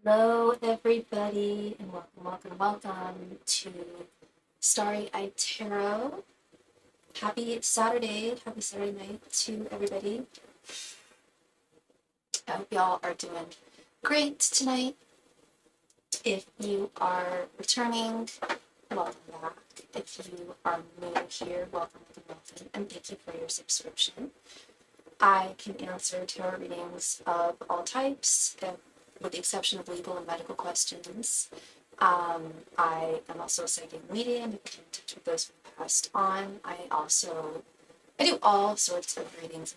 Hello, everybody, and welcome to Starry Tarot. Happy Saturday night to everybody. I hope y'all are doing great tonight. If you are returning, welcome back. If you are new here, welcome, and thank you for your subscription. I can answer tarot readings of all types, with the exception of legal and medical questions. I am also a psychic medium. If you're in touch with those who passed on, I do all sorts of readings.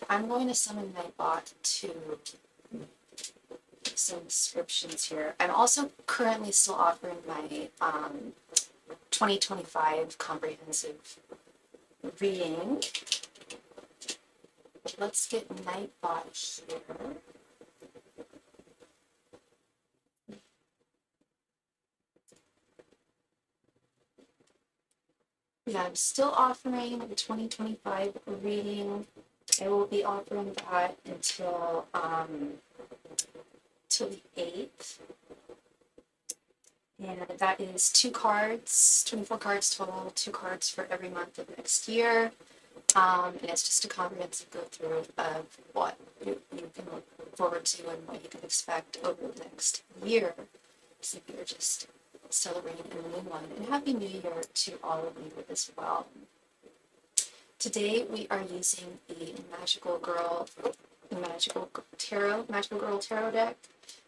I'm going to summon Nightbot to some descriptions here. I'm also currently still offering my 2025 comprehensive reading. Let's get Nightbot here. Yeah, I'm still offering the 2025 reading. I will be offering that until till the 8th. And that is 2 cards, 24 cards total, 2 cards for every month of next year. And it's just a comprehensive go through of what you can look forward to and what you can expect over the next year. So if you're just celebrating a new one, and Happy New Year to all of you as well. Today we are using the Magical Girl Tarot deck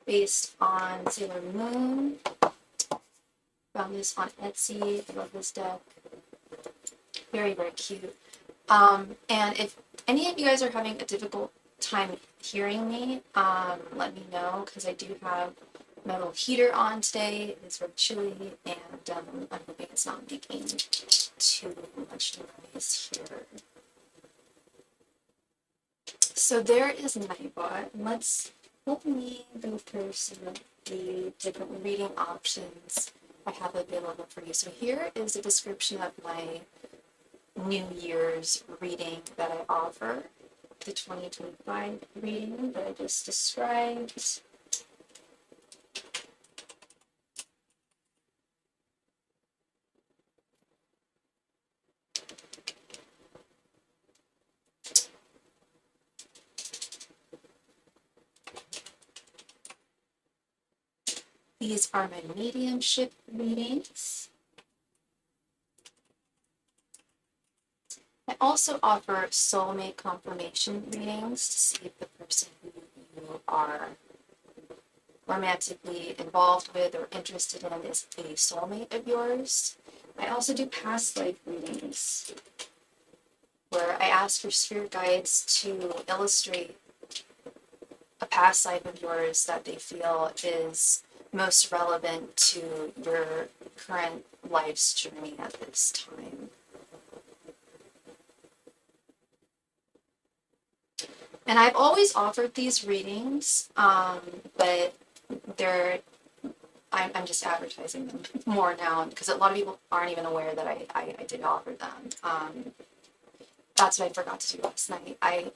based on Sailor Moon. Found this on Etsy. I love this deck. Very, very cute. And if any of you guys are having a difficult time hearing me, let me know, because I do have metal heater on today. It's very chilly, and I'm hoping it's not making too much noise here. So there is Nightbot. Let me go through some of the different reading options I have available for you. So here is a description of my New Year's reading that I offer, the 2025 reading that I just described. These are my mediumship readings. I also offer soulmate confirmation readings to see if the person who you are romantically involved with or interested in is a soulmate of yours. I also do past life readings, where I ask your spirit guides to illustrate a past life of yours that they feel is most relevant to your current life's journey at this time. And I've always offered these readings, but I'm just advertising them more now because a lot of people aren't even aware that I did offer them. That's what I forgot to do last night. I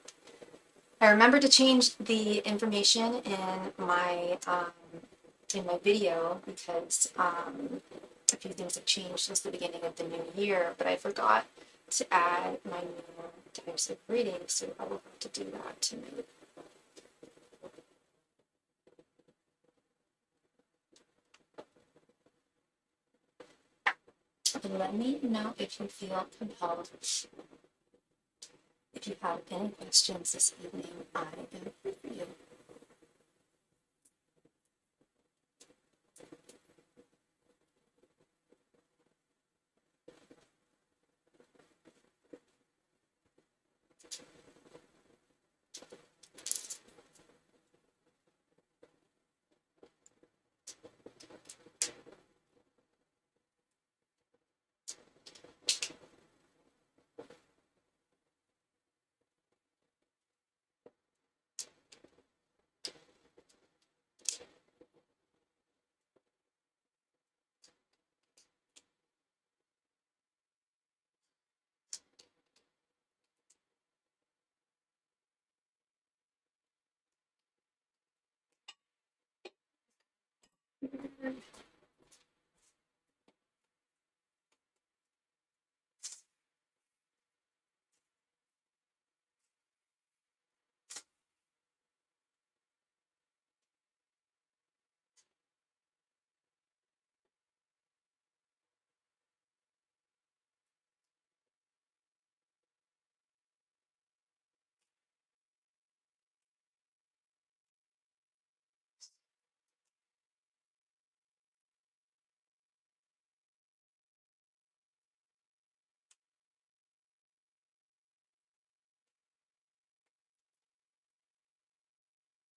remembered to change the information in my video because a few things have changed since the beginning of the new year, but I forgot to add my new types of readings, so I will have to do that tonight. And let me know if you feel compelled. If you have any questions this evening, I am here for you.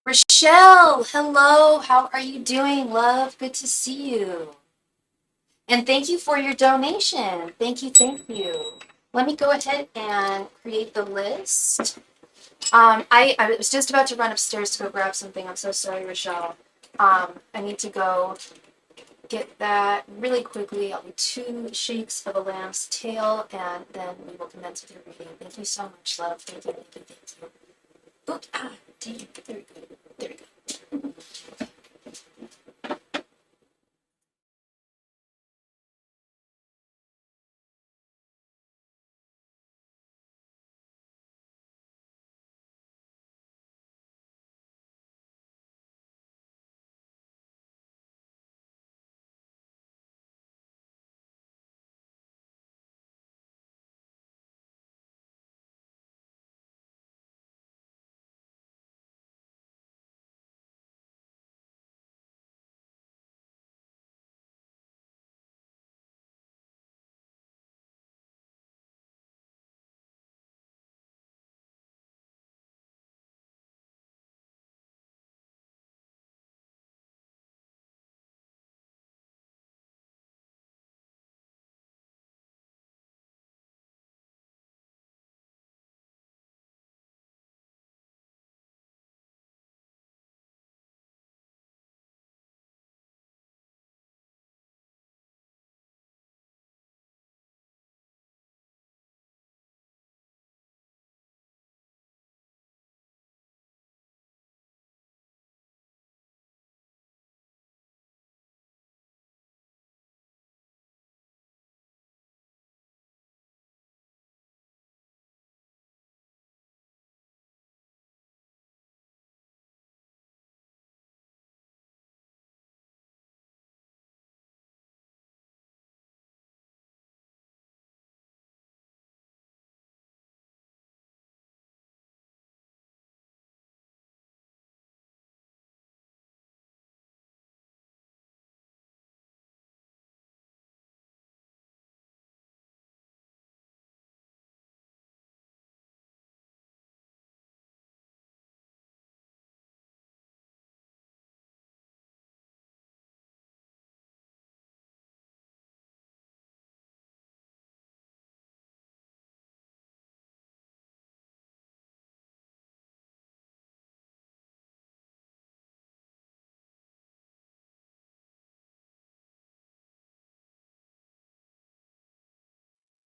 Rochelle, hello. How are you doing, love? Good to see you. And thank you for your donation. Thank you, thank you. Let me go ahead and create the list. I was just about to run upstairs to go grab something. I'm so sorry, Rochelle. I need to go get that really quickly. I'll do 2 shakes of a lamb's tail, and then we will commence with your reading. Thank you so much, love. Thank you, thank you, thank you. Oh, dang it. There we go. There we go.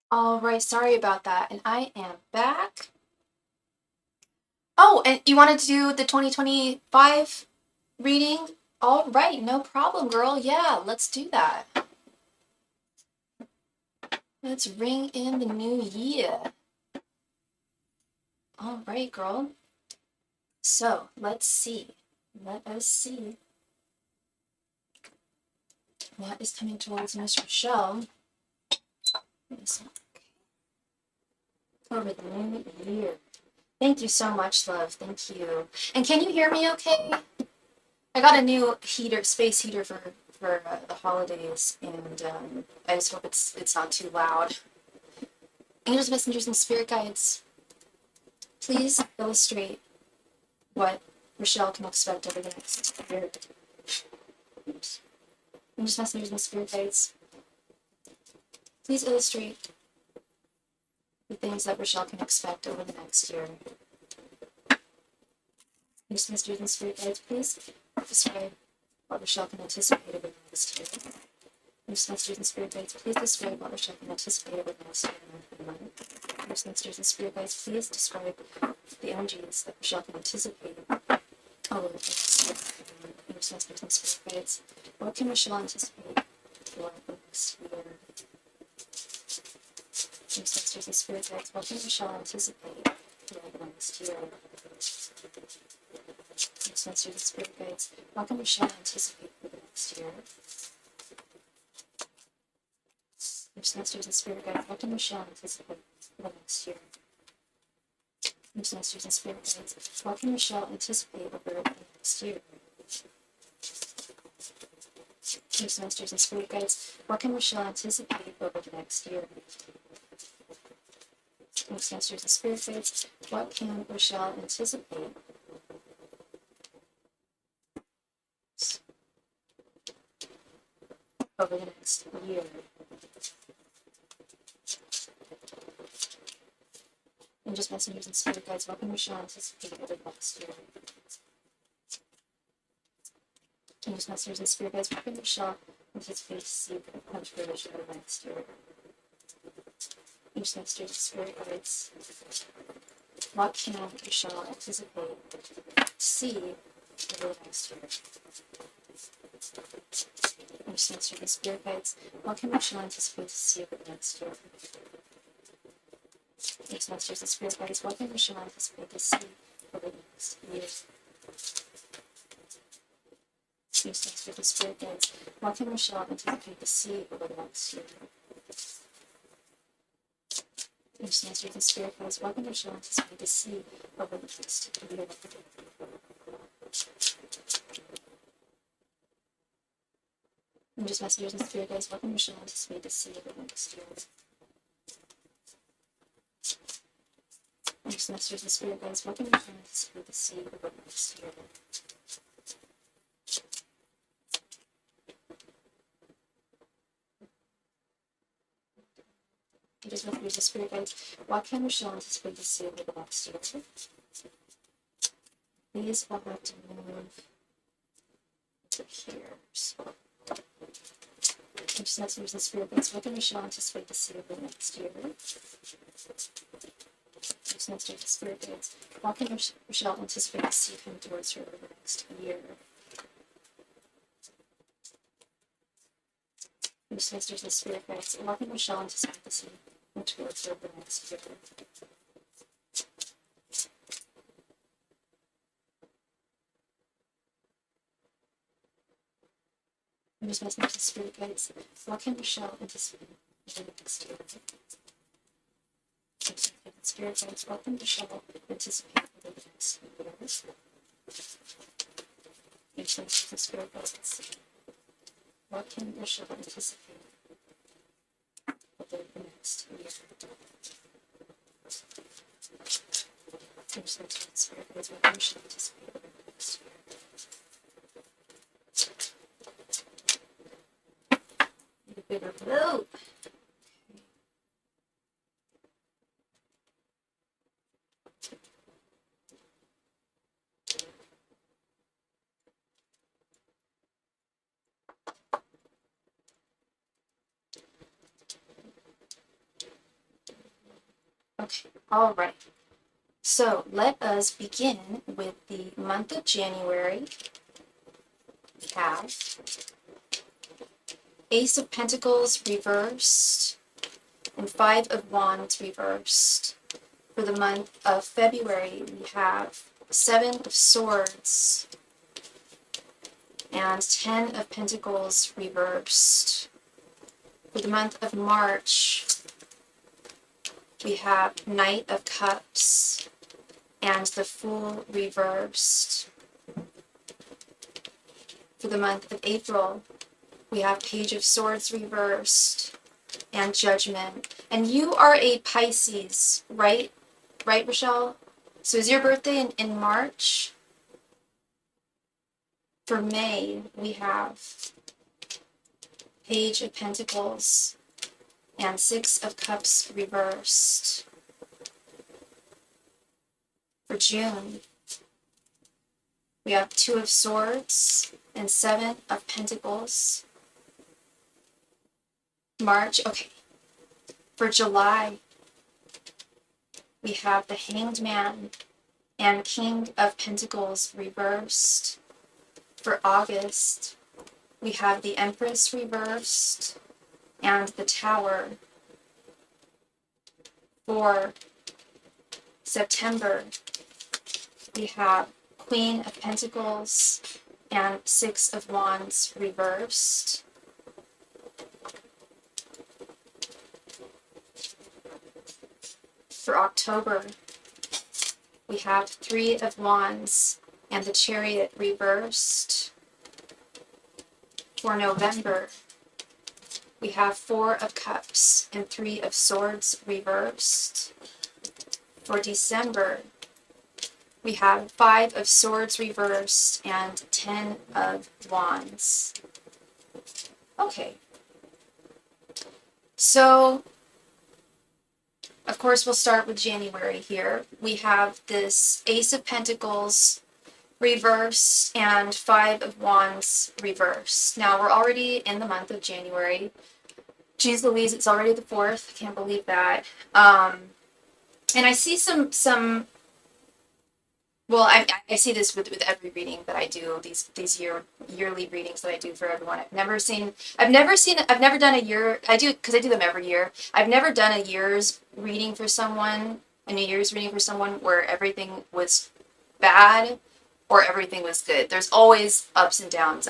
All right, sorry about that. And I am back. Oh, and you wanted to do the 2025 reading? All right, no problem, girl. Yeah, let's do that. Let's ring in the new year. All right, girl. So, let's see. Let us see what is coming towards Miss Rochelle over the new year. Thank you so much, love. Thank you. And can you hear me okay? I got a new heater, space heater for the holidays, and I just hope it's not too loud. Angels, messengers, and spirit guides, please illustrate what Rochelle can expect over the next year. Oops. Angels, messengers, and spirit guides, please illustrate the things that Rochelle can expect over the next year. Angels, messengers, and spirit guides, please describe what Rochelle can anticipate over the next year. Angels, messengers, and spirit guides, please describe what Rochelle can anticipate over the next year. Angels, messengers, and spirit guides, please describe the energies that Rochelle can anticipate over the next year. Angels, Ancestors and spirit guides, what can Michelle anticipate for the next year? Ancestors and spirit guides, what can Michelle anticipate for the next year? Ancestors and spirit guides, what can Michelle anticipate for the next year? Ancestors and spirit guides, what can Michelle anticipate for the next year? Ancestors and spirit guides, what can Michelle anticipate over the next year? Ancestors and spirit guides, what can Michelle anticipate over the next year? Ancestors and spirit guides, what can Michelle anticipate over the next year? And just messengers and spirit guides, what can Michelle anticipate over the next year? And just messengers and spirit guides, what can Michelle anticipate to see come to fruition over the next year? And just messengers and spirit guides, what can Michelle anticipate to see over the next year? And just messengers and spirit guides, what can Michelle anticipate to see over the next year? Masters and spirit guides, what can Michelle anticipate to see over the next year? Masters and spirit guides, what can Michelle anticipate to see over the next year? Masters and spirit guides, what can Michelle anticipate to see over the next year? And just messengers and spirit guides, what can Michelle anticipate to see over the next year? Next masters and spirit guides, what can Michelle anticipate to see over the next year? Just masters and spirit guides, what can Michelle anticipate to see over the next year? These will have to move to here. So, just masters and spirit guides, what can Michelle anticipate to see over the next year? Masters and spirit guides, what can Michelle anticipate to see come towards her over the next year? Masters and spirit guides, what can Michelle anticipate to see come towards her over the next year? Masters and spirit guides, what can Michelle anticipate over the next year? Spirit guides, what can Michelle anticipate over the next year? Masters and spirit guides, what can Michelle anticipate over the next year? Masters and spirit guides, what can Michelle anticipate over the next year? Need a bigger boat. Okay, all right. So let us begin with the month of January. We have Ace of Pentacles reversed and Five of Wands reversed. For the month of February, we have Seven of Swords and 10 of Pentacles reversed. For the month of March, we have Knight of Cups and the Fool reversed. For the month of April, we have Page of Swords reversed and Judgment. And you are a Pisces, right? Right, Rochelle? So is your birthday in March? For May, we have Page of Pentacles and Six of Cups reversed. For June, we have Two of Swords and Seven of Pentacles. March, okay. For July, we have the Hanged Man and King of Pentacles reversed. For August, we have the Empress reversed and the Tower. For September, we have Queen of Pentacles and Six of Wands reversed. For October, we have Three of Wands and the Chariot reversed. For November, we have Four of Cups and Three of Swords reversed. For December, we have Five of Swords reversed and 10 of Wands. Okay. So, of course, we'll start with January here. We have this Ace of Pentacles reversed and Five of Wands reversed. Now, we're already in the month of January. Jeez Louise, it's already the 4th. I can't believe that. And I see some well, I see this with every reading that I do, these yearly readings that I do for everyone. I've never done a year, I do, because I do them every year. I've never done a New Year's reading for someone where everything was bad or everything was good. There's always ups and downs.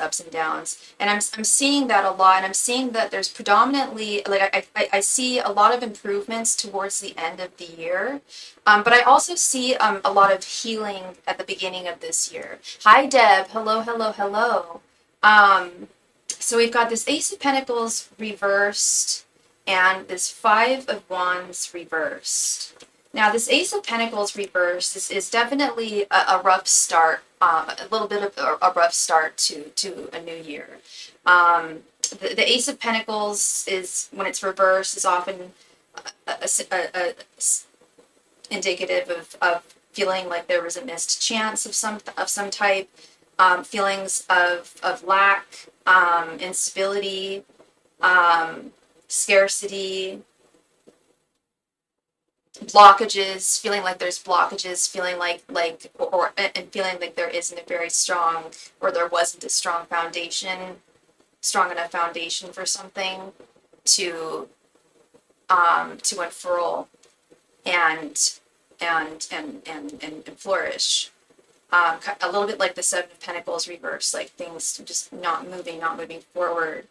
And I'm seeing that a lot, and I'm seeing that there's predominantly, like, I see a lot of improvements towards the end of the year. But I also see a lot of healing at the beginning of this year. Hi, Deb. Hello. So we've got this Ace of Pentacles reversed and this Five of Wands reversed. Now, this Ace of Pentacles reversed is definitely a rough start, a little bit of a rough start to a new year. The Ace of Pentacles is, when it's reversed, is often a indicative of feeling like there was a missed chance of some type, feelings of lack, instability, scarcity, blockages, feeling like there's blockages, feeling and feeling like there isn't a very strong, or there wasn't a strong enough foundation for something to unfurl and flourish. A little bit like the Seven of Pentacles reverse, like things just not moving forward.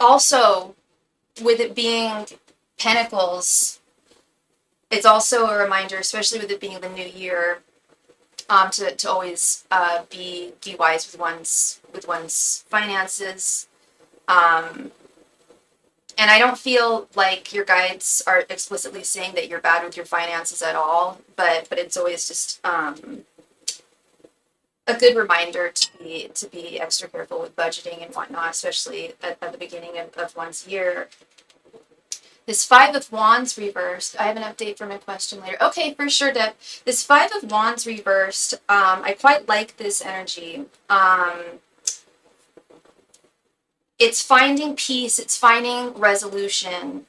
Also, with it being Pentacles, it's also a reminder, especially with it being the new year, to always be wise with one's finances. And I don't feel like your guides are explicitly saying that you're bad with your finances at all, but it's always just a good reminder to be extra careful with budgeting and whatnot, especially at the beginning of one's year. This Five of Wands reversed. I have an update for my question later. Okay, for sure, Deb. This Five of Wands reversed. I quite like this energy. It's finding peace. It's finding resolution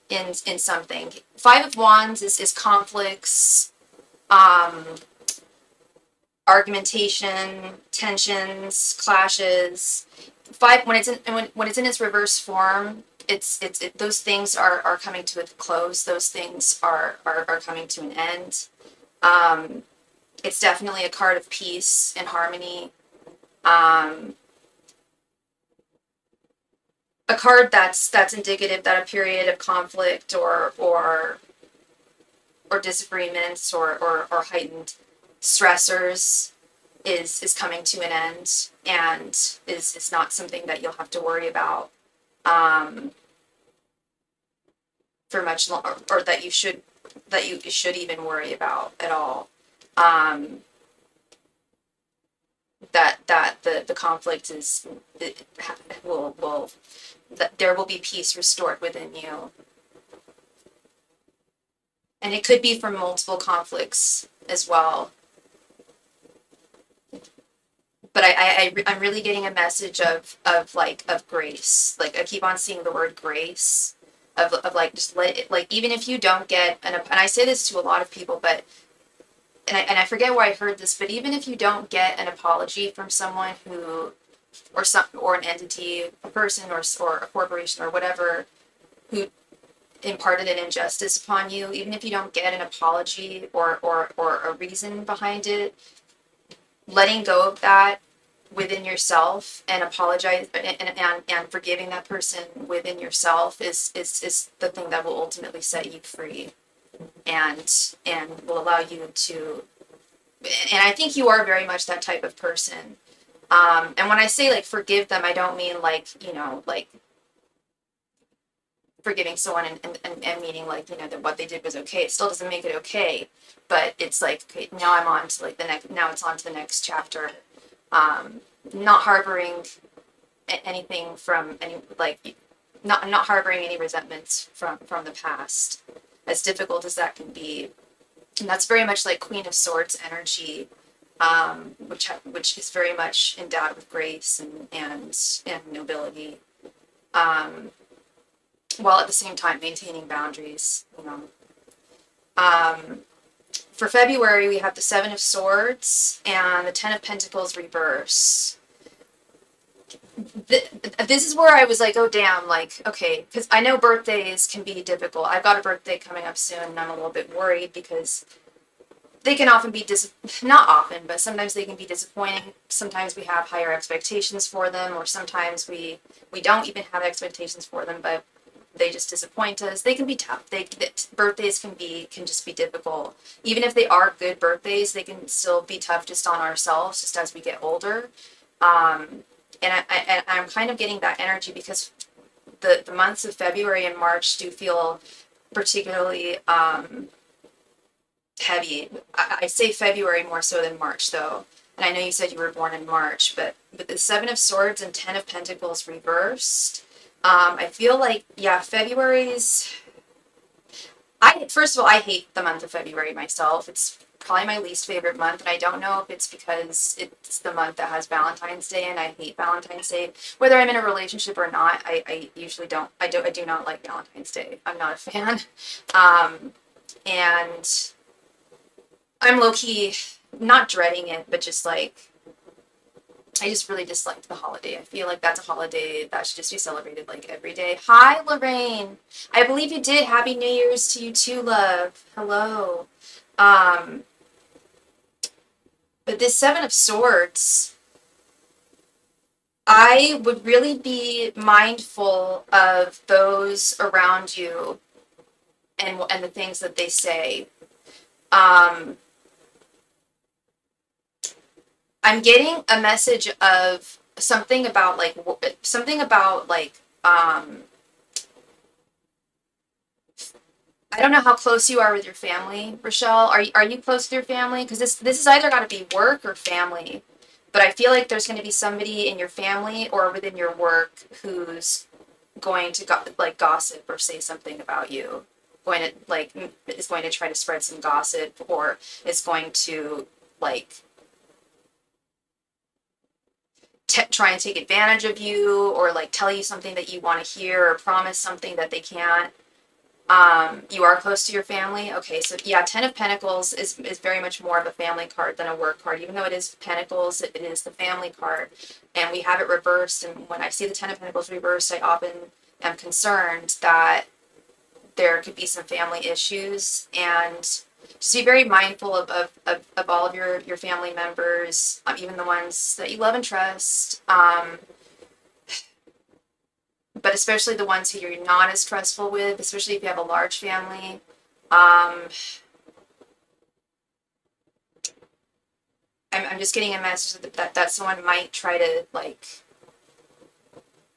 in something. Five of Wands is conflicts, argumentation, tensions, clashes. When it's in its reverse form, those things are coming to a close. Those things are coming to an end. It's definitely a card of peace and harmony. A card that's indicative that a period of conflict or disagreements or heightened stressors is coming to an end, and is not something that you'll have to worry about for much longer, or that you should even worry about at all. That the conflict that there will be peace restored within you, and it could be from multiple conflicts as well. But I'm really getting a message of grace. Like, I keep on seeing the word grace, of like, just let it, like, even if you don't get and I say this to a lot of people, but I forget where I heard this, but even if you don't get an apology from someone who, or an entity, a person, or a corporation or whatever, who imparted an injustice upon you, even if you don't get an apology or a reason behind it, letting go of that within yourself and apologize and forgiving that person within yourself is the thing that will ultimately set you free and will allow you to, and I think you are very much that type of person. And when I say like forgive them, I don't mean like, like forgiving someone and meaning like, that what they did was okay. It still doesn't make it okay, but it's like, okay, now I'm on to like now it's on to the next chapter. Not harboring anything from any, like, not harboring any resentments from the past, as difficult as that can be. And that's very much like Queen of Swords energy, which is very much endowed with grace and nobility, while at the same time maintaining boundaries. For February, we have the Seven of Swords and the Ten of Pentacles reverse. This is where I was like, oh damn, like, okay, because I know birthdays can be difficult. I've got a birthday coming up soon, and I'm a little bit worried because they can often be not often, but sometimes they can be disappointing. Sometimes we have higher expectations for them, or sometimes we don't even have expectations for them, but they just disappoint us. They can be tough. Birthdays can just be difficult. Even if they are good birthdays, they can still be tough just on ourselves, just as we get older. And I'm kind of getting that energy because the months of February and March do feel particularly heavy. I say February more so than March, though. And I know you said you were born in March, but the Seven of Swords and Ten of Pentacles reversed, I feel like, yeah, February's... First of all, I hate the month of February myself. It's probably my least favorite month, and I don't know if it's because it's the month that has Valentine's Day, and I hate Valentine's Day. Whether I'm in a relationship or not, I usually don't. I do not like Valentine's Day. I'm not a fan. And I'm low-key not dreading it, but just like, I just really disliked the holiday. I feel like that's a holiday that should just be celebrated like every day. Hi, Lorraine. I believe you did. Happy New Year's to you too, love. Hello. But this Seven of Swords, I would really be mindful of those around you and the things that they say. I'm getting a message of something about like I don't know how close you are with your family, Rochelle. Are you close with your family? Because this is either got to be work or family. But I feel like there's going to be somebody in your family or within your work who's going to gossip or say something about you. Is going to try to spread some gossip, or is going to like try and take advantage of you, or like tell you something that you want to hear, or promise something that they can't. You are close to your family. Okay, so yeah, Ten of Pentacles is very much more of a family card than a work card. Even though it is Pentacles, it is the family card. And we have it reversed, and when I see the Ten of Pentacles reversed, I often am concerned that there could be some family issues, and just be very mindful of all of your family members, even the ones that you love and trust. But especially the ones who you're not as trustful with, especially if you have a large family. I'm just getting a message that someone might try to, like,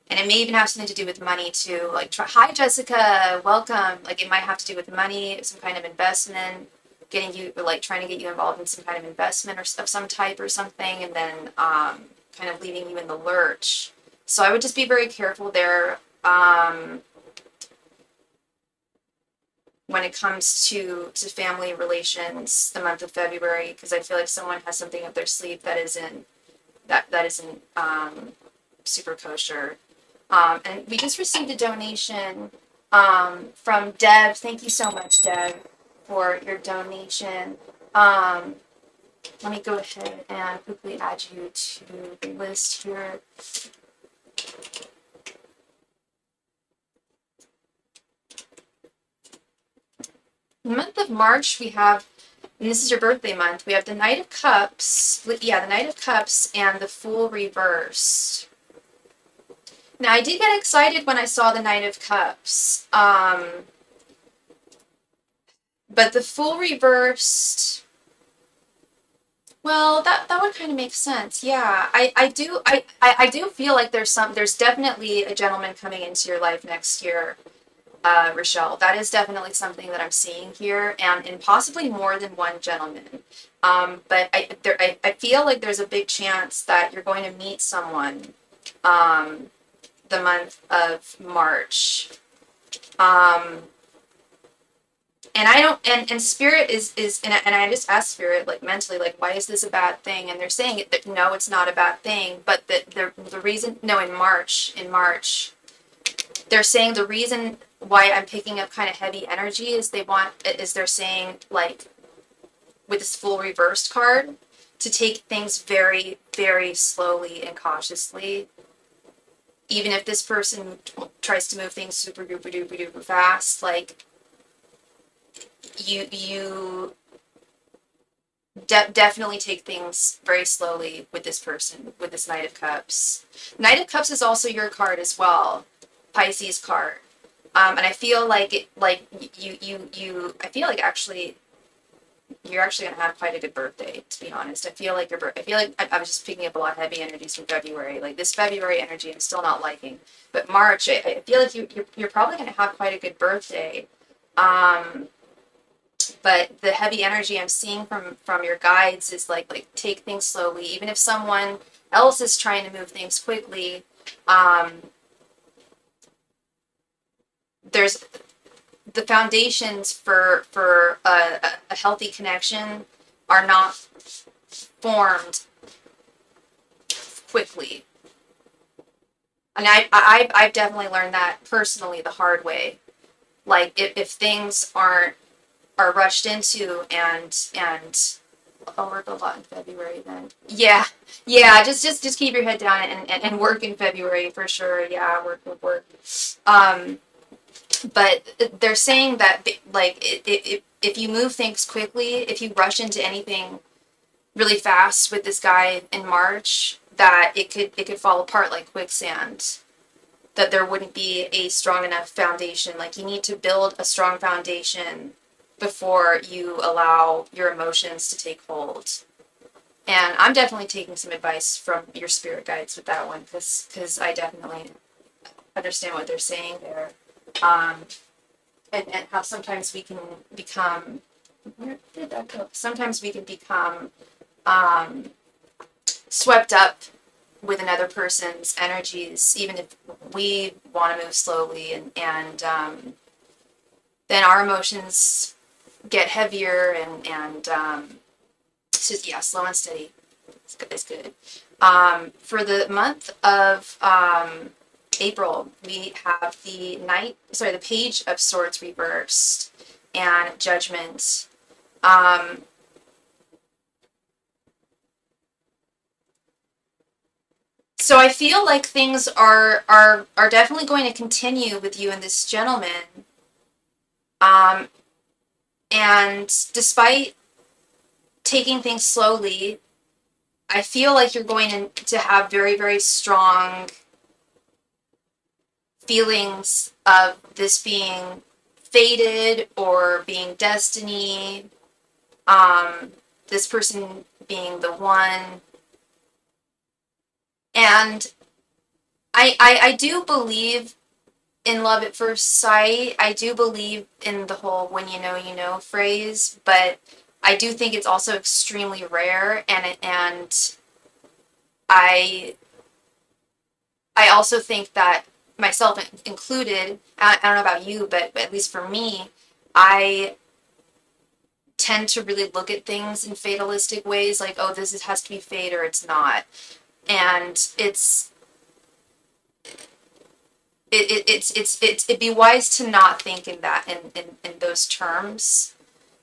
and it may even have something to do with money too. Like, hi Jessica, welcome. Like, it might have to do with money, some kind of investment, getting you, like, trying to get you involved in some kind of investment of some type or something, and then kind of leaving you in the lurch. So I would just be very careful there when it comes to family relations the month of February, because I feel like someone has something up their sleeve that isn't super kosher. And we just received a donation from Deb. Thank you so much, Deb, for your donation. Let me go ahead and quickly add you to the list here. In the month of March, we have, and this is your birthday month, we have the Knight of Cups, yeah, the Knight of Cups and the Fool reversed. Now, I did get excited when I saw the Knight of Cups, but the Fool reversed, well, that would kind of make sense. Yeah, I do feel like there's definitely a gentleman coming into your life next year, Rochelle. That is definitely something that I'm seeing here, and possibly more than one gentleman. But I feel like there's a big chance that you're going to meet someone the month of March. And I don't, and Spirit is and I just asked Spirit, like, mentally, like, why is this a bad thing? And they're saying that no, it's not a bad thing, but that the reason, no, in March, they're saying the reason why I'm picking up kind of heavy energy is they're saying, like, with this Full reversed card, to take things very, very slowly and cautiously. Even if this person tries to move things super duper duper duper fast, like, you definitely take things very slowly with this person, with this Knight of Cups. Knight of Cups is also your card as well, Pisces card. And I feel like I feel like actually you're actually gonna have quite a good birthday, to be honest. I feel like I was just picking up a lot of heavy energies from February. Like, this February energy, I'm still not liking. But March, I feel like you're probably gonna have quite a good birthday. But the heavy energy I'm seeing from your guides is like take things slowly. Even if someone else is trying to move things quickly, there's the foundations for a healthy connection are not formed quickly. And I've definitely learned that personally the hard way. Like, if things are rushed into and I'll work a lot in February then. Yeah. Just keep your head down and work in February for sure. Yeah, work. But they're saying that, like, if you move things quickly, if you rush into anything really fast with this guy in March, that it could fall apart like quicksand. That there wouldn't be a strong enough foundation. Like, you need to build a strong foundation before you allow your emotions to take hold. And I'm definitely taking some advice from your spirit guides with that one, because I definitely understand what they're saying there. And how sometimes we can become, where did that go? Sometimes we can become swept up with another person's energies, even if we want to move slowly, and then our emotions get heavier, and so yeah, slow and steady is good. For the month of April, we have the Page of Swords reversed and Judgment. So I feel like things are definitely going to continue with you and this gentleman. And despite taking things slowly, I feel like you're going to have very, very strong feelings of this being fated or being destiny, this person being the one. And I do believe in love at first sight. I do believe in the whole when you know phrase, but I do think it's also extremely rare, and I also think that, myself included, I don't know about you, but at least for me, I tend to really look at things in fatalistic ways, like, oh, has to be fate or it's not. And it'd be wise to not think in those terms,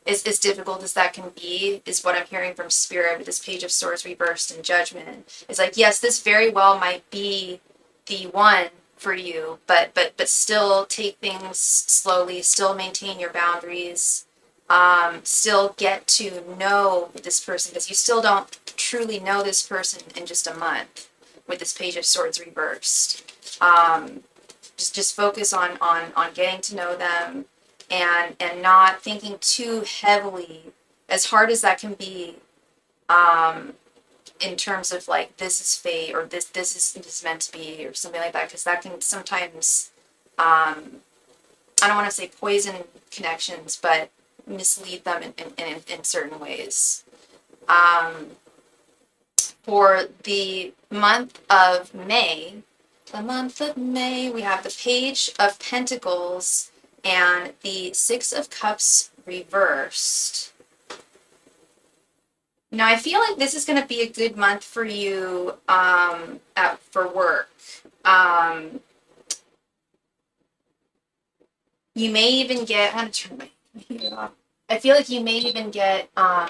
as difficult as that can be, is what I'm hearing from Spirit with this Page of Swords reversed in Judgment. It's like, yes, this very well might be the one for you, but still take things slowly, still maintain your boundaries, still get to know this person, because you still don't truly know this person in just a month with this Page of Swords reversed. Just focus on getting to know them, and not thinking too heavily, as hard as that can be, in terms of like, this is fate, or this is meant to be, or something like that, because that can sometimes, I don't want to say poison connections, but mislead them in certain ways. For the month of May, we have the Page of Pentacles and the Six of Cups reversed. Now, I feel like this is going to be a good month for you for work. You may even get, I'm going to turn my heat off. I feel like you may even get, I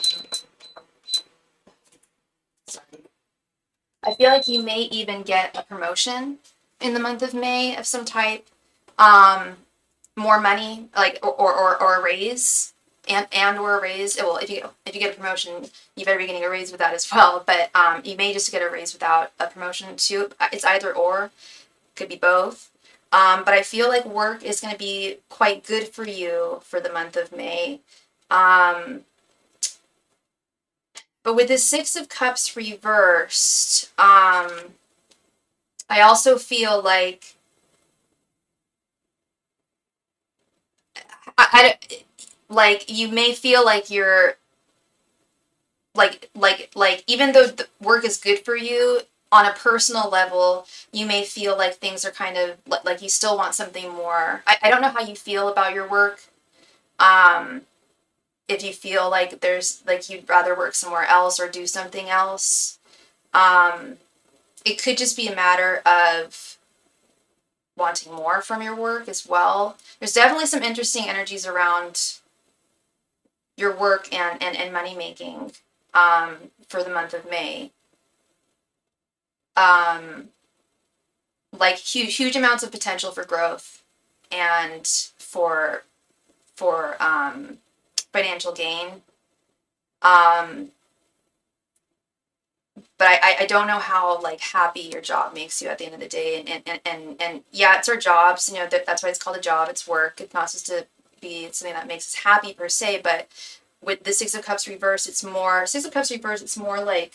feel like you may even get a promotion in the month of May of some type, more money, like, or a raise, and or a raise. Well, if you get a promotion, you better be getting a raise with that as well. But you may just get a raise without a promotion too. It's either or, could be both. But I feel like work is going to be quite good for you for the month of May. But with the Six of Cups reversed, I also feel like like you may feel like you're like even though the work is good for you on a personal level, you may feel like things are kind of like you still want something more. I don't know how you feel about your work. If you feel like there's like you'd rather work somewhere else or do something else. It could just be a matter of wanting more from your work as well. There's definitely some interesting energies around your work and money making for the month of May. Like huge amounts of potential for growth and for financial gain. But I don't know how like happy your job makes you at the end of the day. And yeah, it's our jobs, you know, that's why it's called a job. It's work. It's not supposed to be something that makes us happy per se, but with the Six of Cups reversed, it's more like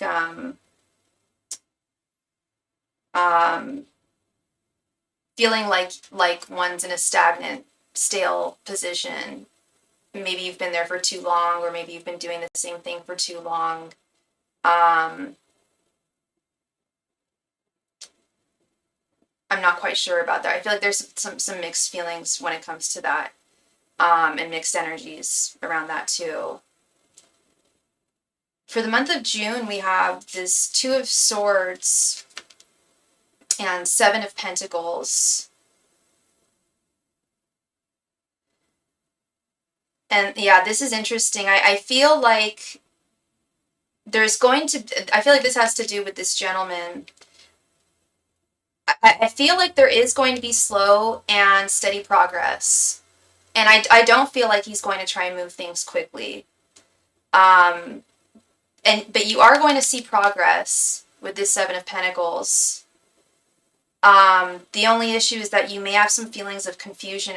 feeling like one's in a stagnant, stale position. Maybe you've been there for too long, or maybe you've been doing the same thing for too long. I'm not quite sure about that. I feel like there's some mixed feelings when it comes to that, and mixed energies around that too. For the month of June, we have this Two of Swords and Seven of Pentacles. And yeah, this is interesting. I feel like I feel like this has to do with this gentleman. I feel like there is going to be slow and steady progress. And I don't feel like he's going to try and move things quickly. But you are going to see progress with this Seven of Pentacles. The only issue is that you may have some feelings of confusion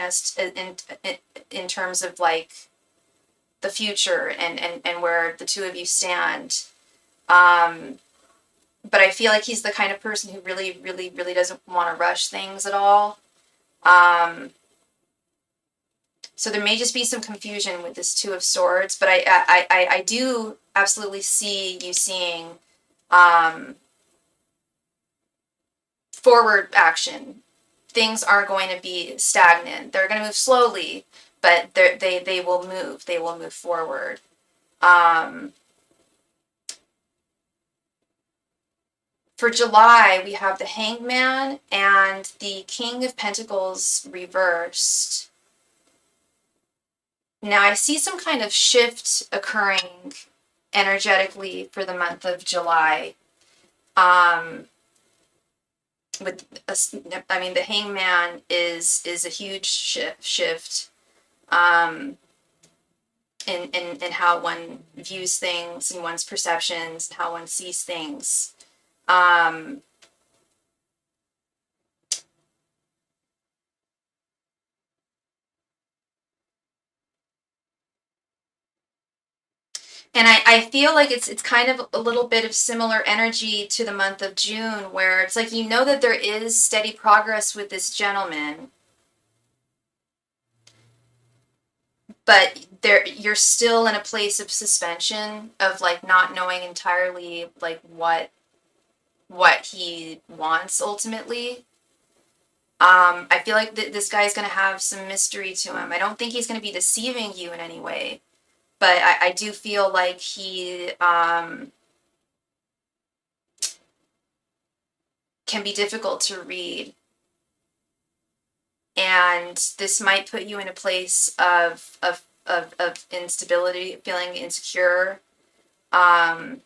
in terms of like the future and where the two of you stand. But I feel like he's the kind of person who really, really, really doesn't want to rush things at all. So there may just be some confusion with this Two of Swords, but I do absolutely see you seeing forward action. Things aren't going to be stagnant. They're going to move slowly, but they will move. They will move forward. For July, we have the Hangman and the King of Pentacles reversed. Now I see some kind of shift occurring energetically for the month of July. With I mean, the Hangman is a huge shift in how one views things and one's perceptions and how one sees things. And I feel like it's kind of a little bit of similar energy to the month of June, where it's like, you know, that there is steady progress with this gentleman, but you're still in a place of suspension, of like not knowing entirely like what he wants ultimately. I feel like this guy's going to have some mystery to him. I don't think he's going to be deceiving you in any way, but I do feel like he can be difficult to read. And this might put you in a place of instability, feeling insecure. And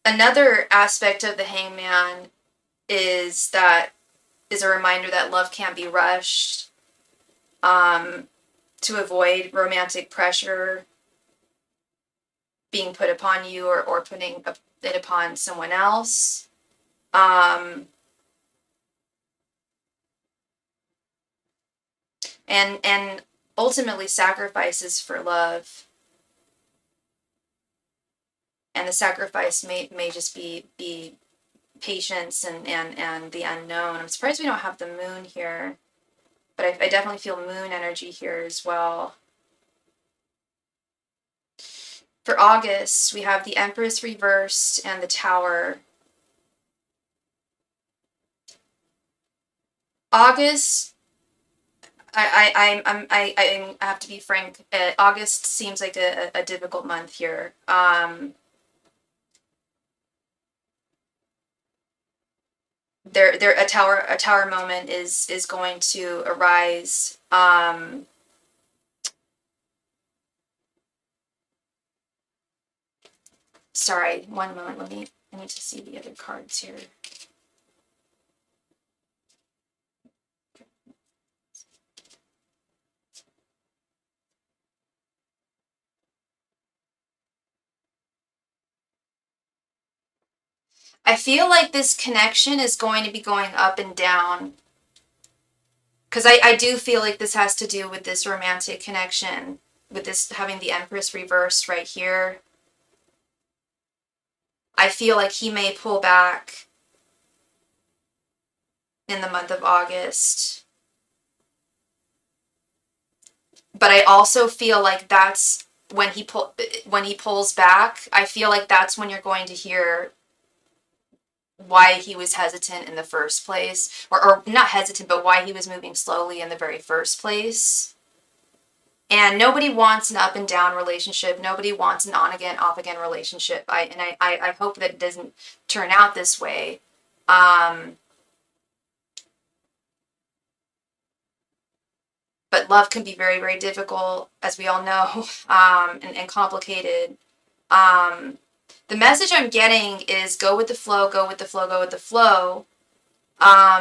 another aspect of the Hangman is a reminder that love can't be rushed, to avoid romantic pressure being put upon you, or putting it upon someone else. And ultimately sacrifices for love. And the sacrifice may just be patience and the unknown. I'm surprised we don't have the moon here, but I definitely feel moon energy here as well. For August, we have the Empress reversed and the Tower. August, I have to be frank. August seems like a difficult month here. A tower moment is going to arise. Sorry, one moment. I need to see the other cards here. I feel like this connection is going to be going up and down. Because I do feel like this has to do with this romantic connection, with this having the Empress reversed right here. I feel like he may pull back in the month of August. But I also feel like that's when he pulls back, I feel like that's when you're going to hear why he was hesitant in the first place, or not hesitant, but why he was moving slowly in the very first place. And nobody wants an up and down relationship. Nobody wants an on again, off again relationship. I hope that it doesn't turn out this way. But love can be very, very difficult, as we all know, and complicated. The message I'm getting is go with the flow, go with the flow, go with the flow.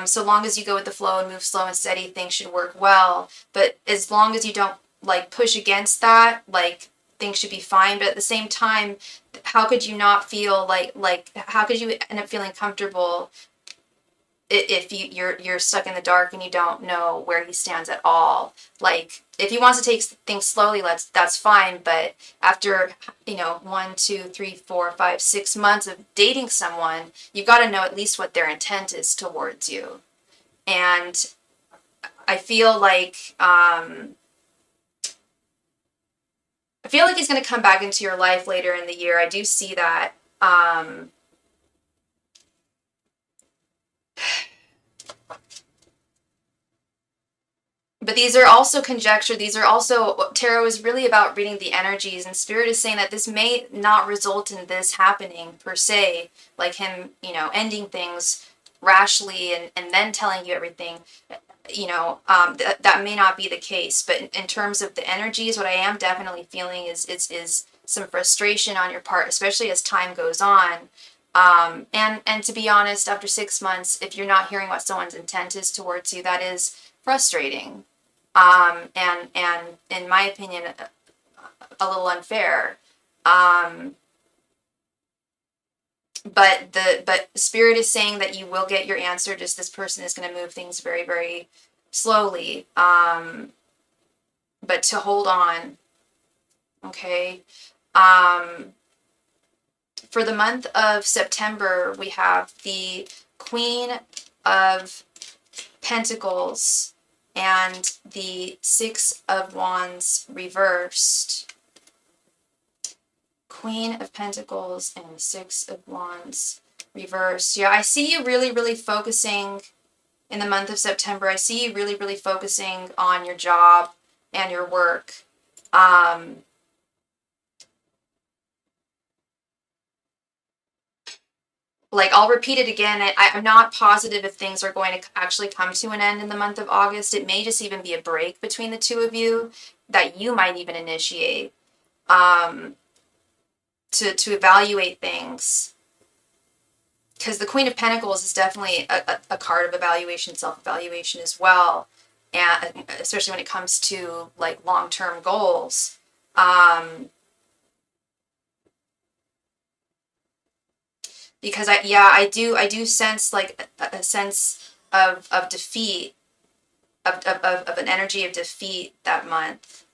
So long as you go with the flow and move slow and steady, things should work well. But as long as you don't like push against that, like things should be fine. But at the same time, how could you not feel like how could you end up feeling comfortable if you're stuck in the dark and you don't know where he stands at all? Like, if he wants to take things slowly, that's fine. But after 1, 2, 3, 4, 5, 6 months of dating someone, you've got to know at least what their intent is towards you. And I feel like he's going to come back into your life later in the year. I do see that. But these are also conjecture. These are also, tarot is really about reading the energies, and Spirit is saying that this may not result in this happening per se, like him, ending things rashly and then telling you everything, you know, that may not be the case. But in terms of the energies, what I am definitely feeling is some frustration on your part, especially as time goes on. And to be honest, after 6 months, if you're not hearing what someone's intent is towards you, that is frustrating. And in my opinion, a little unfair. But Spirit is saying that you will get your answer. Just this person is going to move things very, very slowly. But to hold on. Okay. For the month of September, we have the Queen of Pentacles and the Six of Wands reversed. Queen of Pentacles and the Six of Wands reversed. Yeah, I see you really, really focusing in the month of September. I see you really, really focusing on your job and your work. Like, I'll repeat it again. I'm not positive if things are going to actually come to an end in the month of August. It may just even be a break between the two of you that you might even initiate to evaluate things. Because the Queen of Pentacles is definitely a card of evaluation, self-evaluation as well. And especially when it comes to like long-term goals. Because I do sense like a sense of defeat, of an energy of defeat that month.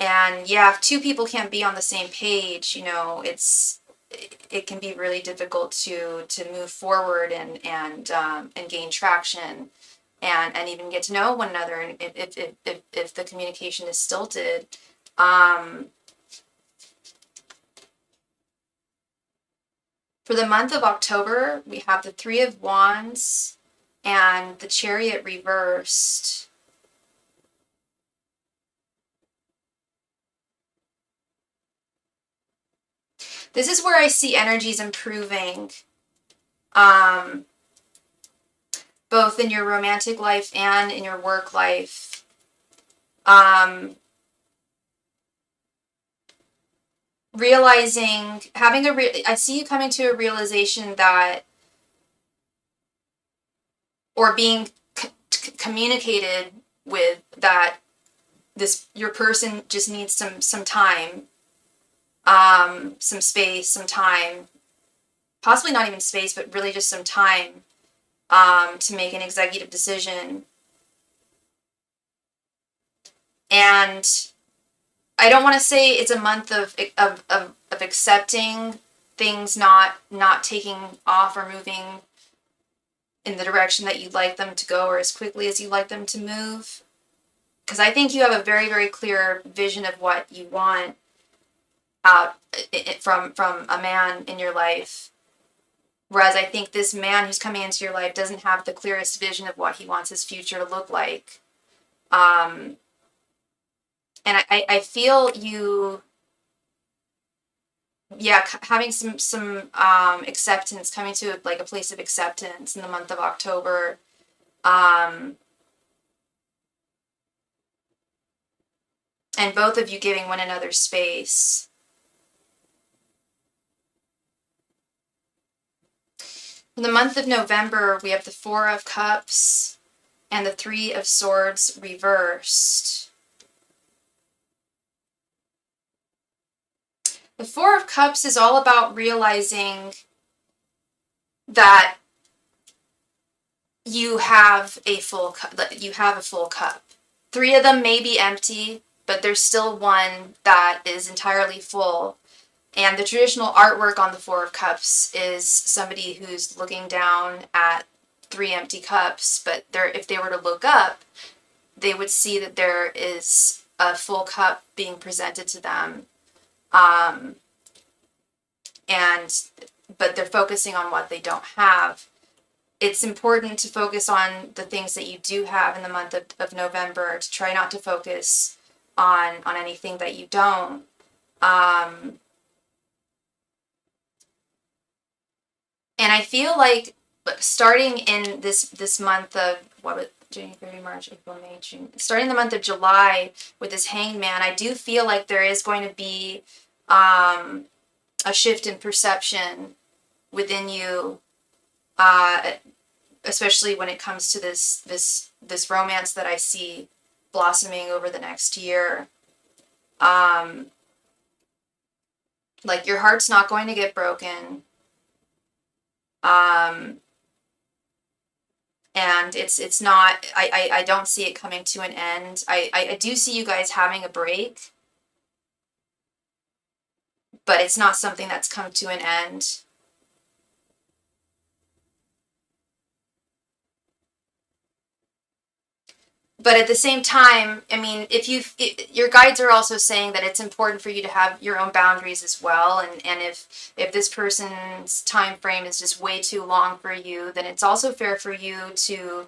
And yeah, if two people can't be on the same page, you know, it can be really difficult to move forward and gain traction and even get to know one another. And if the communication is stilted. For the month of October, we have the Three of Wands and the Chariot reversed. This is where I see energies improving, both in your romantic life and in your work life. Realizing, I see you coming to a realization that, or being communicated with, that your person just needs some time, some space, some time, possibly not even space, but really just some time, to make an executive decision. And I don't want to say it's a month of accepting things not taking off or moving in the direction that you'd like them to go or as quickly as you'd like them to move. Because I think you have a very, very clear vision of what you want out from a man in your life. Whereas I think this man who's coming into your life doesn't have the clearest vision of what he wants his future to look like. And I feel you, yeah, having some acceptance, coming to like a place of acceptance in the month of October. And both of you giving one another space. In the month of November, we have the Four of Cups and the Three of Swords reversed. The Four of Cups is all about realizing that you have a full cup. Three of them may be empty, but there's still one that is entirely full. And the traditional artwork on the Four of Cups is somebody who's looking down at three empty cups, but if they were to look up, they would see that there is a full cup being presented to them. But they're focusing on what they don't have. It's important to focus on the things that you do have in the month of November, to try not to focus on anything that you don't. And I feel like starting in this month of, January, February, March, April, May, June, starting the month of July with this Hanged Man, I do feel like there is going to be a shift in perception within you, especially when it comes to this romance that I see blossoming over the next year. Like, your heart's not going to get broken. And it's not, I don't see it coming to an end. I do see you guys having a break, but it's not something that's come to an end. But at the same time, I mean, your guides are also saying that it's important for you to have your own boundaries as well. And if this person's time frame is just way too long for you, then it's also fair for you to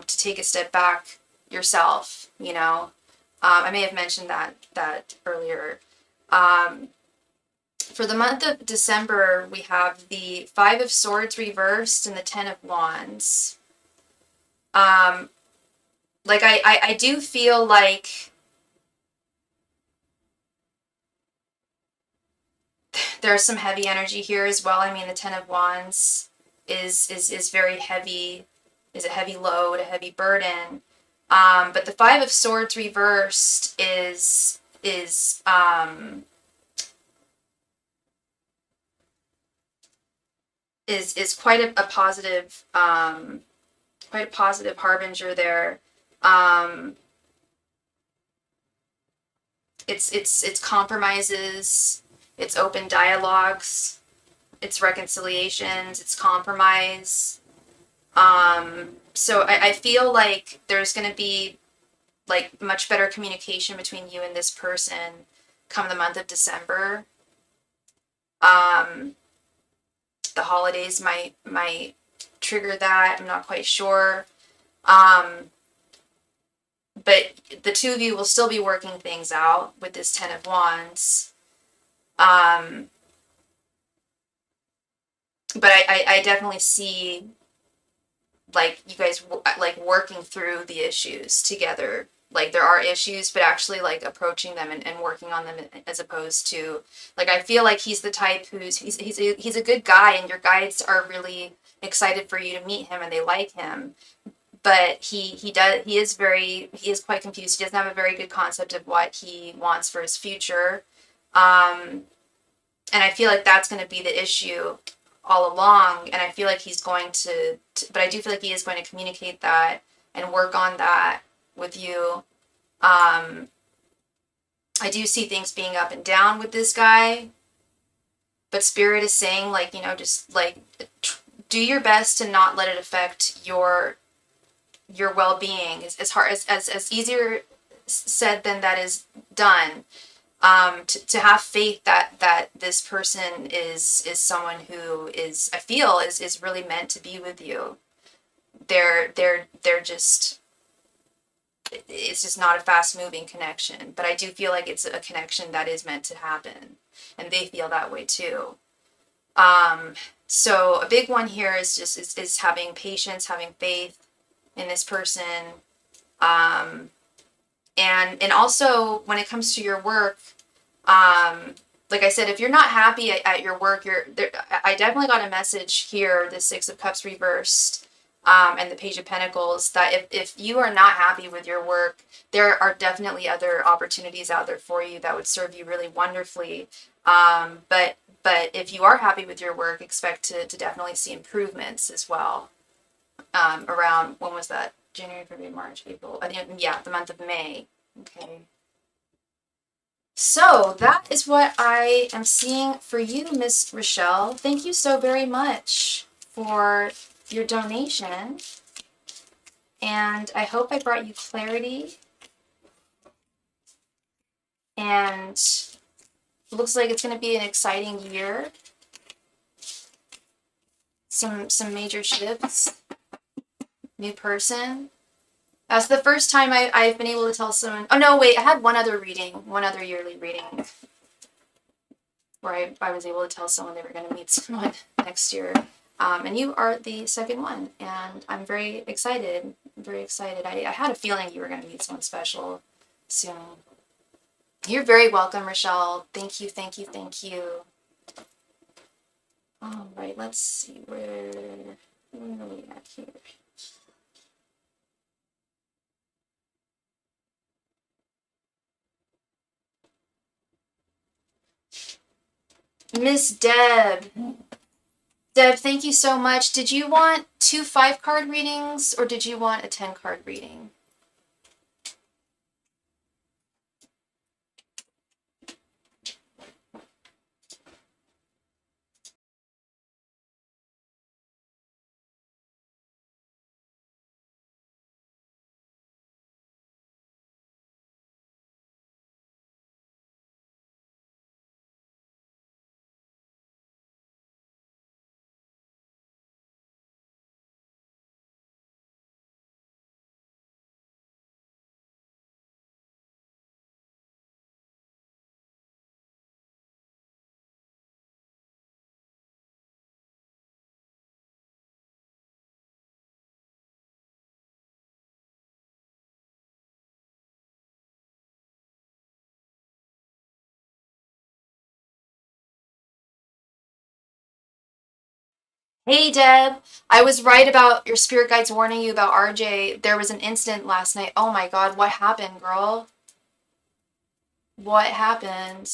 take a step back yourself. You know, I may have mentioned that earlier. For the month of December, we have the Five of Swords reversed and the Ten of Wands. Like, I do feel like there's some heavy energy here as well. I mean, the Ten of Wands is very heavy, is a heavy load, a heavy burden. But the Five of Swords reversed is quite a positive, quite a positive harbinger there. It's compromises, it's open dialogues, it's reconciliations, it's compromise. So I feel like there's going to be like much better communication between you and this person come the month of December. The holidays might trigger that. I'm not quite sure. But the two of you will still be working things out with this Ten of Wands. But I definitely see like you guys like working through the issues together. Like, there are issues, but actually like approaching them and working on them, as opposed to, like, I feel like he's the type he's a good guy, and your guides are really excited for you to meet him and they like him. But he is quite confused. He doesn't have a very good concept of what he wants for his future. And I feel like that's going to be the issue all along. And I feel like he's going to, but I do feel like he is going to communicate that and work on that with you. I do see things being up and down with this guy, but Spirit is saying, like, you know, just like do your best to not let it affect your well-being. As hard as easier said than that is done. To have faith that this person is someone who is, I feel, is really meant to be with you. They're just, it's just not a fast-moving connection, but I do feel like it's a connection that is meant to happen, and they feel that way too. So a big one here is just is having patience, having faith in this person, and also when it comes to your work, like I said, if you're not happy at your work, I definitely got a message here, the Six of Cups reversed, and the Page of Pentacles, that if you are not happy with your work, there are definitely other opportunities out there for you that would serve you really wonderfully. But if you are happy with your work, expect to definitely see improvements as well. Around, when was that? January, February, March, April. I think, yeah, the month of May. Okay. So that is what I am seeing for you, Miss Rochelle. Thank you so very much for your donation. And I hope I brought you clarity. And it looks like it's going to be an exciting year. Some major shifts. New person. That's the first time I've been able to tell someone. Oh no, wait, I had one other yearly reading. where I was able to tell someone they were going to meet someone next year. And you are the second one, and I'm very excited. I'm very excited. I had a feeling you were going to meet someone special soon. You're very welcome, Rochelle. Thank you, thank you, thank you. All right, let's see where are we at here? Miss Deb. Deb, thank you so much. Did you want 2 5-card readings or did you want a 10-card reading? Hey Deb, I was right about your spirit guides warning you about RJ. There was an incident last night. Oh my god, what happened, girl? What happened?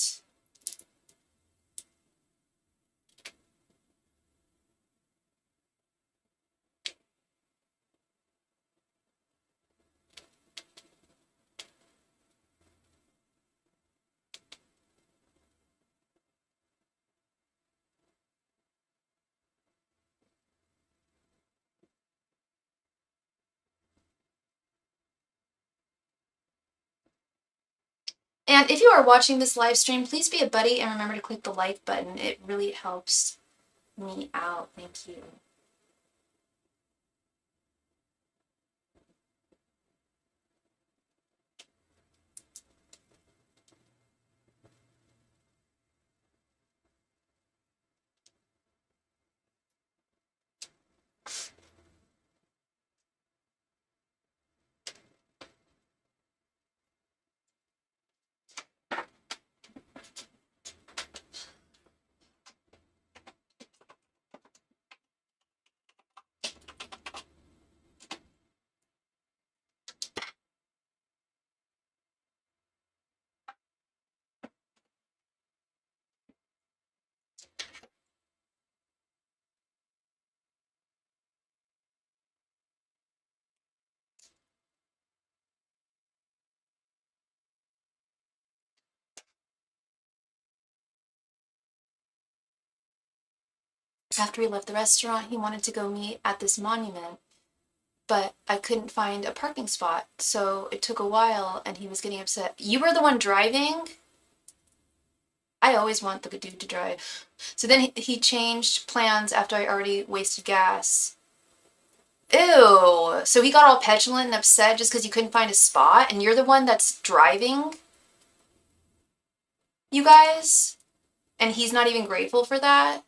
And if you are watching this live stream, please be a buddy and remember to click the like button. It really helps me out. Thank you. After we left the restaurant, he wanted to go meet at this monument, but I couldn't find a parking spot, so it took a while and he was getting upset. You were the one driving? I always want the dude to drive. So then he changed plans after I already wasted gas. Ew. So he got all petulant and upset just because you couldn't find a spot, and you're the one that's driving? You guys? And he's not even grateful for that?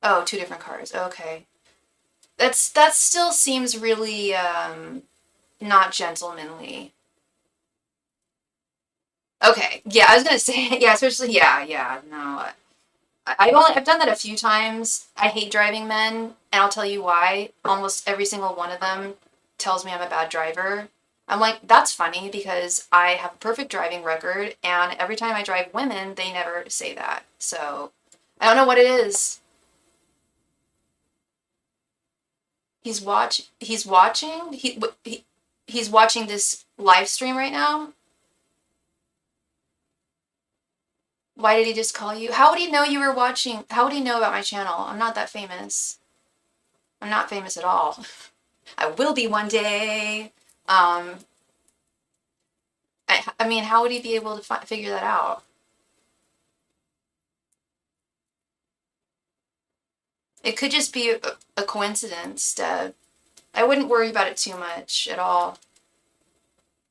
Oh, 2 different cars. Okay. That still seems really not gentlemanly. Okay. Yeah, I was gonna say yeah, especially yeah, no. I've done that a few times. I hate driving men, and I'll tell you why. Almost every single one of them tells me I'm a bad driver. I'm like, that's funny because I have a perfect driving record, and every time I drive women, they never say that. So I don't know what it is. He's watching. He's watching this live stream right now. Why did he just call you? How would he know you were watching? How would he know about my channel? I'm not that famous. I'm not famous at all. I will be one day. I mean, how would he be able to figure that out? It could just be a coincidence, Deb. I wouldn't worry about it too much at all.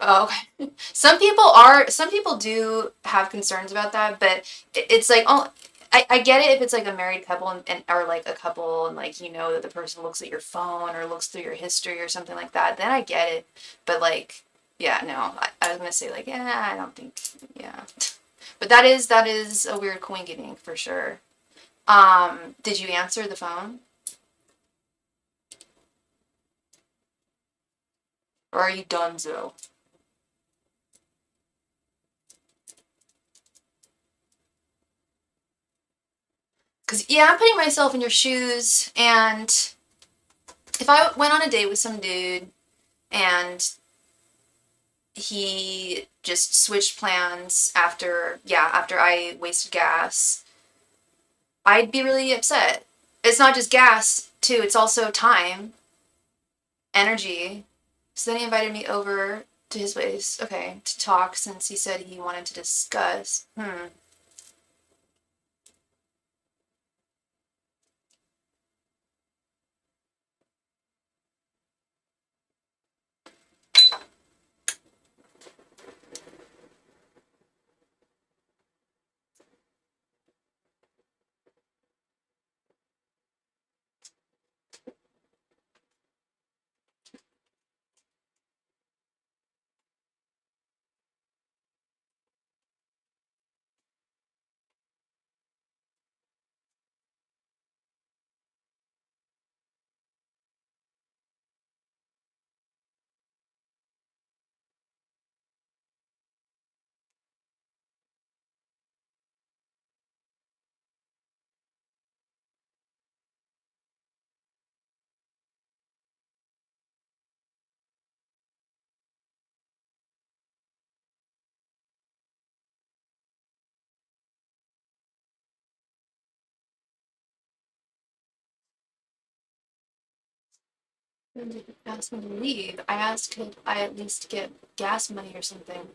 Oh, okay. Some people do have concerns about that, but it's like, oh, I get it if it's like a married couple and or like a couple and like you know that the person looks at your phone or looks through your history or something like that, then I get it. But like, yeah, no, I was gonna say like, yeah, I don't think, yeah. But that is a weird coincidence for sure. Did you answer the phone or are you donezo? Because, yeah, I'm putting myself in your shoes, and if I went on a date with some dude and he just switched plans after I wasted gas, I'd be really upset. It's not just gas, too, it's also time, energy. So then he invited me over to his place, okay, to talk since he said he wanted to discuss. When did he ask me to leave? I asked could I at least get gas money or something.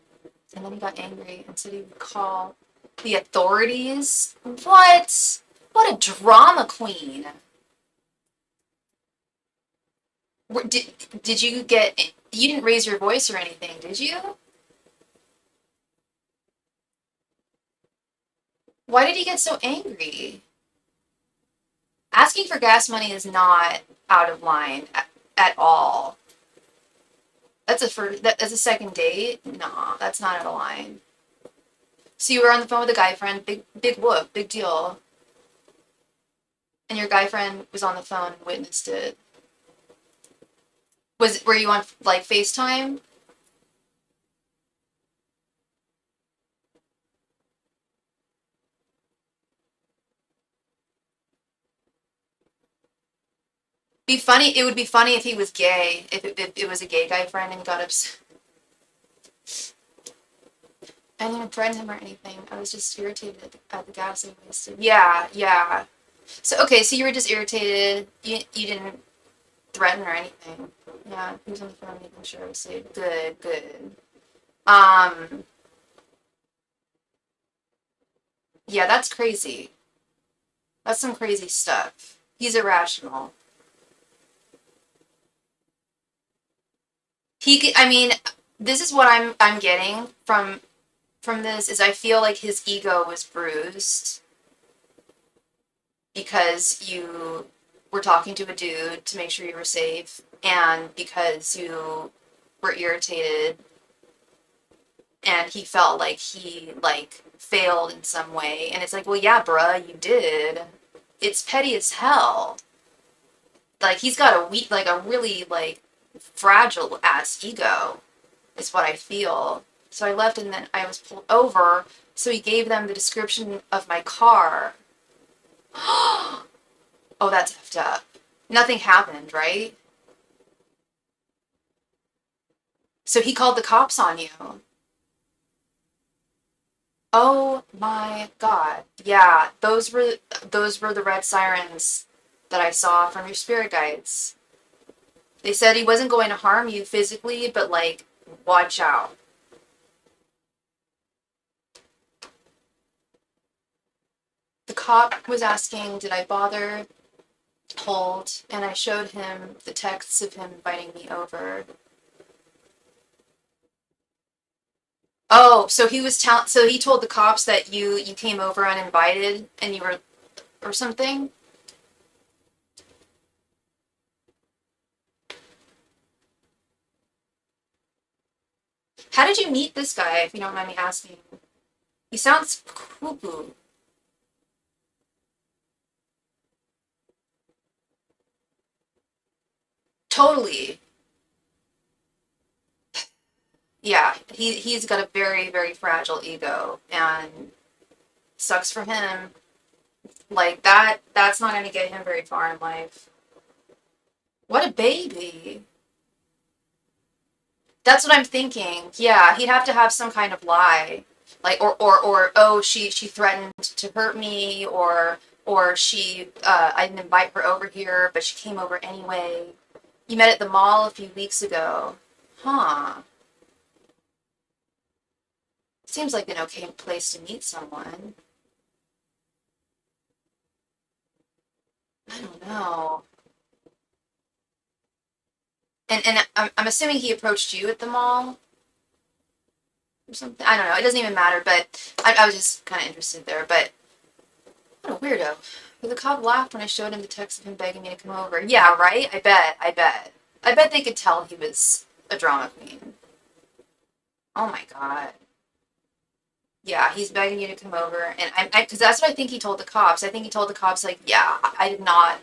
And then he got angry and said he would call the authorities. What? What a drama queen. Did you get, you didn't raise your voice or anything, did you? Why did he get so angry? Asking for gas money is not out of line at all. That's a second date? Nah, that's not out of line. So you were on the phone with a guy friend, big whoop, big deal. And your guy friend was on the phone and witnessed it. Were you on like FaceTime? It would be funny if he was gay, if it was a gay guy friend and got upset. I didn't even threaten him or anything. I was just irritated at the gas I wasted. Yeah, yeah. So okay, so you were just irritated. You didn't threaten or anything. Yeah, he was on the phone making sure I was safe. Good, good. Um, yeah, that's crazy. That's some crazy stuff. He's irrational. I mean, this is what I'm getting from this is I feel like his ego was bruised because you were talking to a dude to make sure you were safe and because you were irritated and he felt like he like failed in some way and it's like, well, yeah, bruh, you did. It's petty as hell. Like he's got a really like fragile ass ego is what I feel. So I left and then I was pulled over. So he gave them the description of my car. Oh, that's effed up. Nothing happened, right? So he called the cops on you. Oh my God. Yeah, those were the red sirens that I saw from your spirit guides. They said he wasn't going to harm you physically, but like watch out. The cop was asking, did I bother hold? And I showed him the texts of him inviting me over. Oh, so so he told the cops that you came over uninvited and you were or something? How did you meet this guy, if you don't mind me asking? He sounds cuckoo. Totally. Yeah, he's got a very, very fragile ego and sucks for him. Like that's not gonna get him very far in life. What a baby. That's what I'm thinking. Yeah, he'd have to have some kind of lie. Like or oh she threatened to hurt me or she I didn't invite her over here, but she came over anyway. You met at the mall a few weeks ago. Huh. Seems like an okay place to meet someone. I don't know. And I'm assuming he approached you at the mall or something. I don't know. It doesn't even matter, but I was just kind of interested there. But what a weirdo. But the cop laughed when I showed him the text of him begging me to come over. Yeah, right? I bet. I bet. I bet they could tell he was a drama queen. Oh my god. Yeah, he's begging you to come over, and because that's what I think he told the cops. I think he told the cops like, yeah, I did not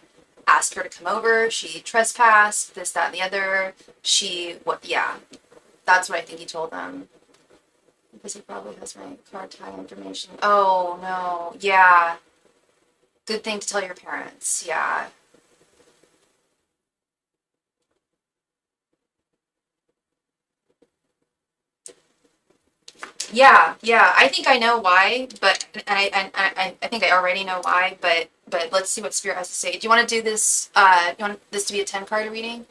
ask her to come over. She trespassed, this, that, and the other. She, what? Yeah, that's what I think he told them. Because he probably has my card tag information. Oh no, yeah. Good thing to tell your parents. Yeah, yeah. I think I know why, but I think I already know why. But let's see what Spirit has to say. Do you want to do this? You want this to be a 10 card reading?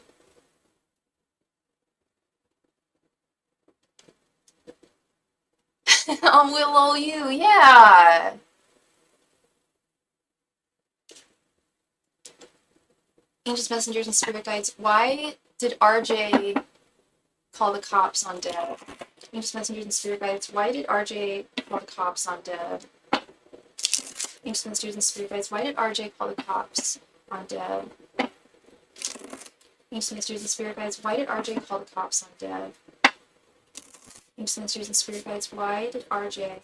Willow, you, yeah. Angels, messengers, and spirit guides. Why did RJ call the cops on Deb? Angels, messengers, and spirit guides. Why did RJ call the cops on Deb? Angels, messengers, and spirit guides. Why did RJ call the cops on Deb? Angels, messengers, and spirit guides. Why did RJ call the cops on Deb? Angels, messengers, and spirit guides. Why did RJ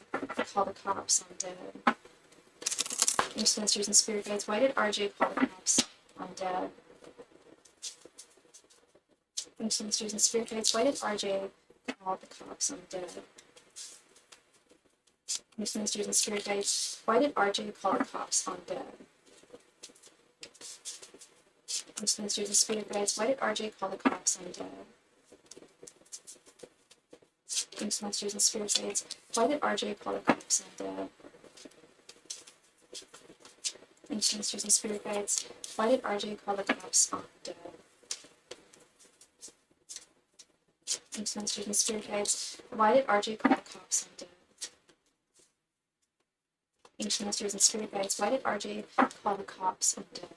call the cops on Deb? Angels, messengers, and spirit guides. Why did RJ call the cops on Deb? Angels, messengers, and spirit guides. Why did RJ call the cops on Deb? Angels, messengers, and spirit guides. Why did RJ call the cops on Deb? Angels, messengers, and spirit guides. Why did RJ call the cops on Deb? Angels, messengers, and spirit guides. Why did RJ call the cops on Deb? Angels, messengers, and spirit guides. Why did RJ call the cops on Deb? Angels, messengers, and spirit guides. Why did RJ call the cops on Deb? Angels, messengers, and spirit guides. Why did RJ call the cops on Deb?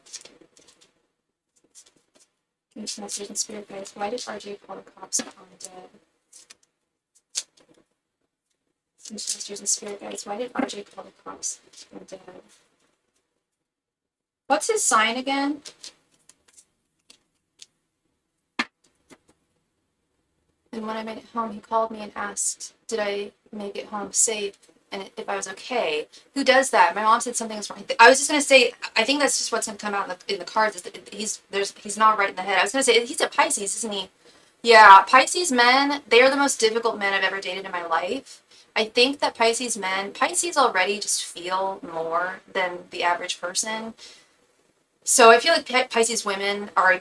Angels, messengers, and spirit guides. Why did RJ call the cops on Deb? Angels, messengers, and spirit guides. Why did RJ call the cops on Deb? What's his sign again? And when I made it home, he called me and asked, did I make it home safe and if I was okay? Who does that? My mom said something was wrong. I was just going to say, I think that's just what's going to come out in the cards. Is that he's not right in the head. I was going to say, he's a Pisces, isn't he? Yeah, Pisces men, they are the most difficult men I've ever dated in my life. I think that Pisces already just feel more than the average person. So I feel like Pisces women are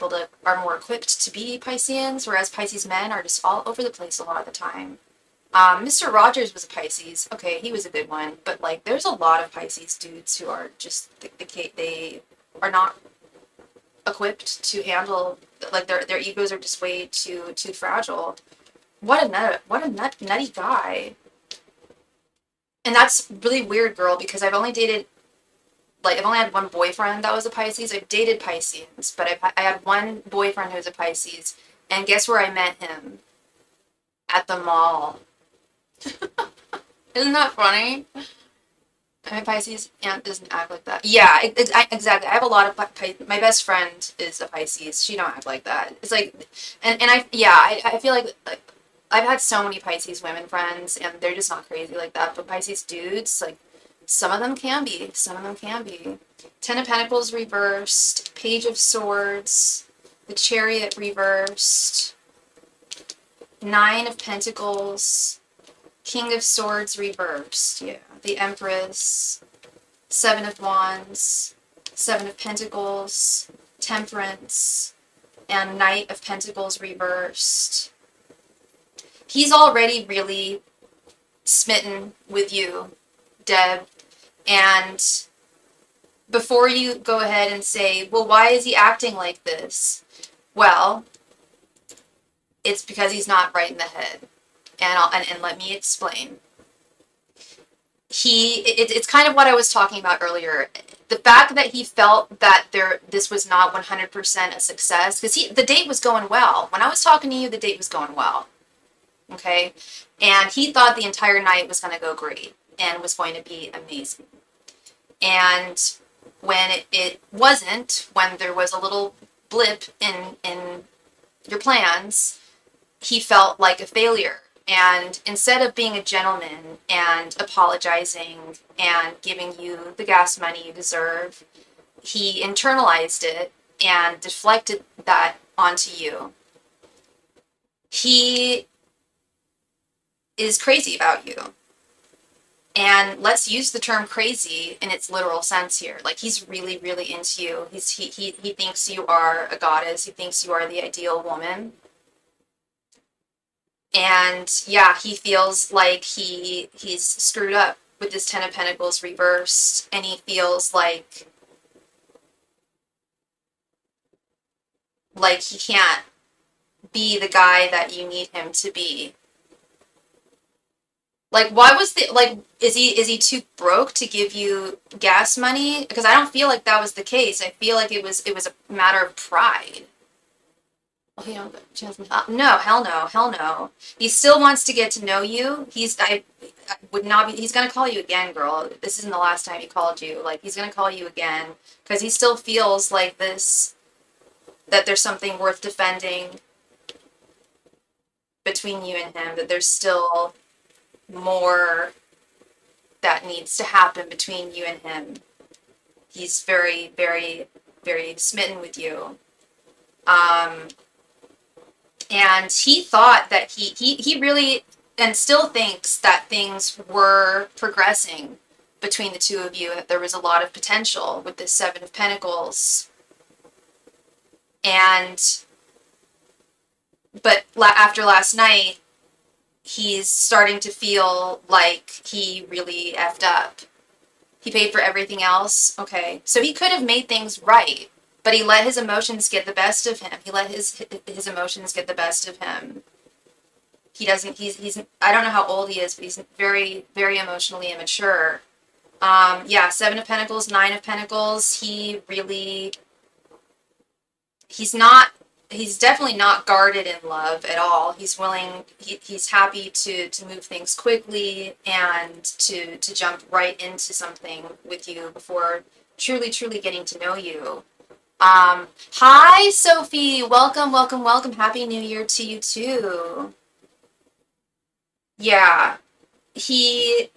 more equipped to be Pisceans, whereas Pisces men are just all over the place a lot of the time. Mr. Rogers was a Pisces. Okay, he was a good one, but like, there's a lot of Pisces dudes who are just they are not equipped to handle, like, their egos are just way too fragile. What a nutty guy. And that's really weird, girl, because I've only had one boyfriend that was a Pisces. I've dated Pisceans, but I had one boyfriend who was a Pisces. And guess where I met him? At the mall. Isn't that funny? My Pisces aunt doesn't act like that. Yeah, exactly. I have a lot of my best friend is a Pisces. She don't act like that. It's like, and I feel like I've had so many Pisces women friends, and they're just not crazy like that. But Pisces dudes, like, some of them can be. Some of them can be. Ten of Pentacles reversed. Page of Swords. The Chariot reversed. Nine of Pentacles. King of Swords reversed. Yeah. The Empress. Seven of Wands. Seven of Pentacles. Temperance. And Knight of Pentacles reversed. He's already really smitten with you, Deb. And before you go ahead and say, well, why is he acting like this? Well, it's because he's not right in the head. And let me explain. It's kind of what I was talking about earlier. The fact that he felt that this was not 100% a success, because the date was going well. When I was talking to you, the date was going well. Okay? And he thought the entire night was going to go great and was going to be amazing. And when it wasn't, when there was a little blip in your plans, he felt like a failure. And instead of being a gentleman and apologizing and giving you the gas money you deserve, he internalized it and deflected that onto you. He is crazy about you. And let's use the term crazy in its literal sense here. Like, he's really, really into you. He thinks you are a goddess. He thinks you are the ideal woman. And yeah, he feels like he's screwed up with this Ten of Pentacles reversed, and he feels like he can't be the guy that you need him to be. Like, why was is he too broke to give you gas money? Because I don't feel like that was the case. I feel like it was a matter of pride. Well, you know, no, hell no. He still wants to get to know you. I would not be, he's gonna call you again, girl. This isn't the last time he called you. Like, he's gonna call you again, because he still feels like that there's something worth defending between you and him, that there's still more that needs to happen between you and him. He's very, very, very smitten with you. And he thought that he really, and still thinks that things were progressing between the two of you, that there was a lot of potential with this Seven of Pentacles. But after last night, he's starting to feel like he really effed up. He paid for everything else. Okay. So he could have made things right, but he let his emotions get the best of him. He let his emotions get the best of him. He's I don't know how old he is, but he's very, very emotionally immature. Yeah, Seven of Pentacles, Nine of Pentacles. He's definitely not guarded in love at all. He's happy to move things quickly and to jump right into something with you before truly, truly getting to know you. Hi, Sophie. Welcome, welcome, welcome. Happy New Year to you too. Yeah, he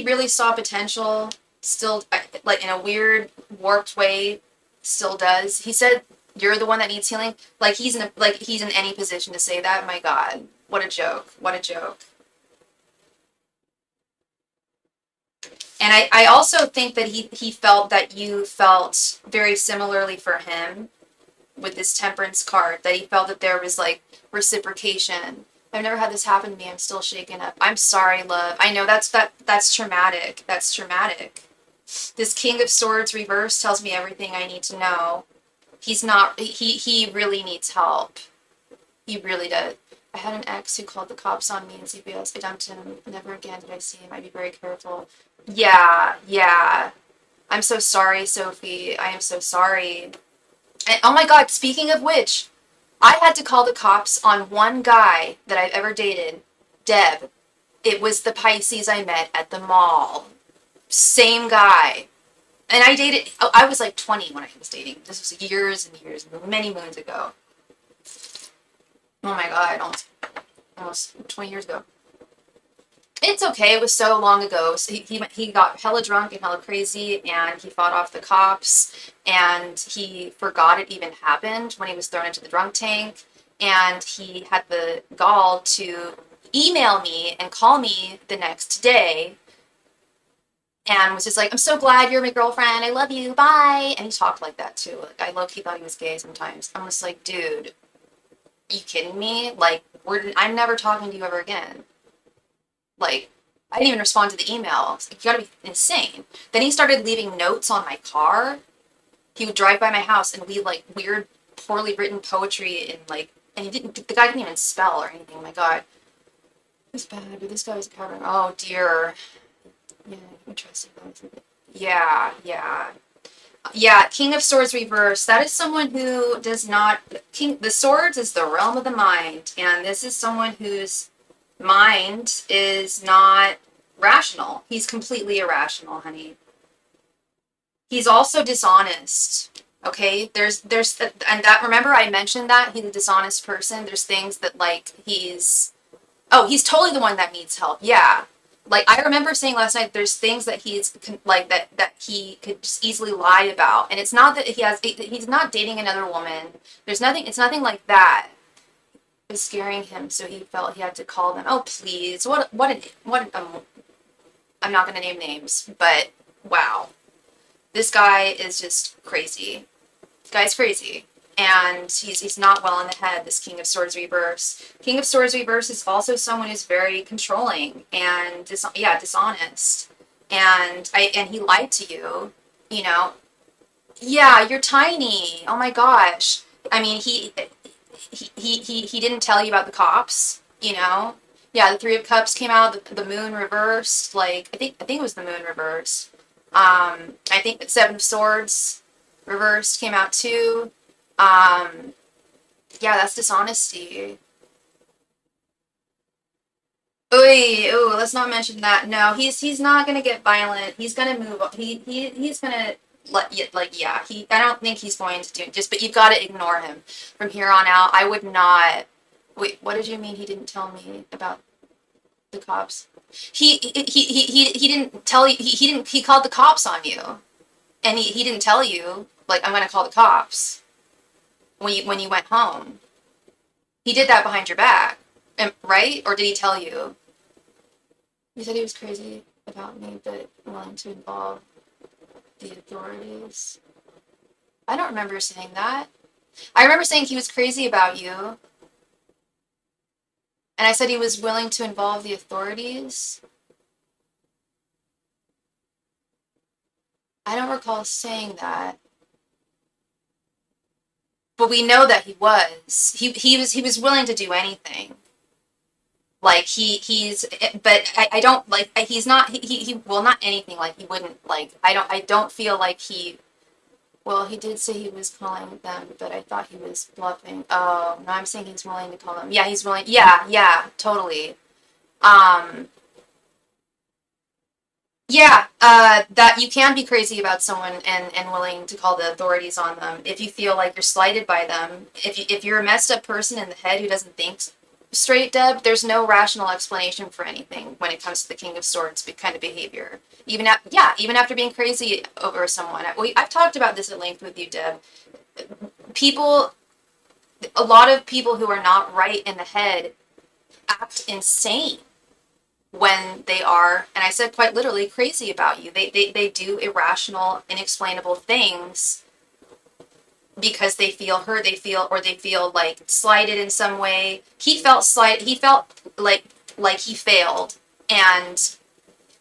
really saw potential, still, like, in a weird, warped way, still does. He said, you're the one that needs healing. Like, he's in any position to say that. My God, what a joke. What a joke. And I also think that he felt that you felt very similarly for him with this Temperance card, that he felt that there was, like, reciprocation. I've never had this happen to me. I'm still shaken up. I'm sorry, love. I know that's traumatic. That's traumatic. This King of Swords reverse tells me everything I need to know. He really needs help. He really does. I had an ex who called the cops on me in CPS. I dumped him. Never again did I see him. I'd be very careful. Yeah. I'm so sorry, Sophie. I am so sorry. And oh my God, speaking of which, I had to call the cops on one guy that I've ever dated, Deb. It was the Pisces I met at the mall. Same guy. And I dated, I was like 20 when I was dating. This was years and years, many moons ago. Oh my God, almost 20 years ago. It's okay. It was so long ago. So he got hella drunk and hella crazy, and he fought off the cops, and he forgot it even happened when he was thrown into the drunk tank, and he had the gall to email me and call me the next day and was just like, I'm so glad you're my girlfriend. I love you. Bye. And he talked like that too. Like, I low-key thought he was gay sometimes. I'm just like, dude, are you kidding me? Like, I'm never talking to you ever again. Like, I didn't even respond to the emails. Like, you gotta be insane. Then he started leaving notes on my car. He would drive by my house and leave like weird, poorly written poetry and like, and the guy didn't even spell or anything. Oh my God. It was bad, but this guy was covering. Oh dear. Yeah, interesting. Yeah, yeah. Yeah, King of Swords reverse. That is someone who does not. The Swords is the realm of the mind, and this is someone whose mind is not rational. He's completely irrational, honey. He's also dishonest. Okay, and that, remember I mentioned that he's a dishonest person. There's things that like he's totally the one that needs help. Yeah. Like I remember saying last night, there's things that he's like that he could just easily lie about, and it's not that he's not dating another woman. There's nothing. It's nothing like that. It was scaring him, so he felt he had to call them. Oh please, I'm not gonna name names, but wow, this guy is just crazy. This guy's crazy. And he's not well in the head, this King of Swords reverse. King of Swords reverse is also someone who's very controlling and dishonest. And he lied to you, you know. Yeah, you're tiny. Oh my gosh. I mean, he didn't tell you about the cops, you know. Yeah, the Three of Cups came out, the moon reversed, like I think it was the moon reversed. I think the Seven of Swords reversed came out too. Um, yeah, that's dishonesty. Ooh, let's not mention that. No, he's not gonna get violent. He's gonna move. He's gonna yeah. I don't think he's going to do just. But you've got to ignore him from here on out. I would not. Wait, what did you mean? He didn't tell me about the cops. He didn't tell you. He didn't. He called the cops on you, and he didn't tell you. Like I'm gonna call the cops when you went home. He did that behind your back, right? Or did he tell you? He said he was crazy about me, but willing to involve the authorities. I don't remember saying that. I remember saying he was crazy about you, and I said he was willing to involve the authorities. I don't recall saying that. But we know that he was. He was willing to do anything. Like but I don't like he's not he well not anything like he wouldn't like I don't feel like he well he did say he was calling them but I thought he was bluffing. Oh no, I'm saying he's willing to call them. Yeah, he's willing. Yeah, totally. Um yeah, that you can be crazy about someone and willing to call the authorities on them if you feel like you're slighted by them. If you're a messed up person in the head who doesn't think straight, Deb, there's no rational explanation for anything when it comes to the King of Swords kind of behavior. Even after being crazy over someone. I've talked about this at length with you, Deb. People, a lot of people who are not right in the head act insane when they are, and I said quite literally, crazy about you. They do irrational, inexplainable things because they feel hurt, they feel like slighted in some way. He felt like he failed, and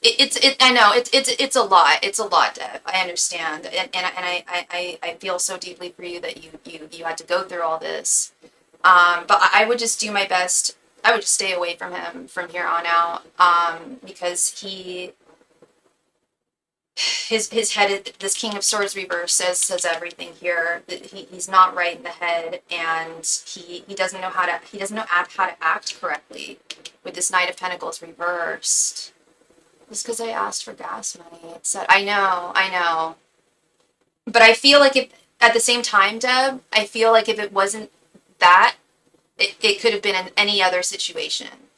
I know it's a lot. It's a lot, Deb. I understand, and I feel so deeply for you that you had to go through all this. But I would just do my best. I would just stay away from him from here on out, because his head, this King of Swords reverse says everything here. He's not right in the head, and he doesn't know how to act correctly with this Knight of Pentacles reversed. Just because I asked for gas money, it said, I know, but I feel like if at the same time, Deb, I feel like if it wasn't that, it could have been in any other situation.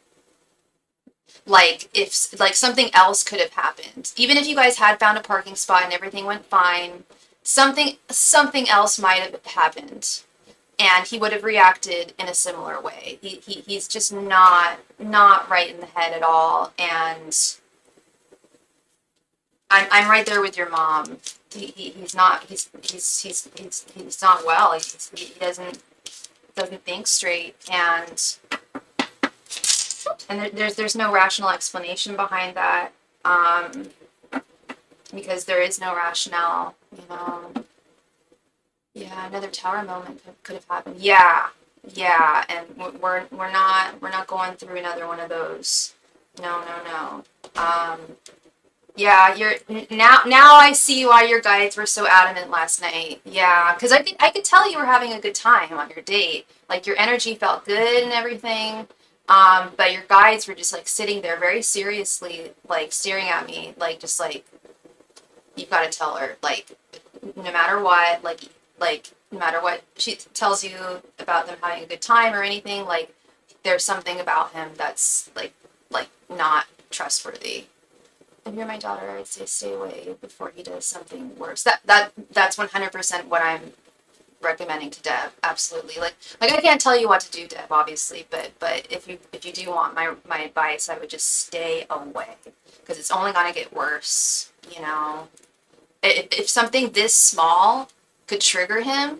Like if like something else could have happened, even if you guys had found a parking spot and everything went fine, something else might have happened, and he would have reacted in a similar way. He's just not right in the head at all, and I'm right there with your mom. He's not well. He doesn't think straight, and there's no rational explanation behind that, because there is no rationale, you know. Yeah, another tower moment could have happened. Yeah, and we're not going through another one of those. No. Yeah, you're now I see why your guides were so adamant last night. Yeah, because I could tell you were having a good time on your date. Like your energy felt good and everything. But your guides were just like sitting there very seriously, like staring at me, like just like, you've got to tell her, like, no matter what, like no matter what she tells you about them having a good time or anything, like there's something about him that's like not trustworthy. If you're my daughter, I'd say stay away before he does something worse. That's 100% what I'm recommending to Deb. Absolutely. Like I can't tell you what to do, Deb, obviously, but if you do want my advice, I would just stay away, because it's only gonna get worse, you know. If something this small could trigger him,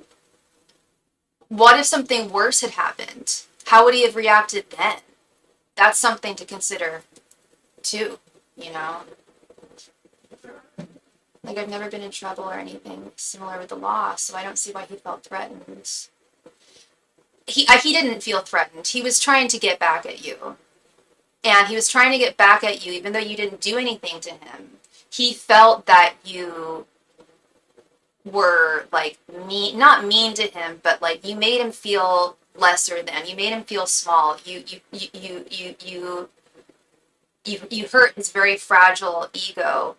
what if something worse had happened? How would he have reacted then? That's something to consider too, you know. Like, I've never been in trouble or anything similar with the law, so I don't see why he felt threatened. He didn't feel threatened. He was trying to get back at you. And he was trying to get back at you even though you didn't do anything to him. He felt that you were, like, not mean to him, but, like, you made him feel lesser than. You made him feel small. You hurt his very fragile ego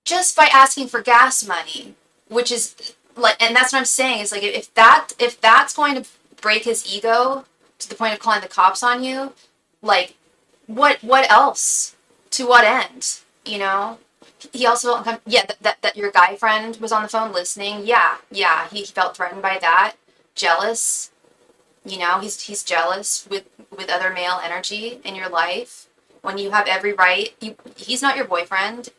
just by asking for gas money, which is like, and that's what I'm saying, is like, if that's going to break his ego to the point of calling the cops on you, like, what else? To what end? You know? He also felt, yeah, that your guy friend was on the phone listening. Yeah, he felt threatened by that, jealous. You know, he's jealous with other male energy in your life when you have every right. He's not your boyfriend.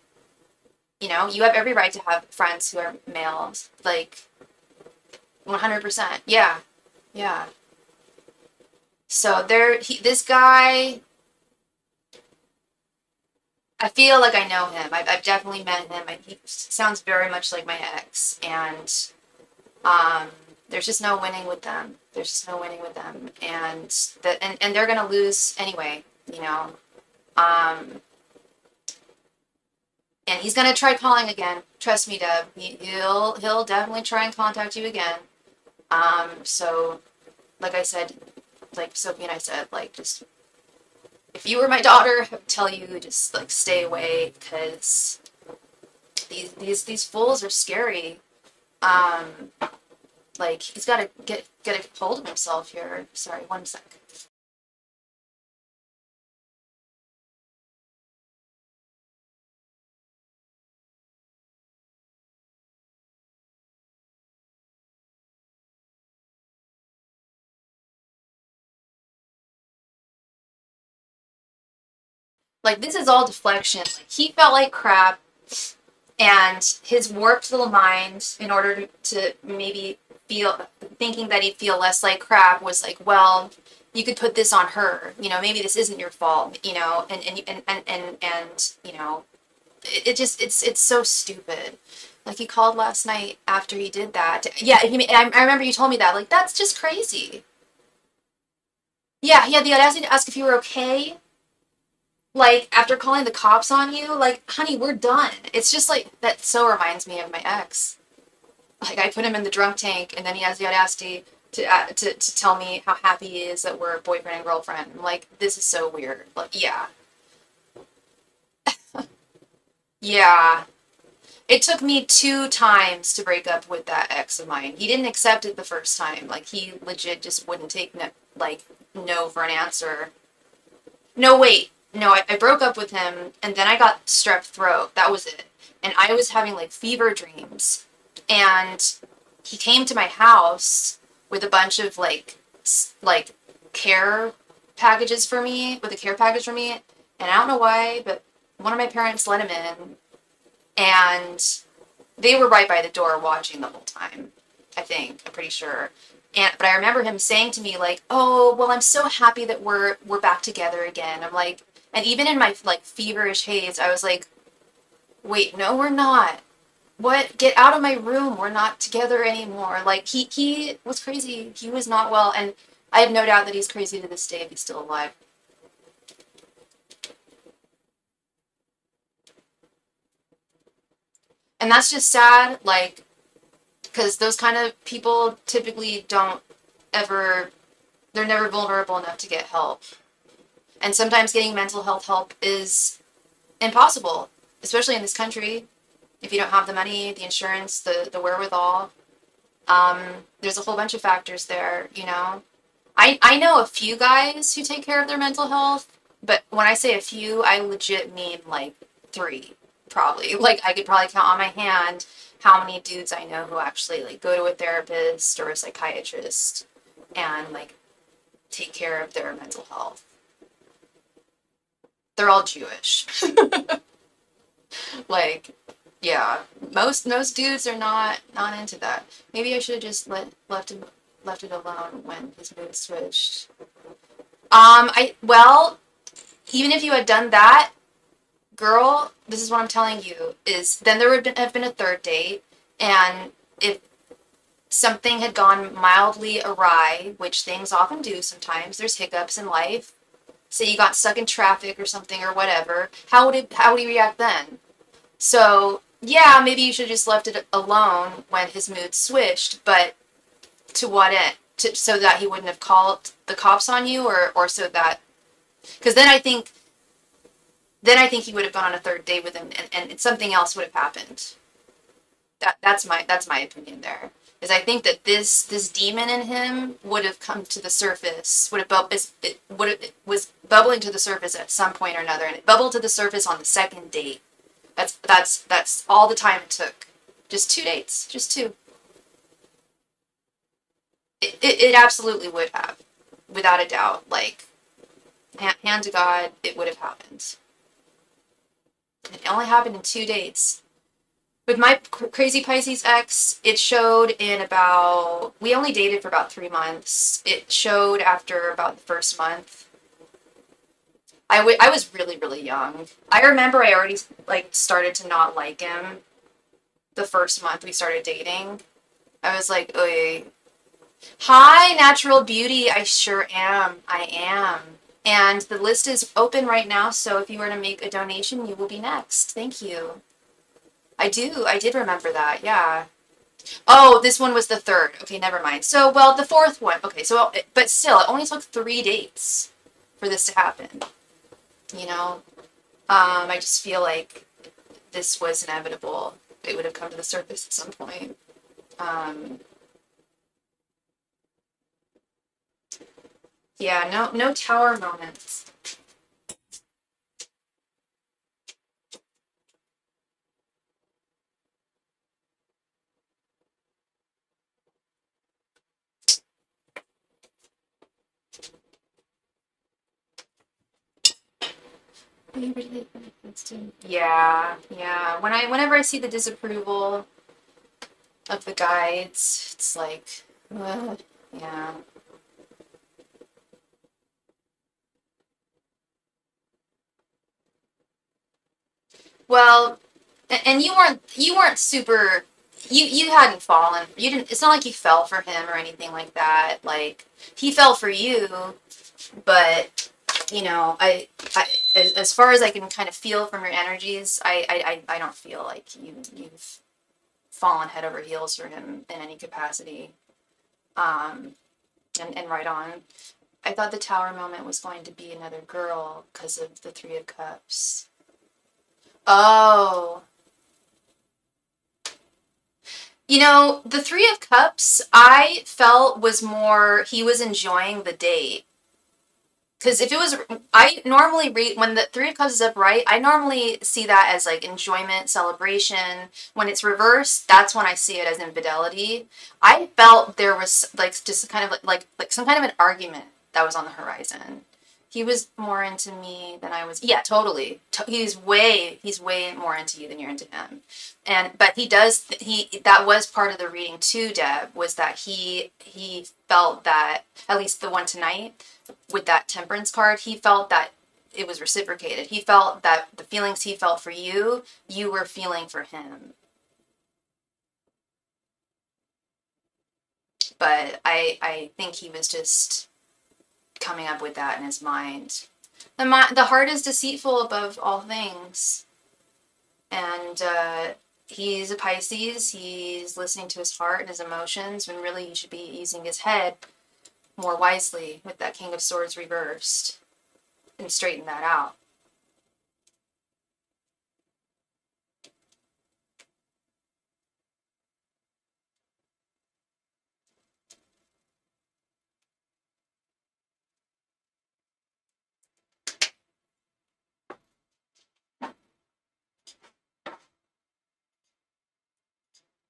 You know, you have every right to have friends who are males, like 100%. Yeah. So this guy, I feel like I know him. I've definitely met him. He sounds very much like my ex, and there's just no winning with them. And they're gonna lose anyway. You know. And he's gonna try calling again. Trust me, Deb. He'll definitely try and contact you again. So, like I said, like Sophie and I said, like, just, if you were my daughter, I would tell you just, like, stay away, because these fools are scary. Like, he's got to get a hold of himself here. Sorry, one sec. Like, this is all deflection. Like, he felt like crap, and his warped little mind, in order to maybe thinking that he'd feel less like crap, was like, well, you could put this on her. You know, maybe this isn't your fault. You know, and you know, it's so stupid. Like, he called last night after he did that. Yeah, I remember you told me that. Like, that's just crazy. Yeah, he had the audacity to ask if you were okay. Like, after calling the cops on you, like, honey, we're done. It's just like, that so reminds me of my ex. Like, I put him in the drunk tank, and then he has the audacity to tell me how happy he is that we're boyfriend and girlfriend. I'm like, this is so weird. Like, yeah. Yeah. It took me 2 times to break up with that ex of mine. He didn't accept it the first time. Like, he legit just wouldn't take no, like, no for an answer. No, wait. No, I broke up with him, and then I got strep throat. That was it. And I was having, like, fever dreams. And he came to my house with a bunch of, like, care packages for me, with a care package for me. And I don't know why, but one of my parents let him in. And they were right by the door watching the whole time, I think. I'm pretty sure. But I remember him saying to me, like, "Oh, well, I'm so happy that we're back together again." I'm like, and even in my, like, feverish haze, I was like, "Wait, no, we're not. What? Get out of my room. We're not together anymore." Like, he was crazy. He was not well, and I have no doubt that he's crazy to this day if he's still alive. And that's just sad, like, because those kind of people typically don't ever, they're never vulnerable enough to get help. And sometimes getting mental health help is impossible, especially in this country. If you don't have the money, the insurance, the wherewithal, um, there's a whole bunch of factors there, you know. I know a few guys who take care of their mental health, but when I say a few, I legit mean like three, probably. Like, I could probably count on my hand how many dudes I know who actually, like, go to a therapist or a psychiatrist and, like, take care of their mental health. They're all Jewish. Like, yeah, most dudes are not into that. Maybe I should have just left it alone when his mood switched. I well, even if you had done that, girl, this is what I'm telling you, is then there would have been a third date, and if something had gone mildly awry, which things often do sometimes, there's hiccups in life. Say you got stuck in traffic or something or whatever, how would he react then? So, yeah, maybe you should have just left it alone when his mood switched, but to what end? So that he wouldn't have called the cops on you, or so that, because then I think he would have gone on a third date with him, and something else would have happened. That's my opinion there. Is I think that this demon in him would have come to the surface, it was bubbling to the surface at some point or another, and it bubbled to the surface on the second date. That's all the time it took. Just 2 dates, just two. It absolutely would have, without a doubt. Like, hand to God, it would have happened. It only happened in 2 dates. With my crazy Pisces ex, it showed in about, we only dated for about 3 months. It showed after about the first month. I was really, really young. I remember I already, like, started to not like him the first month we started dating. I was like, oy. Hi, natural beauty. I sure am. I am. And the list is open right now, so if you were to make a donation, you will be next. Thank you. I do. I did remember that. Yeah. Oh, this one was the third. Okay, never mind. So, well, the fourth one. Okay, so, but still, it only took 3 dates for this to happen. You know? I just feel like this was inevitable. It would have come to the surface at some point. Um, yeah, no tower moments. Yeah, yeah. Whenever I see the disapproval of the guides, it's like, yeah. Well, and you weren't super, you hadn't fallen. You didn't. It's not like you fell for him or anything like that. Like, he fell for you, but you know, as far as I can kind of feel from your energies, I don't feel like you've fallen head over heels for him in any capacity. And right on. I thought the Tower moment was going to be another girl because of the Three of Cups. Oh. You know, the Three of Cups, I felt was more, he was enjoying the date. Because if it was, I normally read, when the Three of Cups is upright, I normally see that as like enjoyment, celebration. When it's reversed, that's when I see it as infidelity. I felt there was like just kind of like some kind of an argument that was on the horizon. He was more into me than I was. Yeah, totally. He's way more into you than you're into him. But that was part of the reading too, Deb, was that he felt that, at least the one tonight, with that temperance card, he felt that it was reciprocated. He felt that the feelings he felt for you, you were feeling for him. But I think he was just coming up with that in his mind. The heart is deceitful above all things. And he's a Pisces. He's listening to his heart and his emotions when really he should be using his head more wisely with that King of Swords reversed and straighten that out.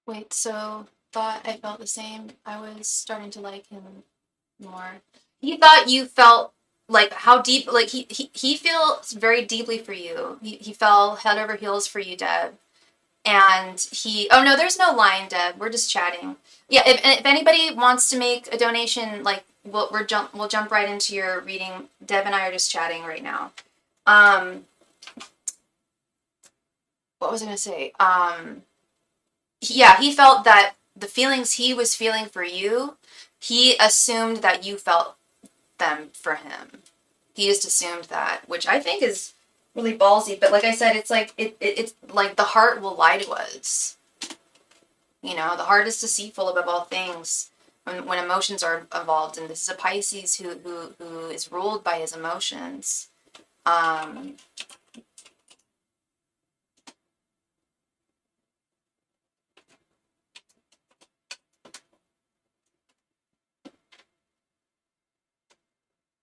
Wait, so thought I felt the same. I was starting to like him more. He thought you felt like how deep, like he feels very deeply for you. He fell head over heels for you, Deb. And oh no, there's no line, Deb. We're just chatting. Yeah, if anybody wants to make a donation, like we'll jump right into your reading. Deb and I are just chatting right now. What was I gonna say? Yeah, he felt that the feelings he was feeling for you, he assumed that you felt them for him. He just assumed that, which I think is really ballsy. But like I said, it's like it's like the heart will lie to us. You know, the heart is deceitful above all things when emotions are involved, and this is a Pisces who is ruled by his emotions.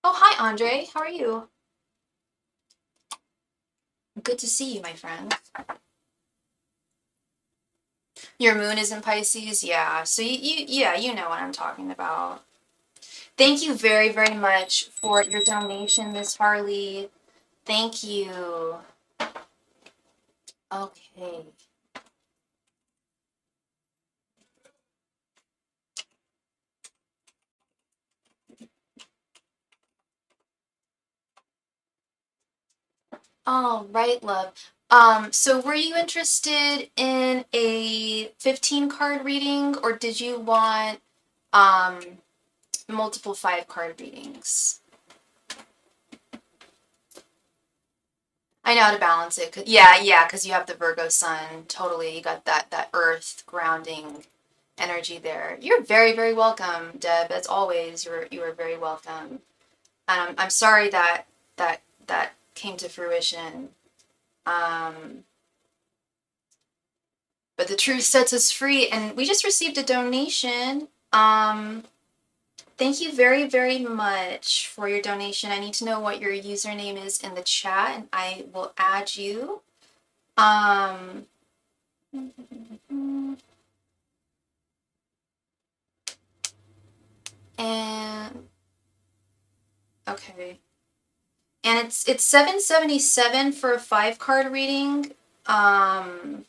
Oh, hi, Andre. How are you? Good to see you, my friend. Your moon is in Pisces, yeah. So yeah, you know what I'm talking about. Thank you very, very much for your donation, Miss Harley. Thank you. Okay. All right, love. So were you interested in a 15 card reading, or did you want um multiple 5 card readings? I know how to balance it. Yeah, because you have the Virgo sun. Totally, you got that earth grounding energy there. You're very, very welcome, Deb. As always, you are very welcome. I'm sorry that came to fruition. But the truth sets us free, and we just received a donation. Thank you very, very much for your donation. I need to know what your username is in the chat, and I will add you. And okay. And it's 777 for a 5 card reading. And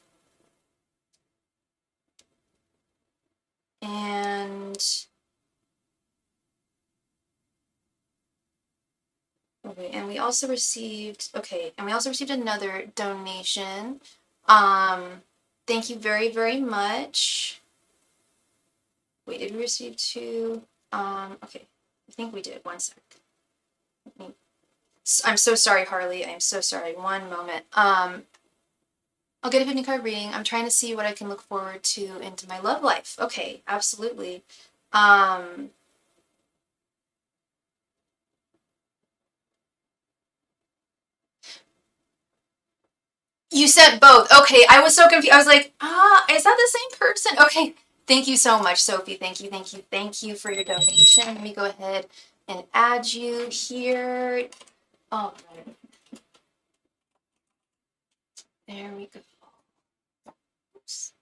okay, and we also received another donation. Thank you very, very much. Wait, did we receive 2? Okay, I think we did. One sec. I'm so sorry, Harley. I'm so sorry. One moment. I'll get a 50 card reading. I'm trying to see what I can look forward to into my love life. Okay, absolutely. You said both. Okay, I was so confused. I was like, is that the same person? Okay, thank you so much, Sophie. Thank you, thank you, thank you for your donation. Let me go ahead and add you here. All right. There we go. Oops.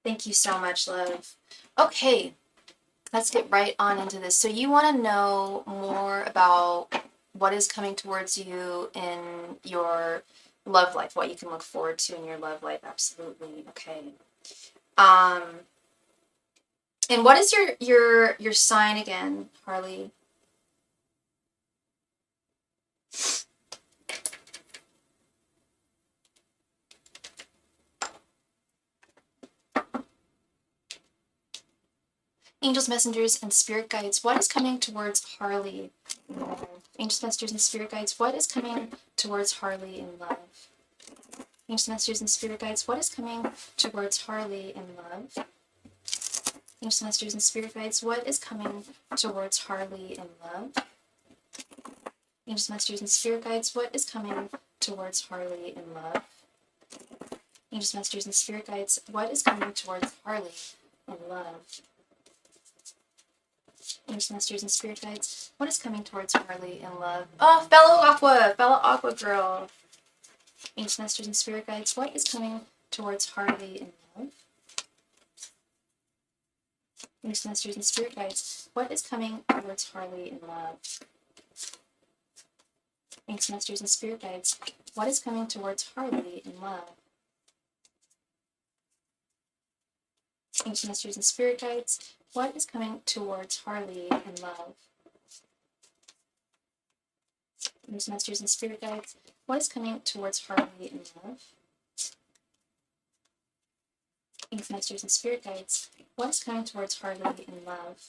Thank you so much, love. Okay, let's get right on into this. So you want to know more about what is coming towards you in your love life, what you can look forward to in your love life. Absolutely. Okay. And what is your sign again, Harley? Angels, messengers, and spirit guides, what is coming towards Harley? Angels, messengers, and spirit guides, what is coming towards Harley in love? Angels, messengers, and spirit guides, what is coming towards Harley in love? Angels, messengers, and spirit guides, what is coming towards Harley in love? Angels, messengers, and spirit guides, what is coming towards Harley in love? Angels, messengers, and spirit guides, what is coming towards Harley in love? Angels, messengers, and spirit guides, what is coming towards Harley in love? Oh, fellow Aqua girl. Angels, messengers, and spirit guides, what is coming towards Harley in love? Angels, messengers, and spirit guides, what is coming towards Harley in love? Angels, messengers, and spirit guides, what is coming towards Harley in love? Angels, messengers, and spirit guides, what is coming towards Harley in love? Angels, messengers, and spirit guides, what is coming towards Harley in love? Angels, messengers, and spirit guides, what is coming towards Harley in love?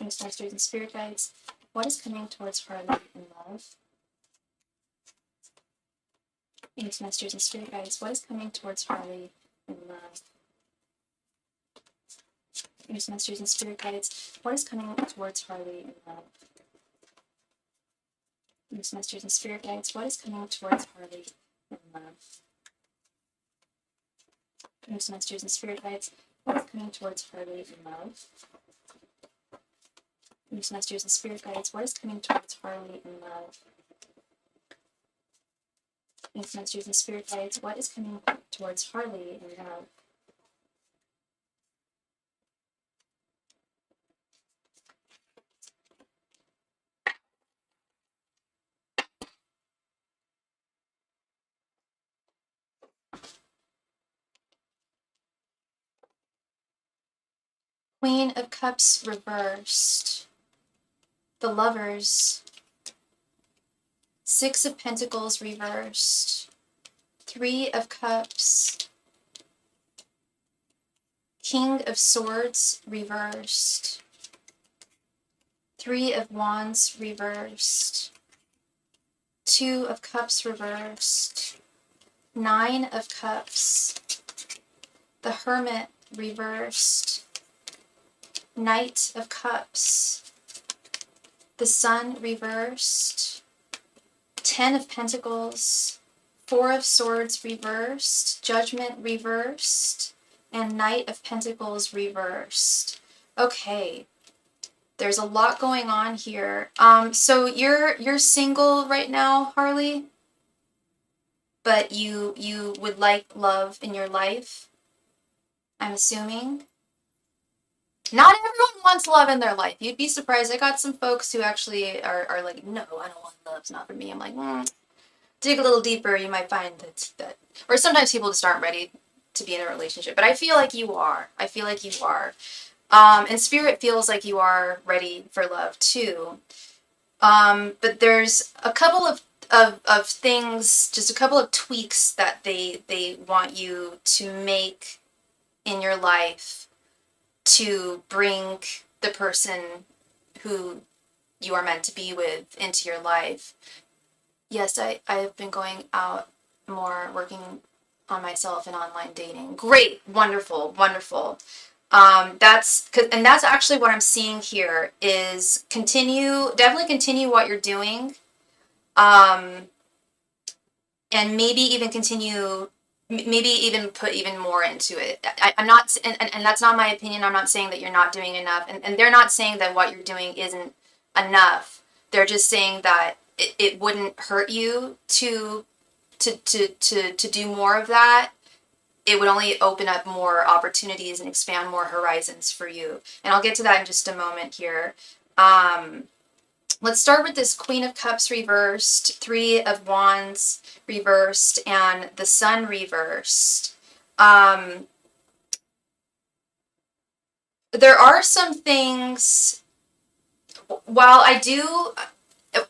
Angels, messengers, and spirit guides, what is coming towards Harley in love? Angels, messengers, and spirit guides, what is coming towards Harley in love? Angels, messengers, and spirit guides, what is coming towards Harley in love? Angels, messengers, and spirit guides, what is coming towards Harley in love? Angels, messengers, and spirit guides, what is coming towards Harley in love? Angels, messengers, and spirit guides, what is coming towards Harley in love? Angels, messengers, and spirit guides, what is coming towards Harley in love? Queen of Cups reversed. The Lovers. Six of Pentacles reversed. Three of Cups. King of Swords reversed. Three of Wands reversed. Two of Cups reversed. Nine of Cups. The Hermit reversed. Knight of Cups. The Sun reversed. 10 of Pentacles. Four of Swords reversed. Judgment reversed. And Knight of Pentacles reversed. Okay. There's a lot going on here. So you're single right now, Harley? But you would like love in your life, I'm assuming? Not everyone wants love in their life. You'd be surprised. I got some folks who actually are like, no, I don't want love. It's not for me. I'm like, dig a little deeper. You might find that, or sometimes people just aren't ready to be in a relationship. But I feel like you are. I feel like you are. And Spirit feels like you are ready for love too. But there's a couple of things, just a couple of tweaks that they want you to make in your life to bring the person who you are meant to be with into your life. Yes, I've been going out more, working on myself and online dating. Great, wonderful, wonderful. That's actually what I'm seeing here is definitely continue what you're doing. And maybe even maybe even put even more into it. I'm not, and that's not my opinion. I'm not saying that you're not doing enough. And they're not saying that what you're doing isn't enough. They're just saying that it wouldn't hurt you to do more of that. It would only open up more opportunities and expand more horizons for you. And I'll get to that in just a moment here. Let's start with this Queen of Cups reversed, Three of Wands reversed, and the Sun reversed. There are some things, while I do,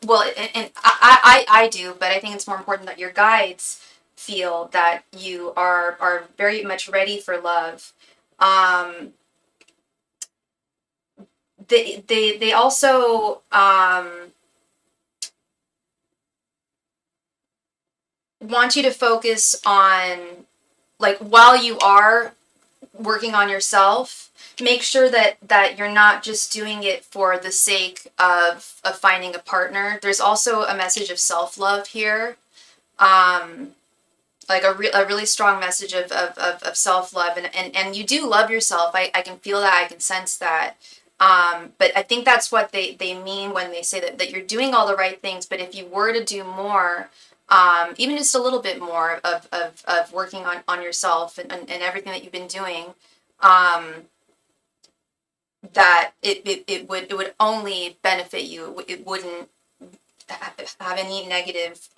well, and I do, but I think it's more important that your guides feel that you are very much ready for love. They also want you to focus on, like, while you are working on yourself, make sure that you're not just doing it for the sake of finding a partner. There's also a message of self-love here. Like a really strong message of self-love, and you do love yourself. I can feel that, I can sense that. But I think that's what they mean when they say that you're doing all the right things, but if you were to do more, even just a little bit more of working on yourself and everything that you've been doing, that it would only benefit you. It wouldn't have any negative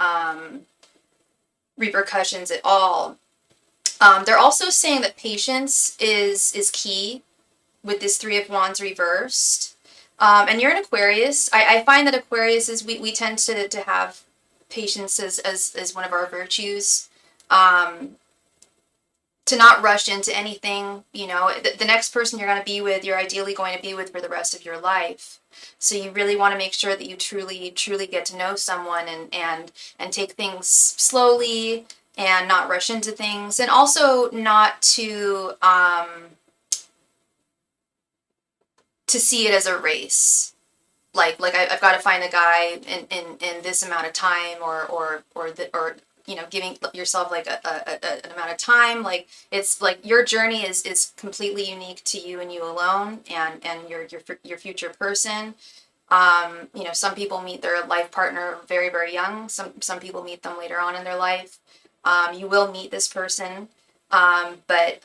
repercussions at all. They're also saying that patience is key with this Three of Wands reversed. And you're an Aquarius. I find that Aquarius is, we tend to have patience as one of our virtues. To not rush into anything, you know, the next person you're going to be with, you're ideally going to be with for the rest of your life. So you really want to make sure that you truly get to know someone and take things slowly and not rush into things, and also not to see it as a race. Like I've got to find a guy in this amount of time, or you know, giving yourself like an amount of time. Like, it's like your journey is completely unique to you and you alone, and your future person. You know, some people meet their life partner very, very young. Some people meet them later on in their life. You will meet this person, but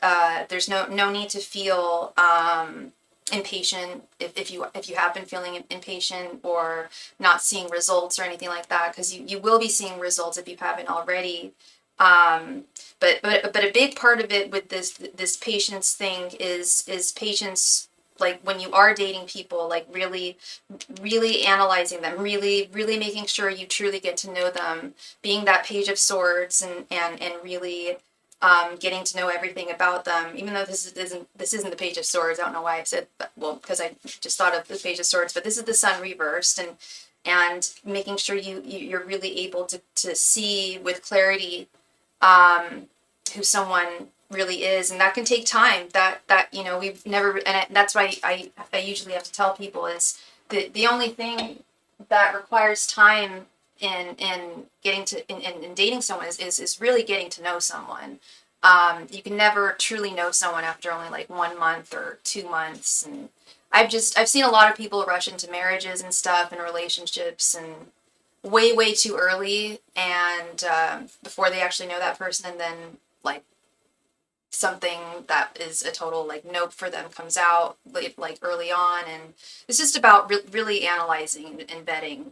there's no need to feel impatient if you have been feeling impatient or not seeing results or anything like that, because you will be seeing results if you haven't already. But a big part of it with this patience thing is patience, like when you are dating people, like really analyzing them, really making sure you truly get to know them, being that Page of Swords, and really getting to know everything about them. Even though this isn't the Page of Swords, I don't know why I said that, well, because I just thought of the Page of Swords, but this is the Sun reversed, and making sure you're really able to see with clarity who someone really is, and that can take time. That you know, we've never, and that's why I usually have to tell people is the only thing that requires time in getting to in dating someone is really getting to know someone. You can never truly know someone after only like 1 month or 2 months, and I've seen a lot of people rush into marriages and stuff and relationships and way too early, and before they actually know that person, and then like something that is a total like nope for them comes out like early on, and it's just about really analyzing and vetting.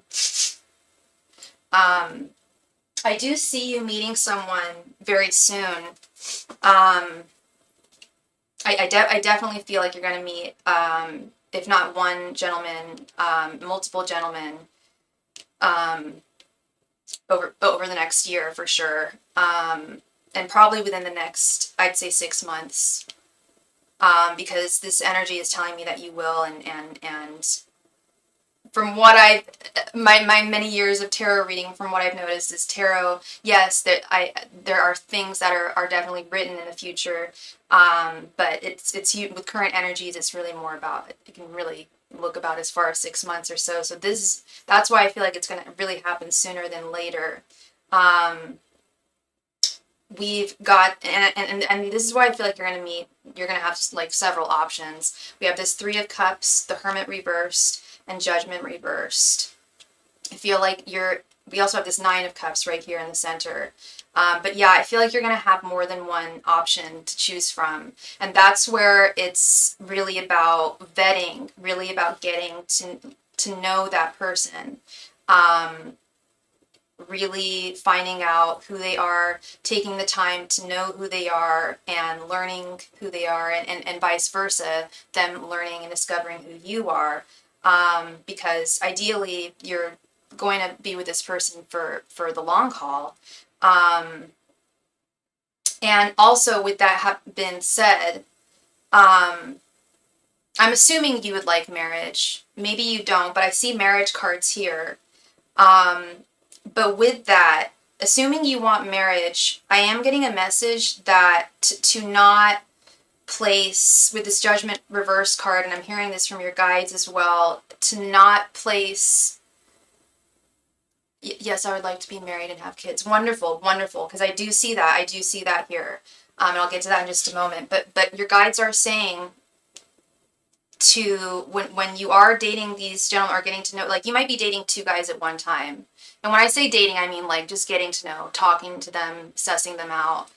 I do see you meeting someone very soon. I definitely feel like you're going to meet, if not one gentleman, multiple gentlemen, over the next year for sure. And probably within the next, I'd say 6 months, because this energy is telling me that you will, and from what I've my many years of tarot reading, from what I've noticed is tarot, yes, there are things that are definitely written in the future, but it's with current energies, it's really more about, it can really look about as far as 6 months or so. So that's why I feel like it's going to really happen sooner than later. We've got, and this is why I feel like you're going to have like several options. We have this Three of Cups, the Hermit reversed, and Judgment reversed. I feel like we also have this Nine of Cups right here in the center. But yeah, I feel like you're going to have more than one option to choose from. And that's where it's really about vetting, really about getting to know that person. Really finding out who they are, taking the time to know who they are and learning who they are, and vice versa, them learning and discovering who you are. Because ideally you're going to be with this person for the long haul. And also, with that have been said, I'm assuming you would like marriage. Maybe you don't, but I see marriage cards here. But with that, assuming you want marriage, I am getting a message that to not place, with this Judgment reverse card, and I'm hearing this from your guides as well, to not place, yes, I would like to be married and have kids. Wonderful, wonderful, because I do see that here. And I'll get to that in just a moment. But your guides are saying to, when you are dating these gentlemen, or getting to know, like, you might be dating two guys at one time. And when I say dating, I mean like just getting to know, talking to them, sussing them out,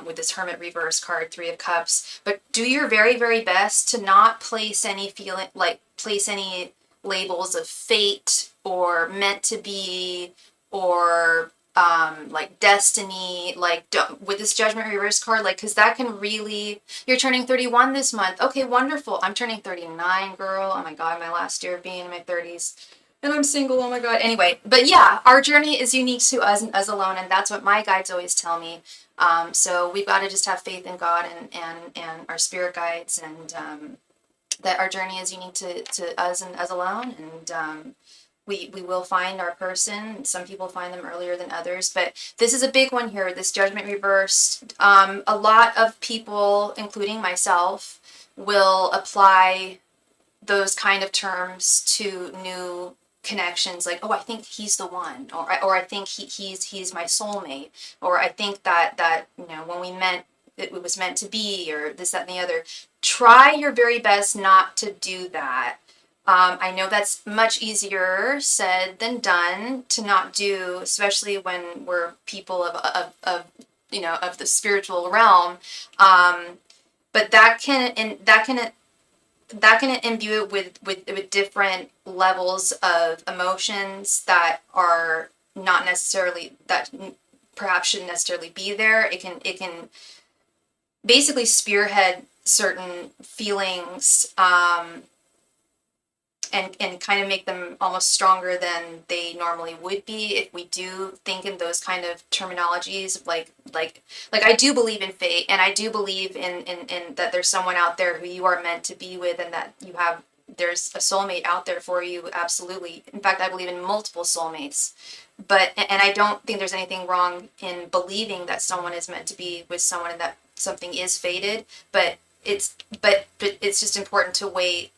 with this Hermit reverse card, Three of Cups. But do your very, very best to not place any labels of fate or meant to be, or like destiny, like with this Judgment reverse card, like, because that can really, you're turning 31 this month. Okay, wonderful. I'm turning 39, girl. Oh my God, my last year of being in my 30s. And I'm single, oh my God. Anyway, but yeah, our journey is unique to us and us alone, and that's what my guides always tell me. So we've got to just have faith in God and our spirit guides, and that our journey is unique to us and us alone, and we will find our person. Some people find them earlier than others, but this is a big one here, this Judgment reversed. A lot of people, including myself, will apply those kind of terms to new connections, like, oh, I think he's the one, or I think he's my soulmate, or I think that when we met, it was meant to be, or this, that, and the other. Try your very best not to do that. I know that's much easier said than done to not do, especially when we're people of the spiritual realm. But that can imbue it with different levels of emotions that are not necessarily, that perhaps shouldn't necessarily be there. It can basically spearhead certain feelings, and kind of make them almost stronger than they normally would be if we do think in those kind of terminologies. Like I do believe in fate, and I do believe in that there's someone out there who you are meant to be with, and that there's a soulmate out there for you. Absolutely. In fact, I believe in multiple soulmates. And I don't think there's anything wrong in believing that someone is meant to be with someone and that something is fated, but it's just important to wait,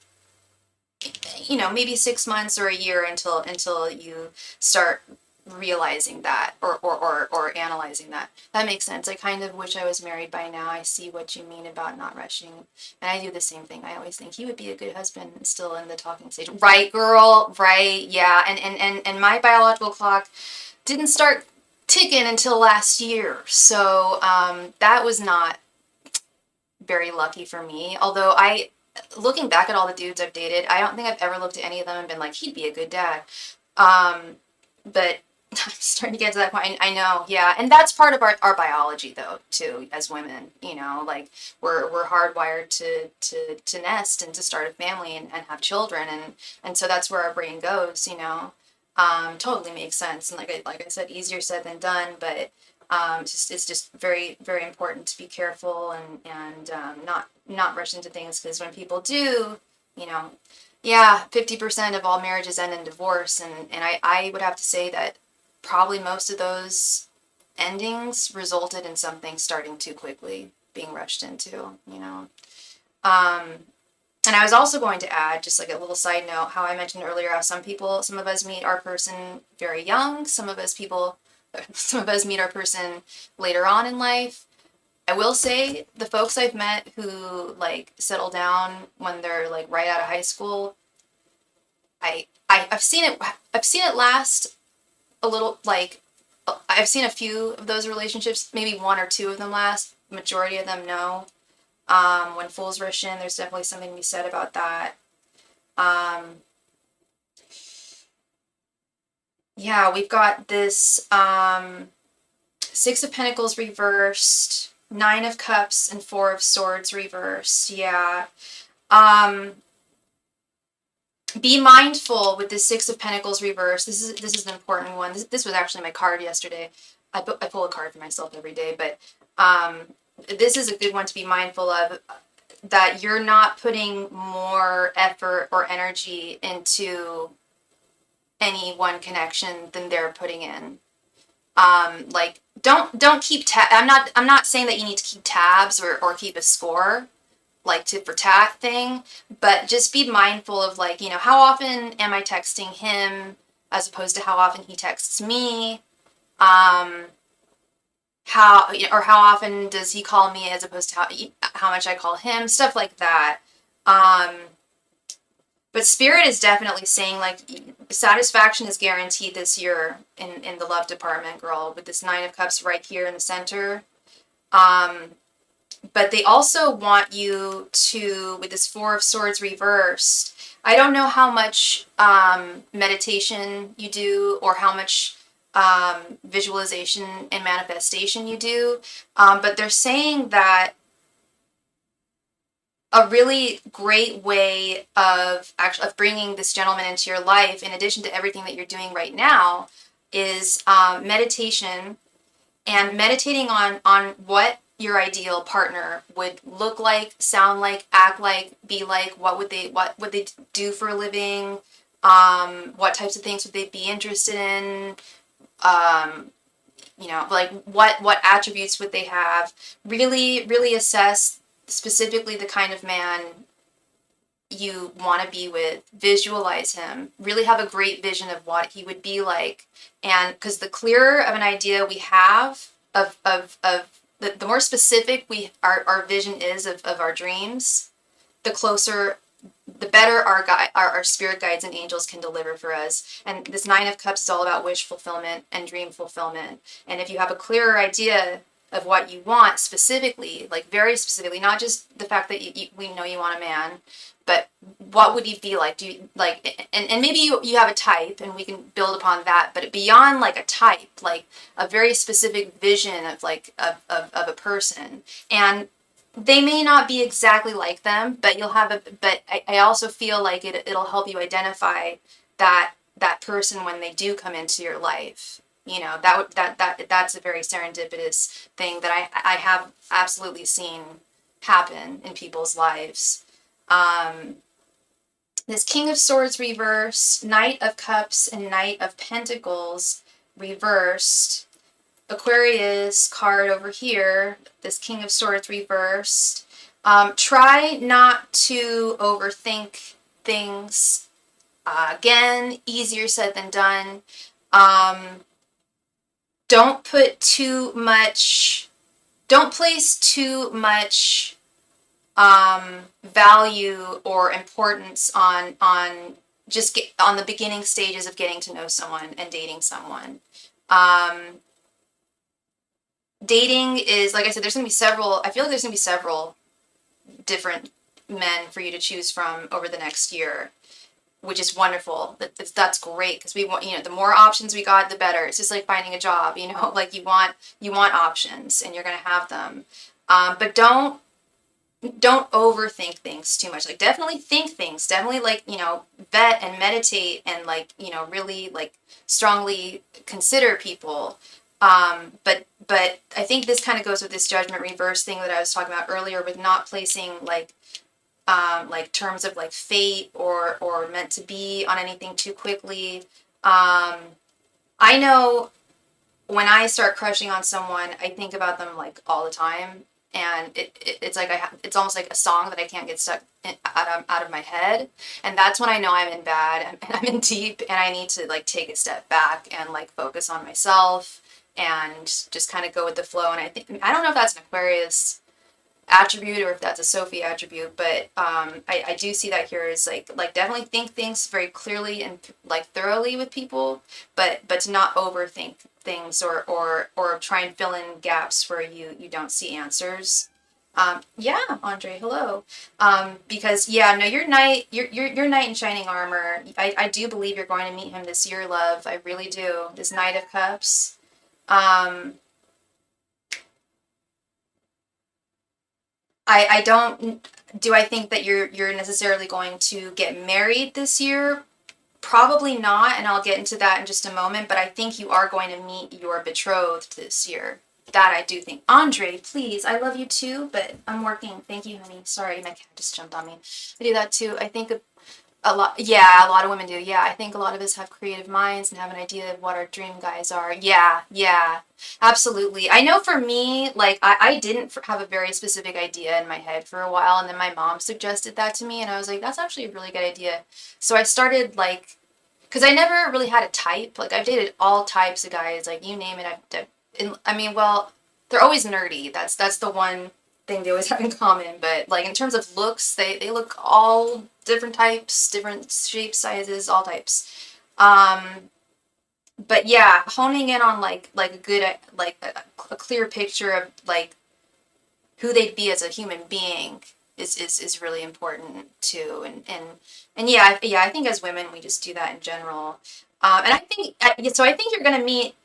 maybe 6 months or a year until you start realizing that, or analyzing that. That makes sense. I kind of wish I was married by now. I see what you mean about not rushing. And I do the same thing. I always think he would be a good husband, still in the talking stage. Right, girl? Right, yeah. And my biological clock didn't start ticking until last year. So that was not very lucky for me. Although looking back at all the dudes I've dated, I don't think I've ever looked at any of them and been like, he'd be a good dad. But I'm starting to get to that point. I know, yeah. And that's part of our biology, though, too, as women. Like, we're hardwired to nest and to start a family and have children. And so that's where our brain goes, Totally makes sense. And like I said, easier said than done, but it's just very, very important to be careful and not rush into things, because when people do, you know, yeah, 50% of all marriages end in divorce. And I would have to say that probably most of those endings resulted in something starting too quickly, being rushed into, you know. Um, and I was also going to add, just like a little side note, how I mentioned earlier how some of us meet our person very young, some of us meet our person later on in life. I will say the folks I've met who like settle down when they're like right out of high school, I've seen it last a little, like I've seen a few of those relationships, maybe one or two of them last. Majority of them no. When fools rush in, there's definitely something to be said about that. Um, yeah, we've got this Six of Pentacles reversed, Nine of Cups and Four of Swords reversed. Yeah. Be mindful with the Six of Pentacles reversed. This is an important one. This was actually my card yesterday. I pull a card for myself every day, but this is a good one to be mindful of, that you're not putting more effort or energy into any one connection than they're putting in. Like don't keep I'm not saying that you need to keep tabs or keep a score, like tit for tat thing, but just be mindful of, like, you know, how often am I texting him as opposed to how often he texts me? How often does he call me as opposed to how much I call him? Stuff like that. But Spirit is definitely saying, like, satisfaction is guaranteed this year in the love department, girl, with this Nine of Cups right here in the center. But they also want you to, with this Four of Swords reversed, I don't know how much meditation you do or how much visualization and manifestation you do, but they're saying that a really great way of bringing this gentleman into your life, in addition to everything that you're doing right now, is meditation, and meditating on what your ideal partner would look like, sound like, act like, be like. What would they do for a living? What types of things would they be interested in? You know, like what attributes would they have? Really, really assess specifically the kind of man you want to be with, visualize him, really have a great vision of what he would be like. And because the clearer of an idea we have of the more specific our vision is of our dreams, the closer, the better our spirit guides and angels can deliver for us. And this Nine of Cups is all about wish fulfillment and dream fulfillment. And if you have a clearer idea of what you want specifically, like very specifically, not just the fact that we know you want a man, but what would he be like? Do you like, and maybe you have a type and we can build upon that, but beyond like a type, like a very specific vision of like of a person. And they may not be exactly like them, but I also feel like it'll help you identify that person when they do come into your life. You know, that's a very serendipitous thing that I have absolutely seen happen in people's lives. This King of Swords reversed, Knight of Cups and Knight of Pentacles reversed, Aquarius card over here, this King of Swords reversed. Try not to overthink things. Again, easier said than done. Don't place too much value or importance on on the beginning stages of getting to know someone and dating someone. Dating is, like I said, I feel like there's gonna be several different men for you to choose from over the next year, which is wonderful. That's great, because we want, you know, the more options we got, the better. It's just like finding a job, you know, like you want options and you're gonna have them. But don't overthink things too much. Like, definitely think things, definitely, like, you know, vet and meditate and, like, you know, really like strongly consider people. But I think this kind of goes with this Judgment reverse thing that I was talking about earlier, with not placing like like terms of like fate or meant to be on anything too quickly. I know when I start crushing on someone, I think about them like all the time, and it's like it's almost like a song that I can't get stuck out of my head, and that's when I know I'm in bad and I'm in deep, and I need to like take a step back and like focus on myself and just kind of go with the flow. And I don't know if that's an Aquarius attribute or if that's a Sophie attribute, but I do see that here is like definitely think things very clearly and like thoroughly with people, but to not overthink things or try and fill in gaps where you don't see answers. Yeah, Andre, hello. Because yeah, no, your knight in shining armor. I do believe you're going to meet him this year, love. I really do. This Knight of Cups. Um, I don't. Do I think that you're necessarily going to get married this year? Probably not, and I'll get into that in just a moment, but I think you are going to meet your betrothed this year. That I do think. Andre, please, I love you too, but I'm working. Thank you, honey. Sorry, my cat just jumped on me. I do that too. I think a lot, yeah, a lot of women do. Yeah, I think a lot of us have creative minds and have an idea of what our dream guys are. Yeah, yeah, absolutely. I know for me, like, I didn't have a very specific idea in my head for a while, and then my mom suggested that to me, and I was like, that's actually a really good idea. So I started, like, because I never really had a type. Like, I've dated all types of guys, like, you name it. I mean, well, they're always nerdy. That's the one thing they always have in common. But like in terms of looks, they look all different types, different shapes, sizes, all types. But yeah, honing in on like a good like a clear picture of like who they'd be as a human being is really important too. And yeah, I think as women we just do that in general. And I think you're gonna meet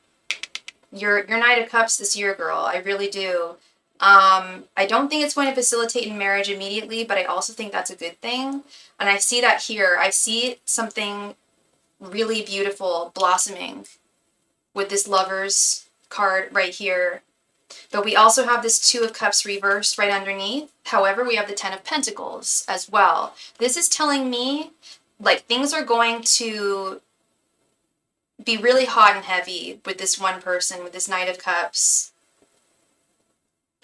your Knight of Cups this year, girl. I really do. I don't think it's going to facilitate in marriage immediately, but I also think that's a good thing. And I see that here. I see something really beautiful blossoming with this Lovers card right here. But we also have this Two of Cups reversed right underneath. However, we have the Ten of Pentacles as well. This is telling me like things are going to be really hot and heavy with this one person, with this Knight of Cups.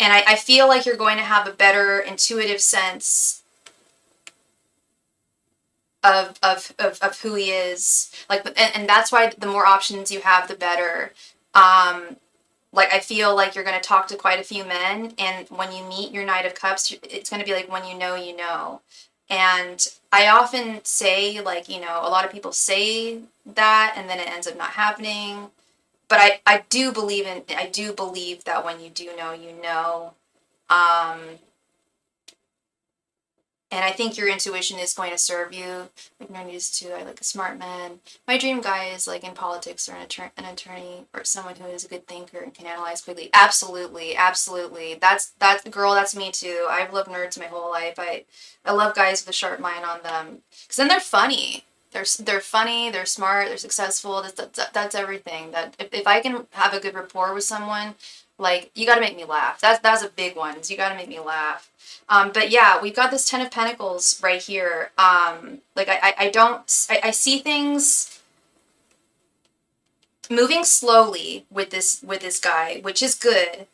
And I feel like you're going to have a better intuitive sense of who he is. Like, and that's why the more options you have, the better. Like, I feel like you're going to talk to quite a few men, and when you meet your Knight of Cups, it's going to be like when you know, you know. And I often say, like, you know, a lot of people say that, and then it ends up not happening. But I do believe that when you do know, you know. And I think your intuition is going to serve you. Like Nerdy's too. I like a smart man. My dream guy is like in politics or an attorney or someone who is a good thinker and can analyze quickly. Absolutely, absolutely. That's girl. That's me too. I've loved nerds my whole life. I love guys with a sharp mind on them because then they're funny. They're funny. They're smart. They're successful. That's everything. That if I can have a good rapport with someone, like you got to make me laugh. That's a big one. You got to make me laugh. But yeah, we've got this Ten of Pentacles right here. Like I see things moving slowly with this guy, which is good.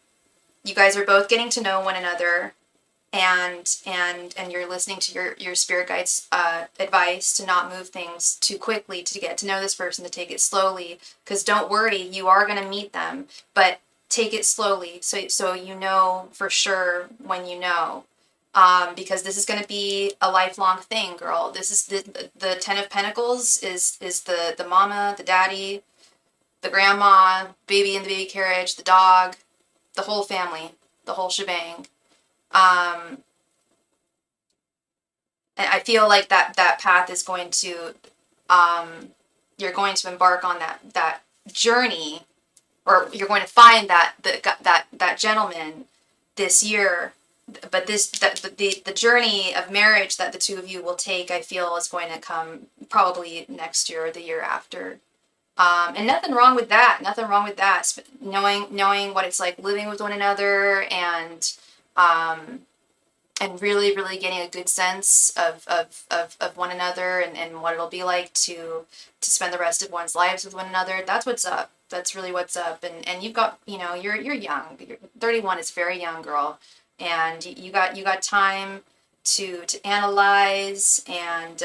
You guys are both getting to know one another, and you're listening to your spirit guides' advice to not move things too quickly, to get to know this person, to take it slowly. Because don't worry, you are gonna meet them, but take it slowly, so you know for sure when you know. Because this is going to be a lifelong thing, girl. This is the Ten of Pentacles is the mama, the daddy, the grandma, baby in the baby carriage, the dog, the whole family, the whole shebang. And I feel like that path is going to, you're going to embark on that journey, or you're going to find that gentleman this year. But the journey of marriage that the two of you will take, I feel, is going to come probably next year or the year after. And nothing wrong with that. Nothing wrong with that. Knowing what it's like living with one another, and and really, really getting a good sense of one another, and what it'll be like to spend the rest of one's lives with one another. That's what's up. That's really what's up. And you've got, you're young. 31 is very young, girl. And you got time to analyze, and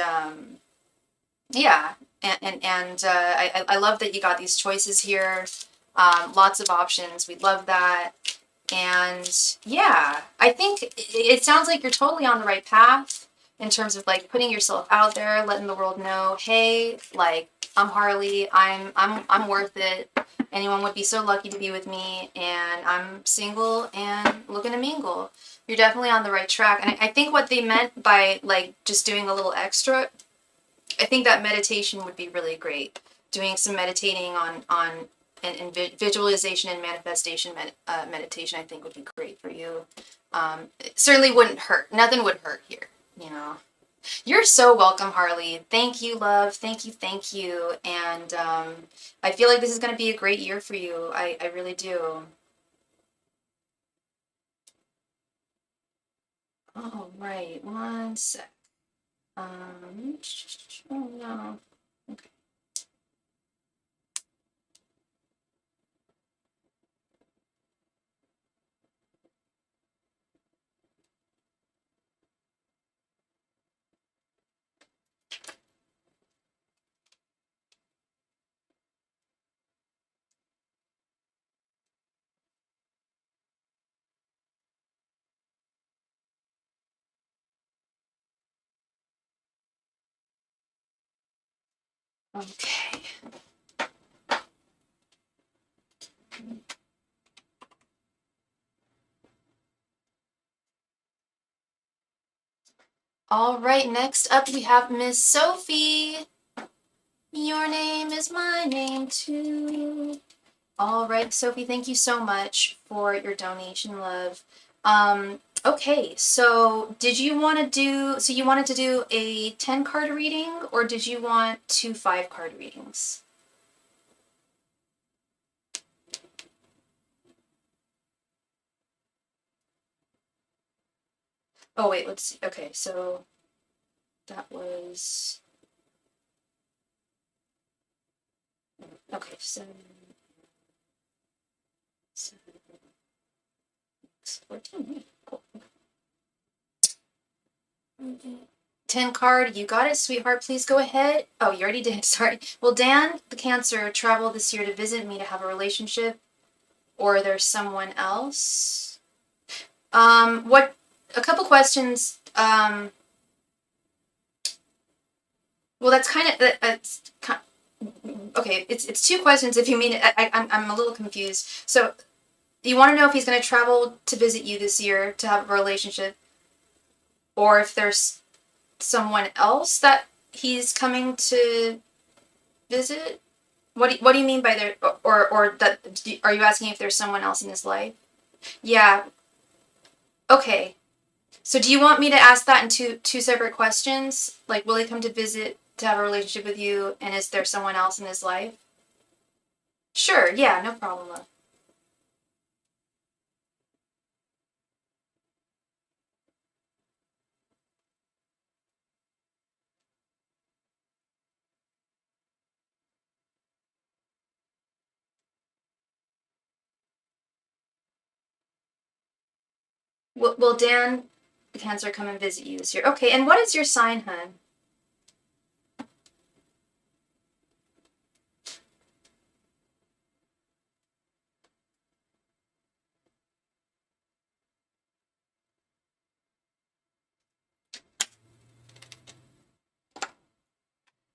yeah. I love that you got these choices here. Lots of options. We love that. And yeah, I think it sounds like you're totally on the right path in terms of like putting yourself out there, letting the world know, hey, like I'm Harley, I'm worth it. Anyone would be so lucky to be with me, and I'm single and looking to mingle. You're definitely on the right track. And I think what they meant by like just doing a little extra, I think that meditation would be really great. Doing some meditating on and visualization and manifestation meditation, I think would be great for you. It certainly wouldn't hurt. Nothing would hurt here, you know. You're so welcome, Harley. Thank you, love. Thank you, thank you. And I feel like this is going to be a great year for you. I really do. Oh, right. One sec. Oh, no. Okay. Okay. All right, next up we have Miss Sophie. Your name is my name too. All right, Sophie, thank you so much for your donation, love. Okay, so you wanted to do a 10 card reading, or did you want 2 5-card readings? Oh, wait, let's see. Okay, so that was, okay, 14, cool. 10 card, you got it, sweetheart. Please go ahead. Oh, you already did. Sorry. Will Dan, the Cancer, travel this year to visit me to have a relationship, or there's someone else? What? A couple questions. Well, that's kind of that's okay. It's 2 questions. If you mean it, I'm a little confused. So, you want to know if he's going to travel to visit you this year to have a relationship, or if there's someone else that he's coming to visit? What do you mean by there, or that, are you asking if there's someone else in his life? Yeah. Okay. So do you want me to ask that in two separate questions? Like, will he come to visit to have a relationship with you, and is there someone else in his life? Sure. Yeah. No problem, love. Will Dan, the Cancer, come and visit you this year? Okay. And what is your sign, hun?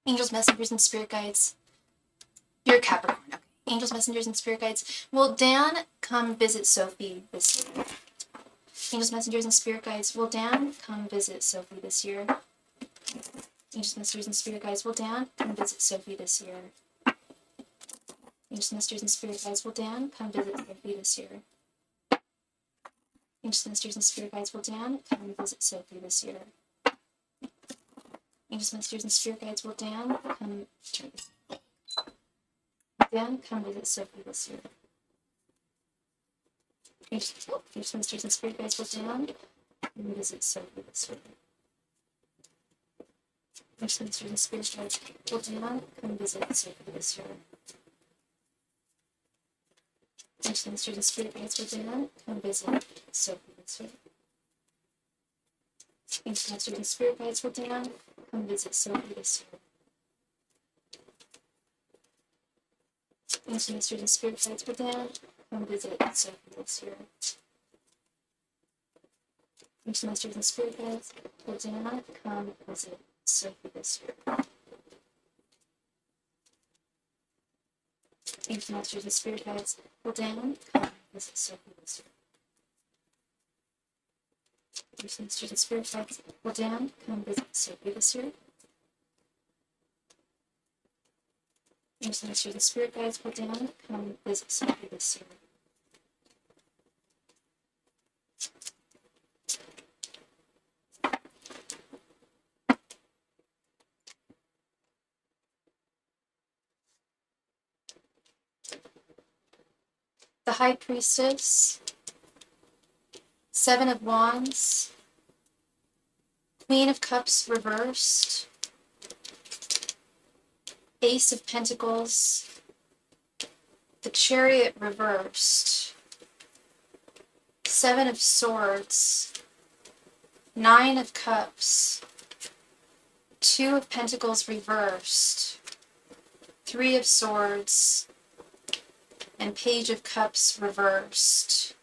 Angels, messengers, and spirit guides. You're a Capricorn. Okay. Angels, messengers, and spirit guides. Will Dan come visit Sophie this year? Angels, messengers, and spirit guides. Will Dan come visit Sophie this year? Angels, messengers, and spirit guides. Will Dan come visit Sophie this year? Angels, messengers, and spirit guides. Will Dan come visit Sophie this year? Angels, messengers, and spirit guides. Will Dan come visit Sophie this year? Angels, messengers, and spirit guides. Will Dan come? Dan come visit Sophie this year? Angels, messengers, and spirit guides. Will Dan come visit Sophie this year. Which Mr. and Spirit Guides will not come visit Sophie this year. Which Mr. and Spirit Guides will not come visit Sophie this year. Which Mr. and Spirit Guides will not come visit Sophie this year. Which Mr. and Spirit Guides will not come visit Sophie this year. Which Masters and Spirit Guides will not come visit Sophie this year. Which Masters and Spirit Guides will not come visit Sophie this year. Which Masters and Spirit Guides will not come visit Sophie this year. Which Masters and Spirit Guides will not come visit Sophie this year. The High Priestess, Seven of Wands, Queen of Cups reversed, Ace of Pentacles, the Chariot reversed, Seven of Swords, Nine of Cups, Two of Pentacles reversed, Three of Swords, and Page of Cups reversed.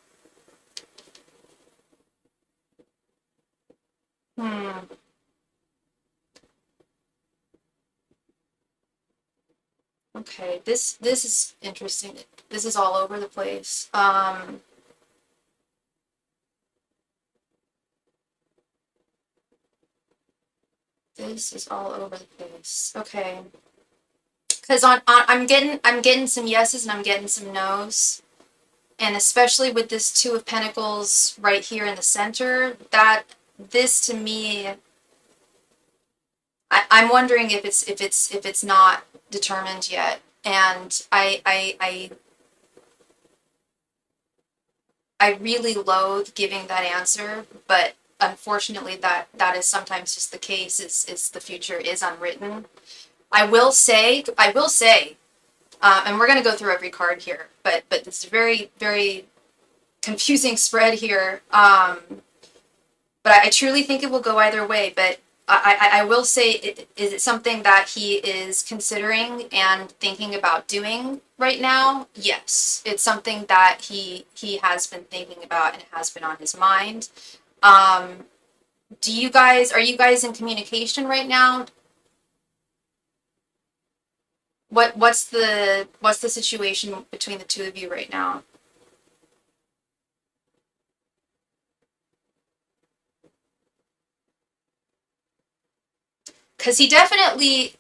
Okay, this is interesting. This is all over the place. This is all over the place. Okay. Because I'm getting some yeses and I'm getting some nos. And especially with this Two of Pentacles right here in the center, that this to me, I'm wondering if it's not determined yet. And I really loathe giving that answer, but unfortunately that is sometimes just the case. Is the future is unwritten. I will say, and we're going to go through every card here, but it's a very, very confusing spread here. But I truly think it will go either way. But I will say, is it something that he is considering and thinking about doing right now? Yes, it's something that he has been thinking about and it has been on his mind. Are you guys in communication right now? What's the situation between the two of you right now? Because he definitely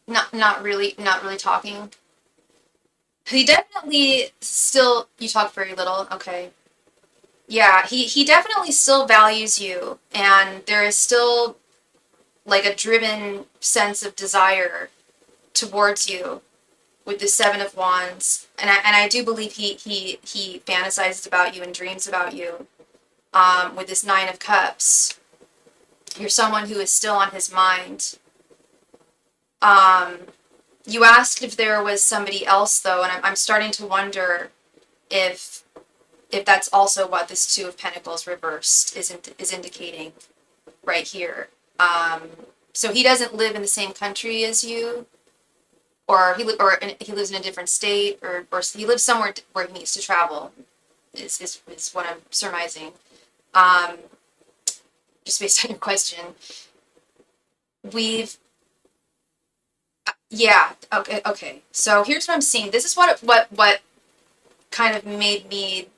not really talking. He definitely still, you talk very little. Okay. Yeah, he definitely still values you, and there is still like a driven sense of desire towards you with the Seven of Wands, and I do believe he fantasizes about you and dreams about you. With this Nine of Cups, you're someone who is still on his mind. You asked if there was somebody else though, and I'm starting to wonder if that's also what this Two of Pentacles reversed is indicating right here. So he doesn't live in the same country as you, or he lives in a different state, or he lives somewhere where he needs to travel. Is what I'm surmising. Just based on your question, yeah, okay. So here's what I'm seeing. This is what kind of made me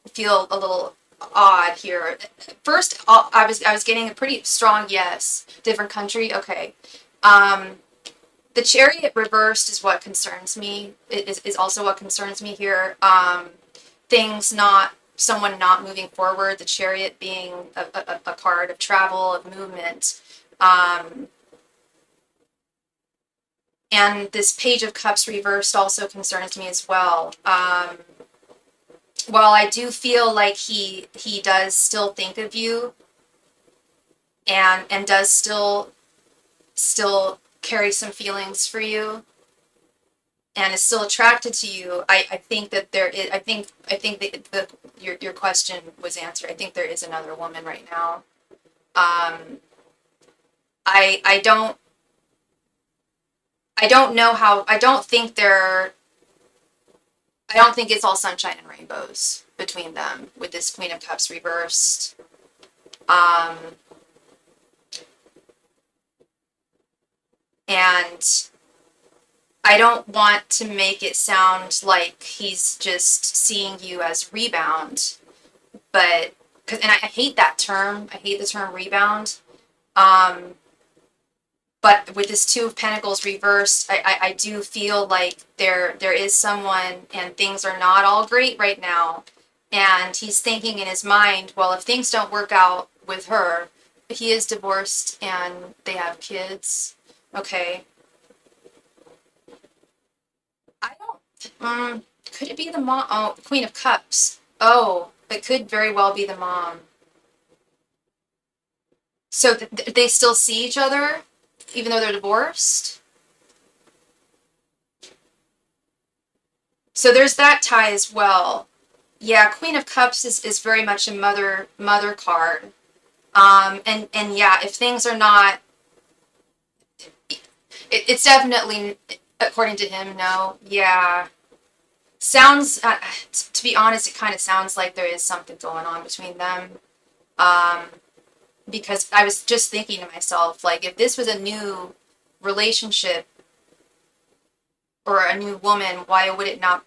feel a little odd here. First, I was getting a pretty strong yes. Different country, okay. The Chariot reversed is what concerns me. It is also what concerns me here. Someone not moving forward. The Chariot being a card of travel, of movement. And this Page of Cups reversed also concerns me as well. while I do feel like he does still think of you and does still carry some feelings for you and is still attracted to you, I think that there is, I think that your question was answered. I think there is another woman right now. Um, I don't know how, I don't think it's all sunshine and rainbows between them with this Queen of Cups reversed. Um, and I don't want to make it sound like he's just seeing you as rebound, but and I hate that term. I hate the term rebound. Um, but with this Two of Pentacles reversed, I do feel like there is someone and things are not all great right now. And he's thinking in his mind, well, if things don't work out with her, he is divorced and they have kids. Okay. I don't, could it be the mom? Oh, Queen of Cups. Oh, it could very well be the mom. So they still see each other, even though they're divorced? So there's that tie as well. Yeah, Queen of Cups is very much a mother card. And yeah, if things are not, it's definitely, according to him, no. Yeah. Sounds, to be honest, it kind of sounds like there is something going on between them. Um, because I was just thinking to myself, like, if this was a new relationship or a new woman, why would it not?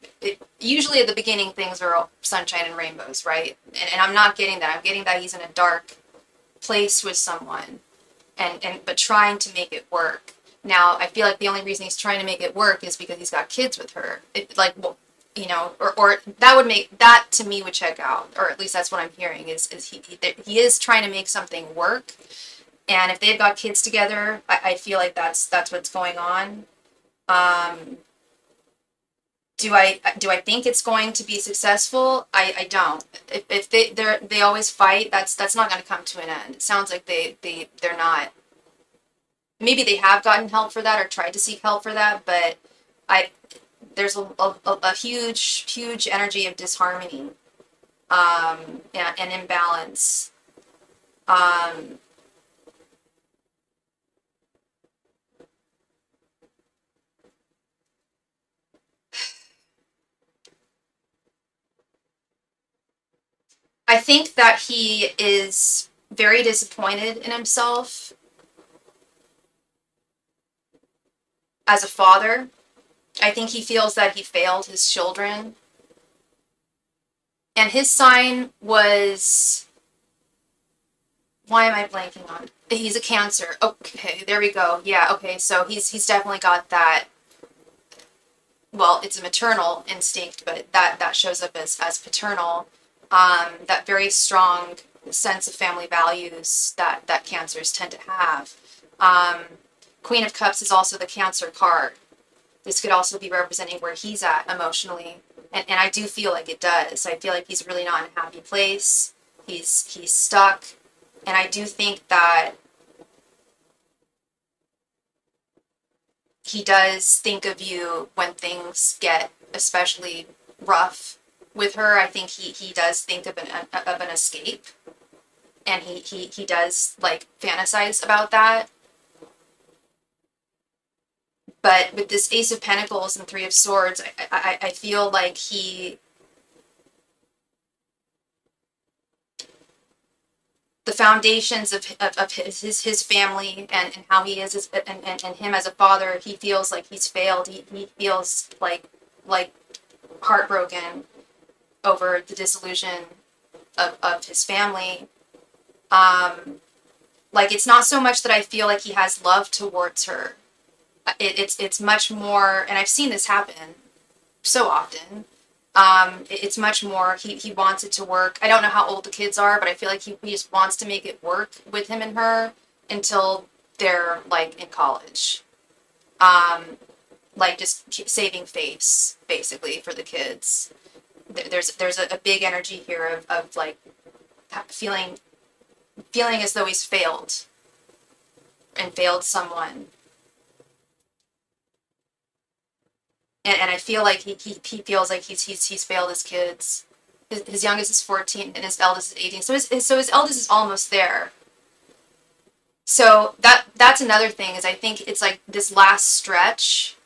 Usually at the beginning, things are all sunshine and rainbows, right? And I'm not getting that. I'm getting that he's in a dark place with someone, but trying to make it work. Now, I feel like the only reason he's trying to make it work is because he's got kids with her. Well, or that would make, that to me would check out, or at least that's what I'm hearing, is he is trying to make something work. And if they've got kids together, I feel like that's what's going on. Um, do I think it's going to be successful? I don't. If they always fight, that's not going to come to an end. It sounds like they're not. Maybe they have gotten help for that or tried to seek help for that, but I there's a huge energy of disharmony, and imbalance. Um, I think that he is very disappointed in himself as a father. I think he feels that he failed his children. And his sign was, why am I blanking on? He's a Cancer. Okay, there we go. Yeah, okay, so he's definitely got that. Well, it's a maternal instinct, but that shows up as paternal. That very strong sense of family values that Cancers tend to have. Um, Queen of Cups is also the Cancer card. This could also be representing where he's at emotionally. And I do feel like it does. I feel like he's really not in a happy place. He's stuck. And I do think that he does think of you when things get especially rough with her. I think he does think of an escape. And he does like fantasize about that. But with this Ace of Pentacles and Three of Swords, I feel like the foundations of his family and how he is and him as a father, he feels like he's failed. He feels like heartbroken over the dissolution of his family. Like, it's not so much that I feel like he has love towards her. It's much more, and I've seen this happen so often. It's much more, he wants it to work. I don't know how old the kids are, but I feel like he just wants to make it work with him and her until they're like in college. Like just saving face basically for the kids. there's a big energy here of like feeling as though he's failed and failed someone. And I feel like he feels like he's failed his kids. His youngest is 14 and his eldest is 18. So his eldest is almost there. So that's another thing, is I think it's like this last stretch,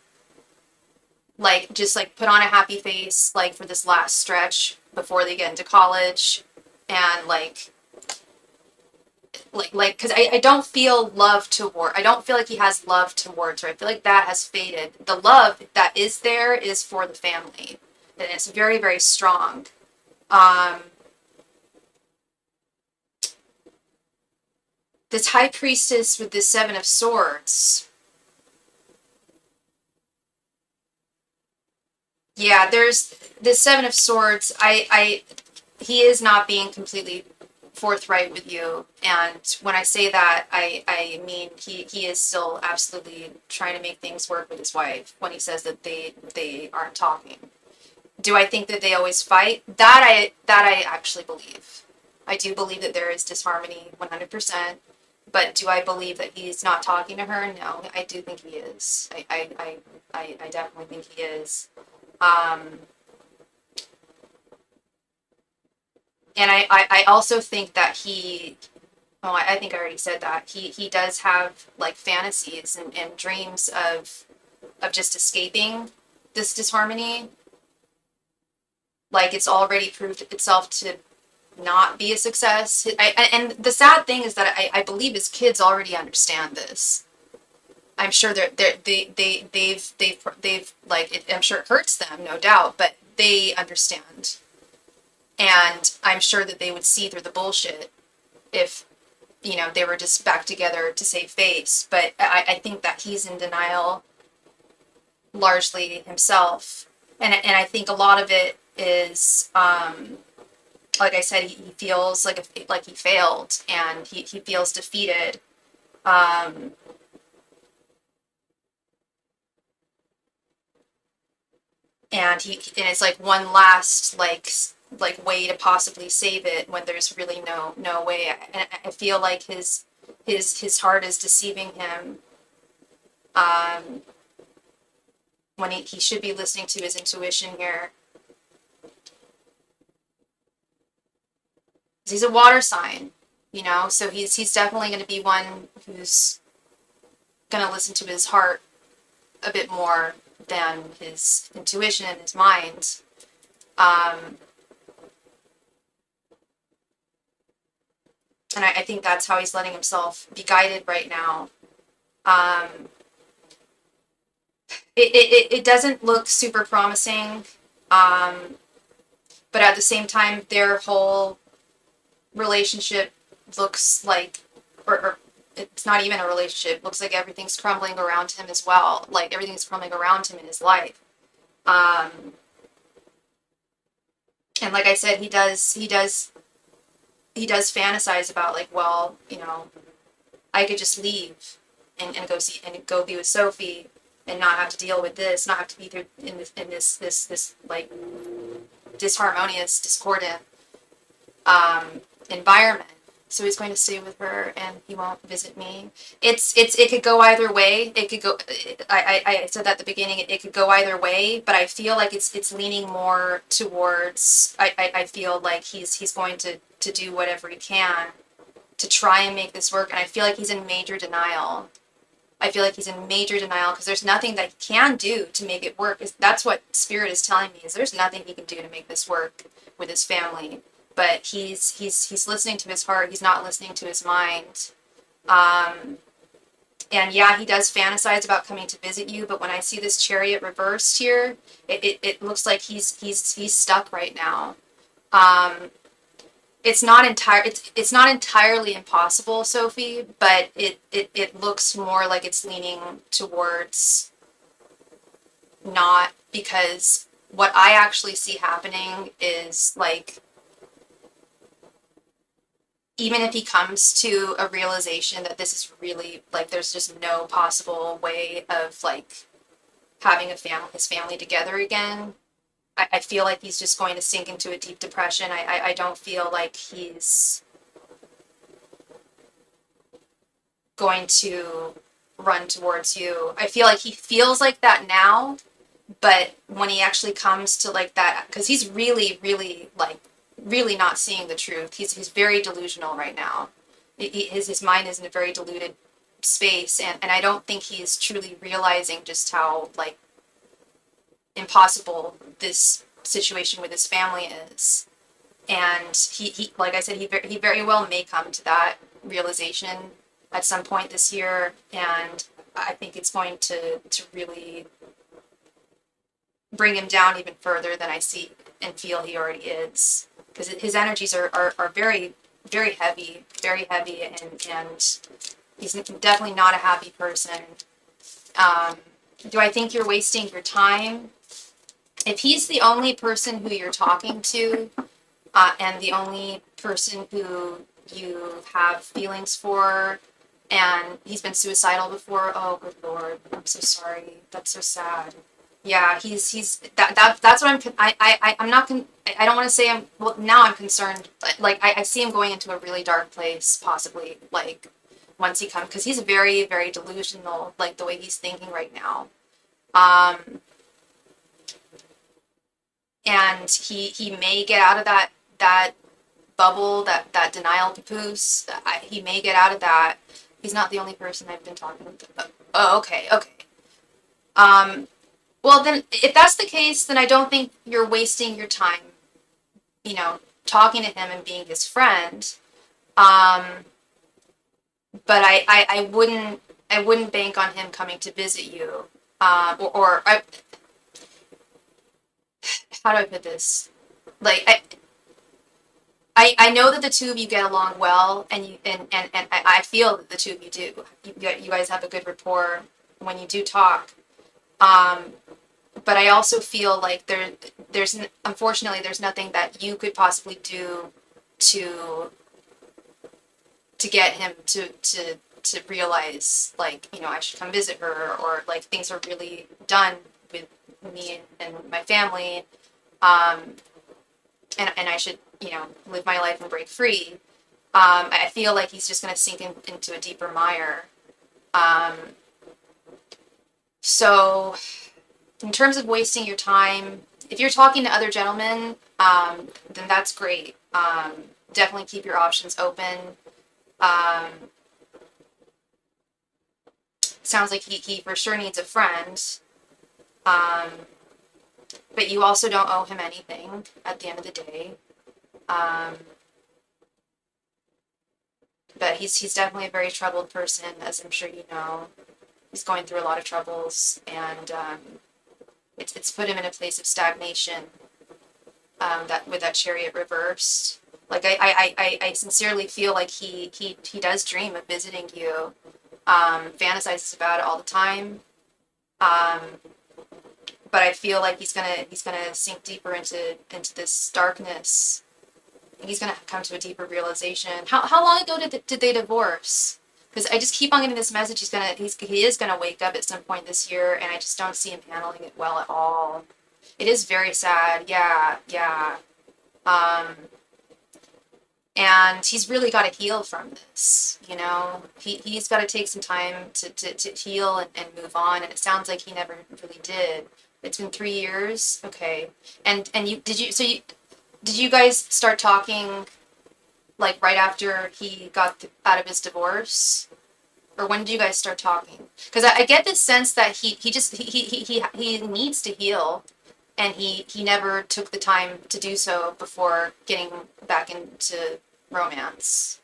like just like put on a happy face like for this last stretch before they get into college, and like because I don't feel love toward, I don't feel like he has love towards her. I feel like that has faded. The love that is there is for the family, and it's very, very strong. This High Priestess with the Seven of Swords. Yeah, there's the Seven of Swords. He is not being completely forthright with you, and when I say that, I mean he is still absolutely trying to make things work with his wife when he says that they aren't talking. Do I think that they always fight? That I actually believe. I do believe that there is disharmony 100%. But do I believe that he's not talking to her? No, I do think he is. I definitely think he is. And I also think that I think I already said that. He does have like fantasies and dreams of just escaping this disharmony. Like it's already proved itself to not be a success. And the sad thing is that I believe his kids already understand this. I'm sure they've like, I'm sure it hurts them, no doubt, but they understand. And I'm sure that they would see through the bullshit if, they were just back together to save face. But I think that he's in denial largely himself. And I think a lot of it is, like I said, he feels like he failed, and he feels defeated. And it's like one last like way to possibly save it when there's really no way. And I feel like his heart is deceiving him, when he should be listening to his intuition here. He's a water sign, so he's definitely going to be one who's going to listen to his heart a bit more than his intuition and his mind. And I think that's how he's letting himself be guided right now. It doesn't look super promising, but at the same time, their whole relationship looks like, or it's not even a relationship, looks like everything's crumbling around him as well. Like everything's crumbling around him in his life. And like I said, he does fantasize about like, well, I could just leave and go be with Sophie and not have to deal with this, not have to be through in this like disharmonious, discordant environment. So he's going to stay with her and he won't visit me. It could go either way. It could go, I said that at the beginning, it could go either way, but I feel like it's leaning more towards, I feel like he's going to do whatever he can to try and make this work. And I feel like he's in major denial. I feel like he's in major denial because there's nothing that he can do to make it work. That's what Spirit is telling me, is there's nothing he can do to make this work with his family. But he's listening to his heart. He's not listening to his mind. And yeah, he does fantasize about coming to visit you. But when I see this Chariot reversed here, it looks like he's stuck right now. It's not entirely impossible, Sophie, but it looks more like it's leaning towards not, because what I actually see happening is like, even if he comes to a realization that this is really like, there's just no possible way of like having his family together again, I feel like he's just going to sink into a deep depression. I don't feel like he's going to run towards you. I feel like he feels like that now, but when he actually comes to like that, because he's really like really not seeing the truth. He's very delusional right now. His mind is in a very deluded space, and I don't think he's truly realizing just how like impossible this situation with his family is. And he like I said, he very well may come to that realization at some point this year, and I think it's going to really bring him down even further than I see and feel he already is, because his energies are very heavy, and he's definitely not a happy person. Do I think you're wasting your time? If he's the only person who you're talking to, and the only person who you have feelings for, and he's been suicidal before, oh good lord, I'm so sorry. That's so sad. Yeah, he's that's what I'm not I don't want to say well, now I'm concerned, but like I see him going into a really dark place, possibly, like once he comes, because he's very delusional, like the way he's thinking right now. And he may get out of that bubble, that denial papoose. He may get out of that. He's not the only person I've been talking to. Oh, okay. Well, then, if that's the case, then I don't think you're wasting your time, talking to him and being his friend. But I wouldn't bank on him coming to visit you. Or how do I put this? Like, I know that the two of you get along well, and I feel that the two of you do. You guys have a good rapport when you do talk. But I also feel like there's unfortunately there's nothing that you could possibly do to get him to realize, like, I should come visit her, or like things are really done with me and my family, and I should live my life and break free. I feel like he's just going to sink into a deeper mire. So in terms of wasting your time, if you're talking to other gentlemen, then that's great. Definitely keep your options open. Sounds like he for sure needs a friend. But you also don't owe him anything at the end of the day. But he's definitely a very troubled person, as I'm sure you know. He's going through a lot of troubles, and it's put him in a place of stagnation. That with that chariot reversed, like I sincerely feel like he does dream of visiting you, fantasizes about it all the time. But I feel like he's gonna sink deeper into this darkness. He's gonna come to a deeper realization. How long ago did they divorce? Because I just keep on getting this message. He is gonna wake up at some point this year, and I just don't see him handling it well at all. It is very sad. Yeah. And he's really got to heal from this. He's got to take some time to heal and move on. And it sounds like he never really did. It's been 3 years. Okay. And did you guys start talking like right after he got out of his divorce, or when did you guys start talking? Because I get this sense that he needs to heal, and he never took the time to do so before getting back into romance.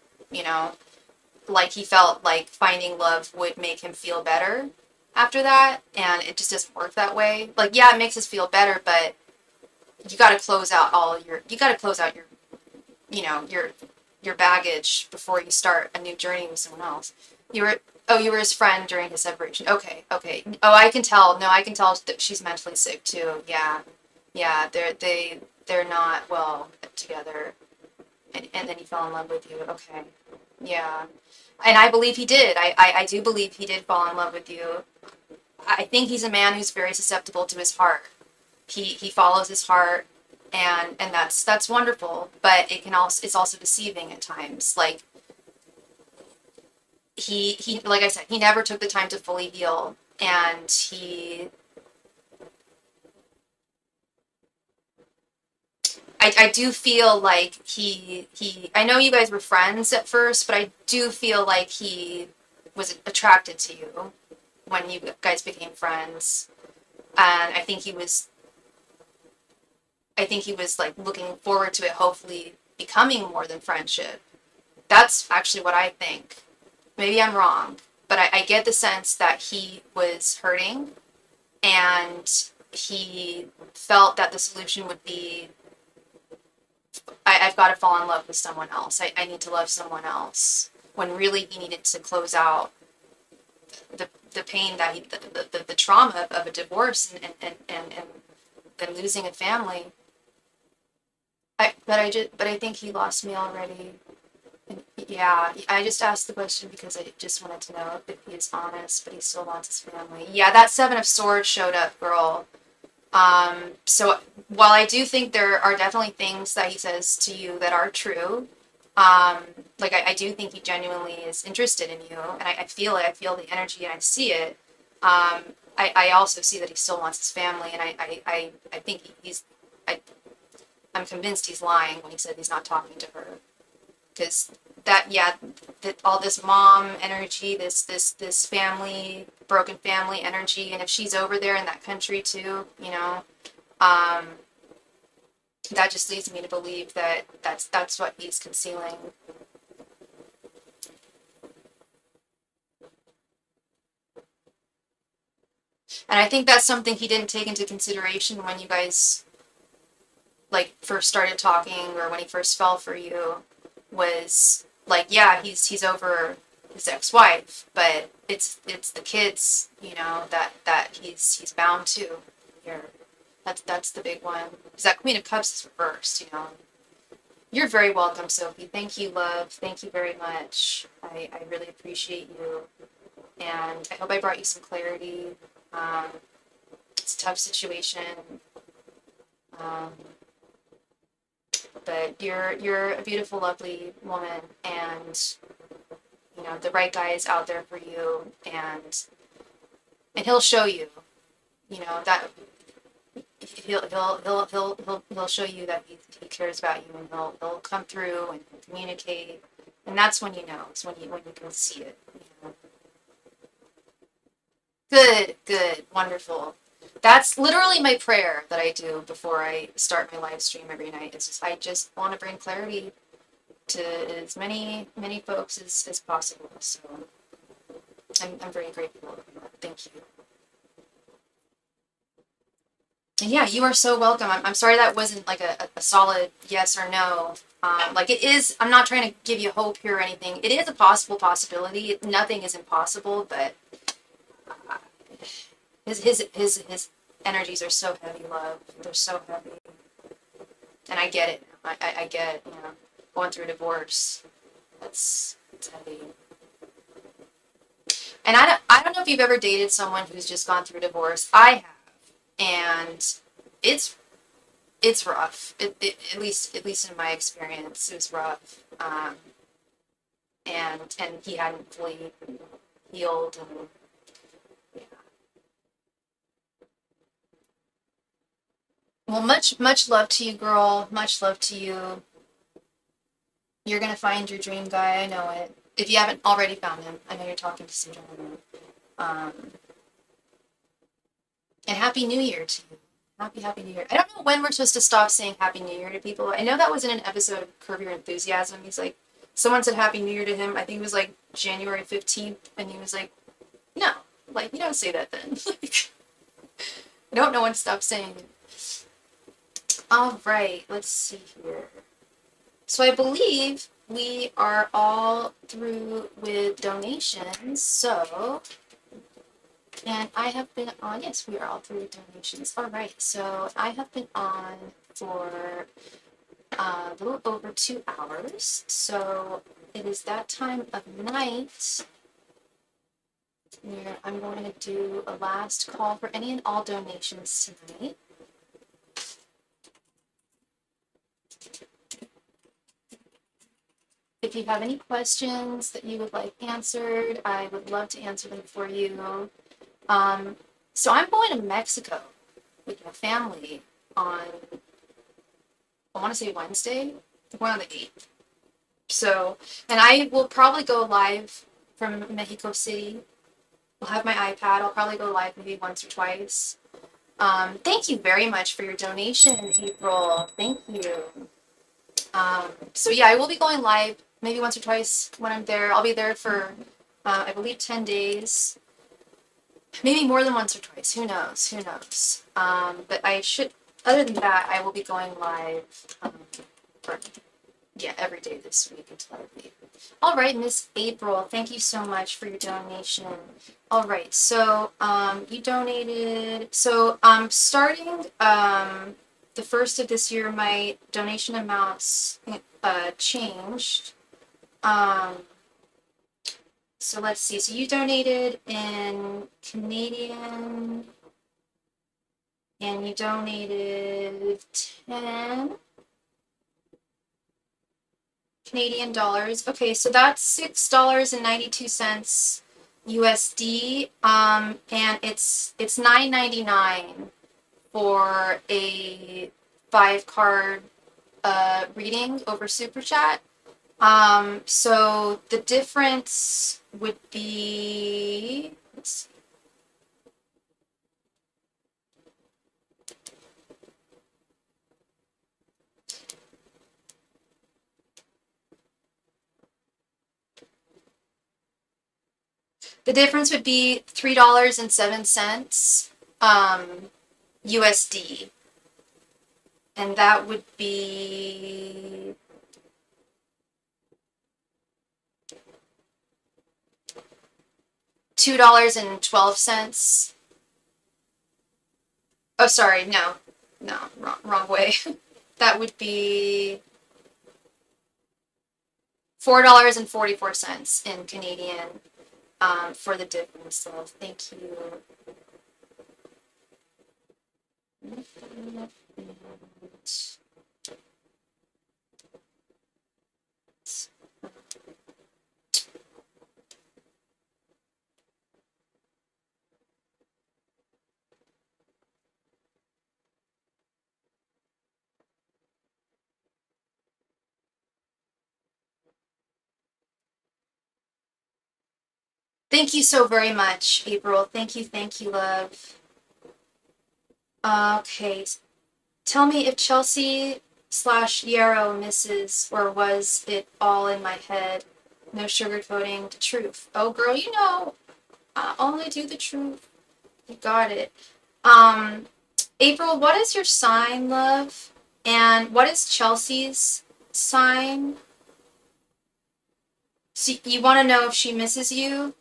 Like he felt like finding love would make him feel better after that, and it just doesn't work that way. Like, yeah, it makes us feel better, but you got to close out your baggage before you start a new journey with someone else. You were his friend during his separation. Okay. Oh, I can tell. No, I can tell that she's mentally sick too. Yeah. They're not well together. And then he fell in love with you. Okay. Yeah. And I believe he did. I do believe he did fall in love with you. I think he's a man who's very susceptible to his heart. he follows his heart, and that's wonderful. But it's also deceiving at times. Like he like I said, he never took the time to fully heal, and I do feel like I know you guys were friends at first, but I do feel like he was attracted to you when you guys became friends. And I think he was like looking forward to it, hopefully becoming more than friendship. That's actually what I think. Maybe I'm wrong, but I get the sense that he was hurting, and he felt that the solution would be I've got to fall in love with someone else. I need to love someone else. When really he needed to close out the pain that the trauma of a divorce and losing a family. But I think he lost me already. And yeah, I just asked the question because I just wanted to know if he is honest, but he still wants his family. Yeah, that Seven of Swords showed up, girl. So while I do think there are definitely things that he says to you that are true, um, like I do think he genuinely is interested in you, and I feel it. I feel the energy, and I see it. I also see that he still wants his family, and I think I, I'm convinced he's lying when he said he's not talking to her, because that all this mom energy, this family, broken family energy, and if she's over there in that country too, um, that just leads me to believe that that's what he's concealing. And I think that's something he didn't take into consideration when you guys like first started talking, or when he first fell for you, was like, yeah, he's over his ex-wife, but it's the kids, that he's bound to here. That's the big one. Because that Queen of Cups is reversed. You're very welcome, Sophie. Thank you, love. Thank you very much. I really appreciate you. And I hope I brought you some clarity. It's a tough situation. Um, but you're a beautiful, lovely woman, and the right guy is out there for you, and he'll show you, that he'll show you that he cares about you, and he'll come through and communicate, and that's when it's when you can see it. Good, wonderful. That's literally my prayer that I do before I start my live stream every night. It's just I just want to bring clarity to as many folks as possible. So I'm very grateful. Thank you. And yeah, you are so welcome. I'm sorry that wasn't like a solid yes or no. Like it is, I'm not trying to give you hope here or anything. It is a possibility. Nothing is impossible, but his energies are so heavy, love. They're so heavy. And I get it. I get, going through a divorce. It's heavy. And I don't know if you've ever dated someone who's just gone through a divorce. I have. And it's rough. At least in my experience, it was rough. And he hadn't fully healed, and yeah. Well, much love to you, girl. Much love to you. You're gonna find your dream guy. I know it. If you haven't already found him, I know you're talking to some gentleman. Um, and Happy New Year to you. Happy New Year. I don't know when we're supposed to stop saying Happy New Year to people. I know that was in an episode of Curb Your Enthusiasm. He's like, someone said Happy New Year to him. I think it was like January 15th, and he was like, no, like, you don't say that then. Like, I don't know when to stop saying it. All right, let's see here. So I believe we are all through with donations. So, and I have been on, yes, we are all through with donations. All right, so I have been on for a little over 2 hours. So it is that time of night where I'm going to do a last call for any and all donations tonight. If you have any questions that you would like answered, I would love to answer them for you. So I'm going to Mexico with my family on, I want to say Wednesday. I'm going on the 8th. So, and I will probably go live from Mexico City. I'll have my iPad. I'll probably go live maybe once or twice. Thank you very much for your donation, April. Thank you. So yeah, I will be going live maybe once or twice when I'm there. I'll be there for, I believe, 10 days. Maybe more than once or twice. Who knows? Who knows? But I should, other than that, I will be going live for, yeah, every day this week until I leave. All right, Miss April, thank you so much for your donation. All right, so you donated. So starting the first of this year, my donation amounts changed. So let's see. So you donated in Canadian, and you donated 10 Canadian dollars. Okay, so that's $6.92 USD. And it's $9.99 for a 5-card reading over SuperChat. So the difference would be, let's see. The difference would be $3.07 USD. And that would be $2.12. Oh, sorry, no, wrong way. That would be $4.44 in Canadian for the difference. So thank you. Thank you so very much, April. Thank you, love. Okay, tell me if Chelsea/Yarrow misses, or was it all in my head? No sugarcoating, the truth. Oh, girl, you know, I only do the truth. You got it. April, what is your sign, love? And what is Chelsea's sign? So you want to know if she misses you?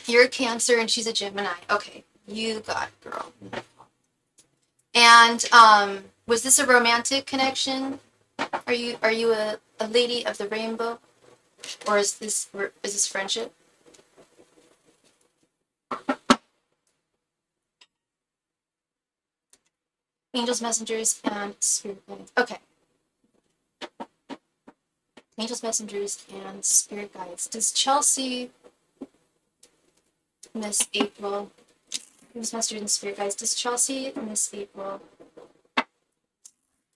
You're a Cancer and she's a Gemini. Okay, you got it, girl. And was this a romantic connection? Are you a lady of the rainbow, or is this friendship? Angels, messengers, and spirit guides. Okay. Angels, messengers, and spirit guides. Does Chelsea miss April? Angels, messengers, and spirit guides. Does Chelsea miss April?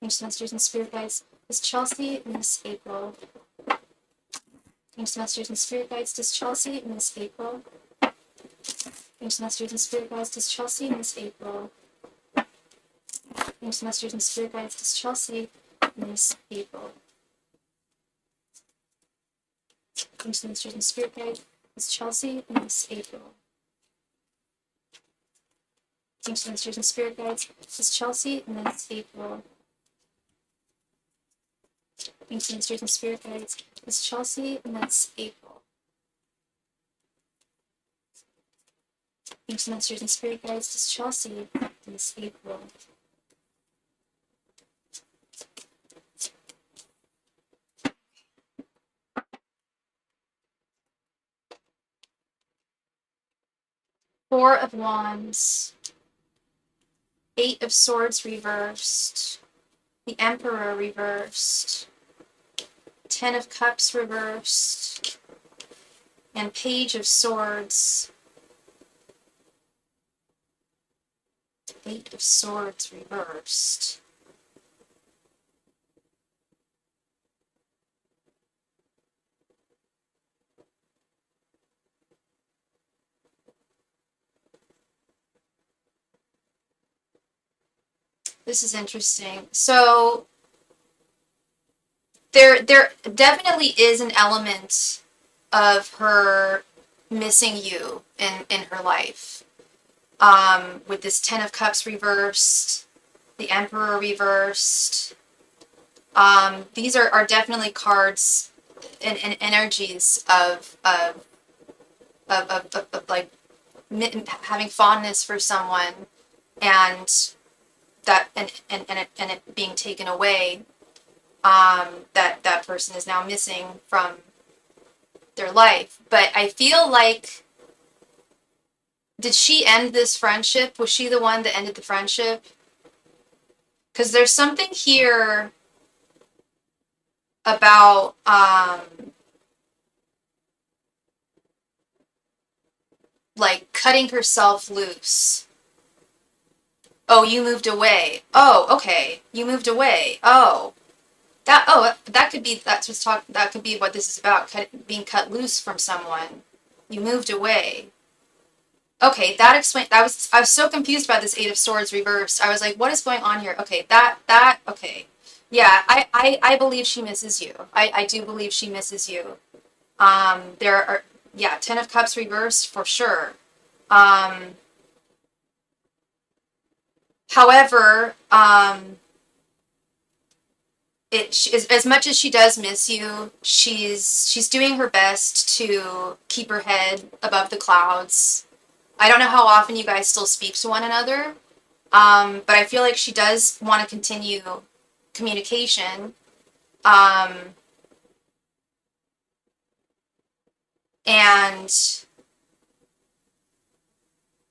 Angels, messengers, and spirit guides. Does Chelsea miss April? Angels, messengers, and spirit guides. Does Chelsea miss April? Angels, messengers, and spirit guides. Does Chelsea miss April? Angels, messengers, and spirit guides. Does Chelsea miss April? Angels, messengers, and spirit guides. Does Chelsea miss April? Angels, messengers, and spirit guides. Does Chelsea miss April? Angels, messengers, and spirit guides. Does Chelsea miss April? Angels, messengers, and spirit guides. Does Chelsea miss April? Four of Wands, Eight of Swords reversed, the Emperor reversed, Ten of Cups reversed, and Page of Swords. Eight of Swords reversed. This is interesting. So there definitely is an element of her missing you in her life. With this Ten of Cups reversed, the Emperor reversed. These are definitely cards and energies of like having fondness for someone, and that and it being taken away. That person is now missing from their life. But I feel like, did she end this friendship? Was she the one that ended the friendship? Because there's something here about like cutting herself loose. Oh, you moved away. Oh, okay. You moved away. Oh. That could be that could be what this is about, being cut loose from someone. You moved away. Okay, that explains. I was so confused by this Eight of Swords reversed. I was like, what is going on here? Okay, okay. Yeah, I believe she misses you. I do believe she misses you. There are, yeah, Ten of Cups reversed for sure. However, as much as she does miss you, she's doing her best to keep her head above the clouds. I don't know how often you guys still speak to one another, but I feel like she does want to continue communication. And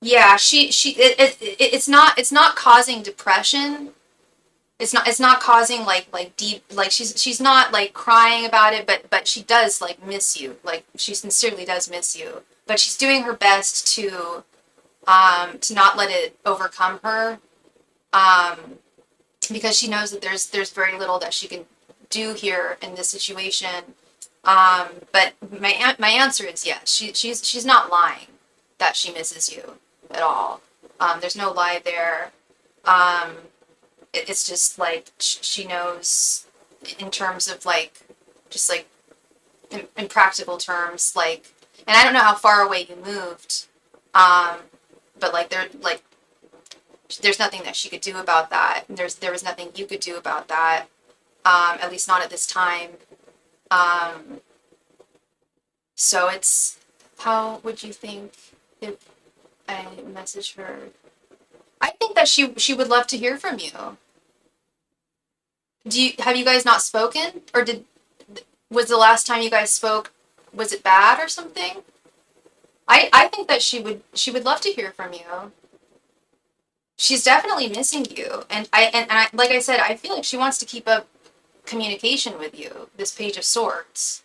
yeah, it's not causing depression. It's not causing like deep, like she's not like crying about it, but she does like miss you. Like she sincerely does miss you. But she's doing her best to not let it overcome her. Because she knows that there's very little that she can do here in this situation. But my answer is yes. She's not lying that she misses you at all. There's no lie there. It's just like she knows in terms of like, just like in practical terms, like, and I don't know how far away you moved, but like there's nothing that she could do about that. There was nothing you could do about that, at least not at this time. So it's, how would you think if I message her? I think that she would love to hear from you. Have you guys not spoken, or was the last time you guys spoke, was it bad or something? I think that she would love to hear from you. She's definitely missing you, and I like I said, I feel like she wants to keep up communication with you. This Page of Swords.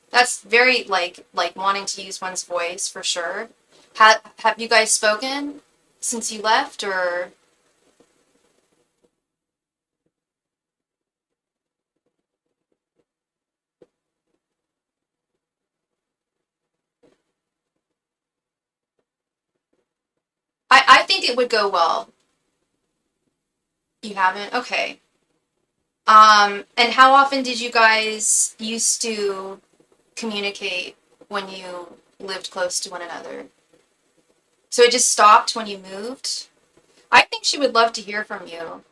That's very like wanting to use one's voice for sure. Have you guys spoken since you left, or? I think it would go well. You haven't? Okay. And how often did you guys used to communicate when you lived close to one another? So it just stopped when you moved? I think she would love to hear from you.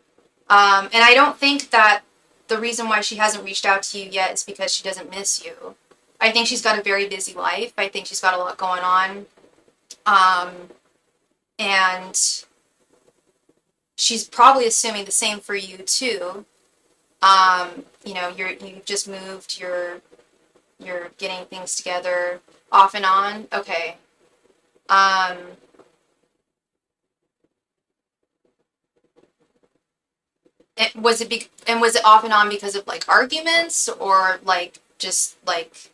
And I don't think that the reason why she hasn't reached out to you yet is because she doesn't miss you. I think she's got a very busy life. I think she's got a lot going on. And she's probably assuming the same for you too. You know, you've just moved, you're getting things together off and on. Okay. was it off and on because of like arguments, or like just like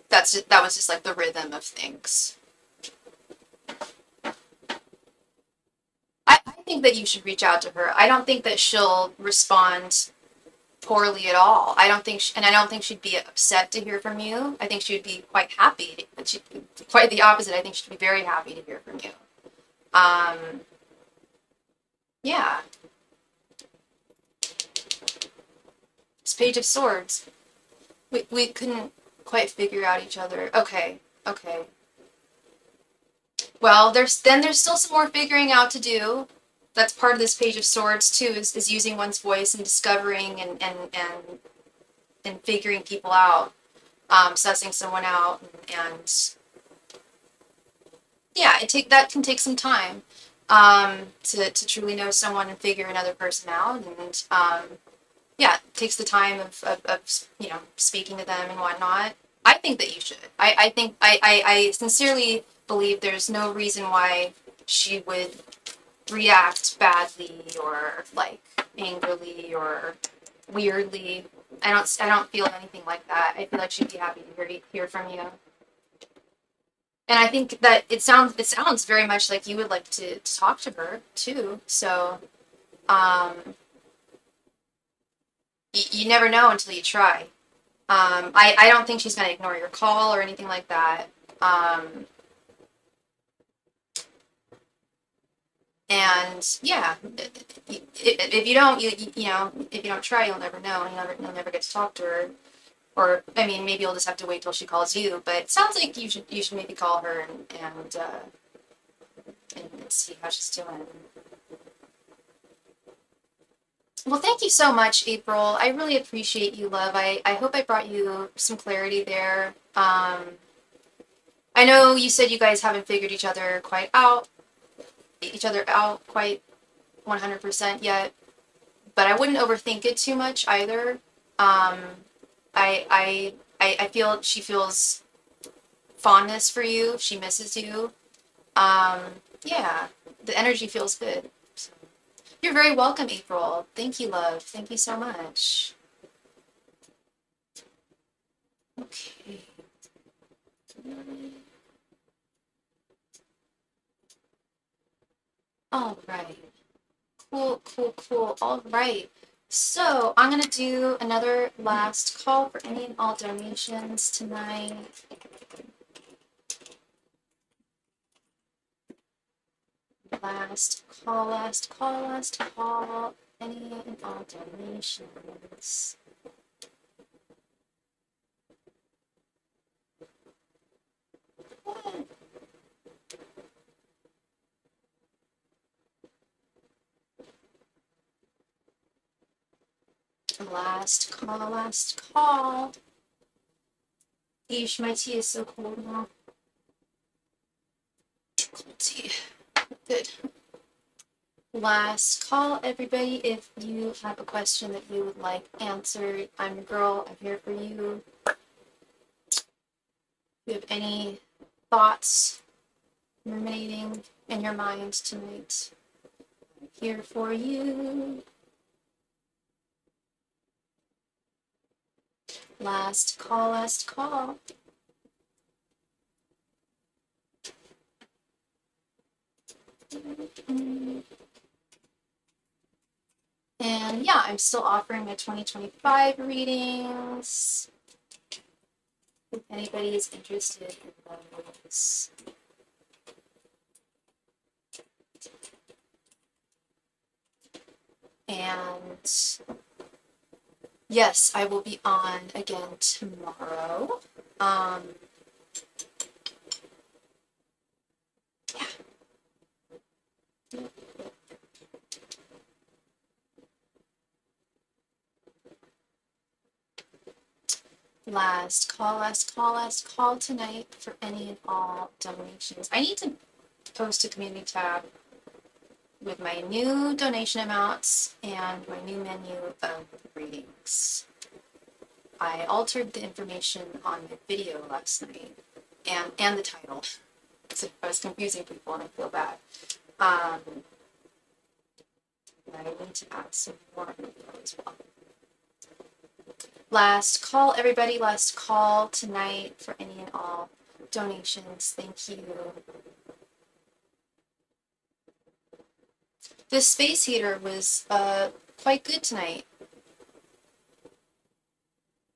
that was just like the rhythm of things? I think that you should reach out to her. I don't think that she'll respond poorly at all. I don't think, and I don't think she'd be upset to hear from you. I think she would be quite happy. Quite the opposite. I think she'd be very happy to hear from you. Yeah. This Page of Swords. We couldn't quite figure out each other. Okay. Okay. Well, there's still some more figuring out to do. That's part of this Page of Swords too, is using one's voice and discovering and figuring people out, sussing someone out, and yeah, that can take some time, to truly know someone and figure another person out, and yeah, it takes the time of speaking to them and whatnot. I think that you should. I think I sincerely believe there's no reason why she would react badly or like angrily or weirdly. I don't feel anything like that. I feel like she'd be happy to hear from you. And I think that it sounds very much like you would like to talk to her too. So you never know until you try. I don't think she's going to ignore your call or anything like that. And yeah, if you don't, if you don't try, you'll never know. You'll never get to talk to her. Or I mean, maybe you'll just have to wait till she calls you. But it sounds like you should maybe call her and see how she's doing. Well, thank you so much, April. I really appreciate you, love. I hope I brought you some clarity there. I know you said you guys haven't figured each other out quite 100% yet, but I wouldn't overthink it too much either. I feel she feels fondness for you. She misses you. Yeah, the energy feels good. So, you're very welcome, April. Thank you, love. Thank you so much. Okay. All right. Cool, cool, cool. All right. So I'm going to do another last call for any and all donations tonight. Last call, last call, last call. Any and all donations. Last call, last call. Eesh, my tea is so cold now. Cold tea. Good. Last call, everybody. If you have a question that you would like answered, I'm your girl. I'm here for you. If you have any thoughts ruminating in your mind tonight, I'm here for you. Last call, last call. And yeah, I'm still offering my 2025 readings. If anybody is interested in those. And yes, I will be on again tomorrow. Yeah. Last call, last call, last call tonight for any and all donations. I need to post a community tab with my new donation amounts and my new menu of readings. I altered the information on my video last night and the title. So I was confusing people and I feel bad. I need to add some more info as well. Last call, everybody. Last call tonight for any and all donations. Thank you. This space heater was quite good tonight.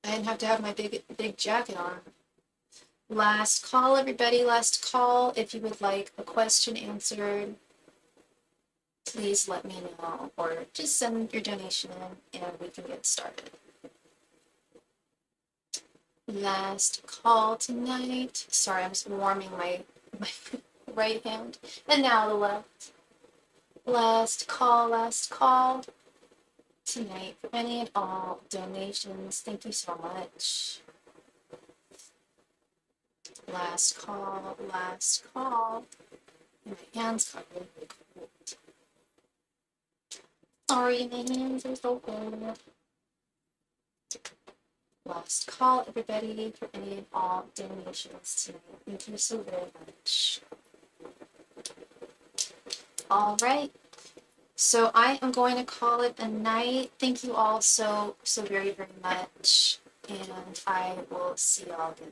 I didn't have to have my big jacket on. Last call, everybody. Last call. If you would like a question answered, please let me know, or just send your donation in and we can get started. Last call tonight. Sorry, I'm just warming my right hand. And now the left. Last call tonight for any and all donations. Thank you so much. Last call. My hands got really cold. Sorry, my hands are so cold. Last call, everybody, for any and all donations tonight. Thank you so very much. All right. So I am going to call it a night. Thank you all so very much. And I will see y'all again.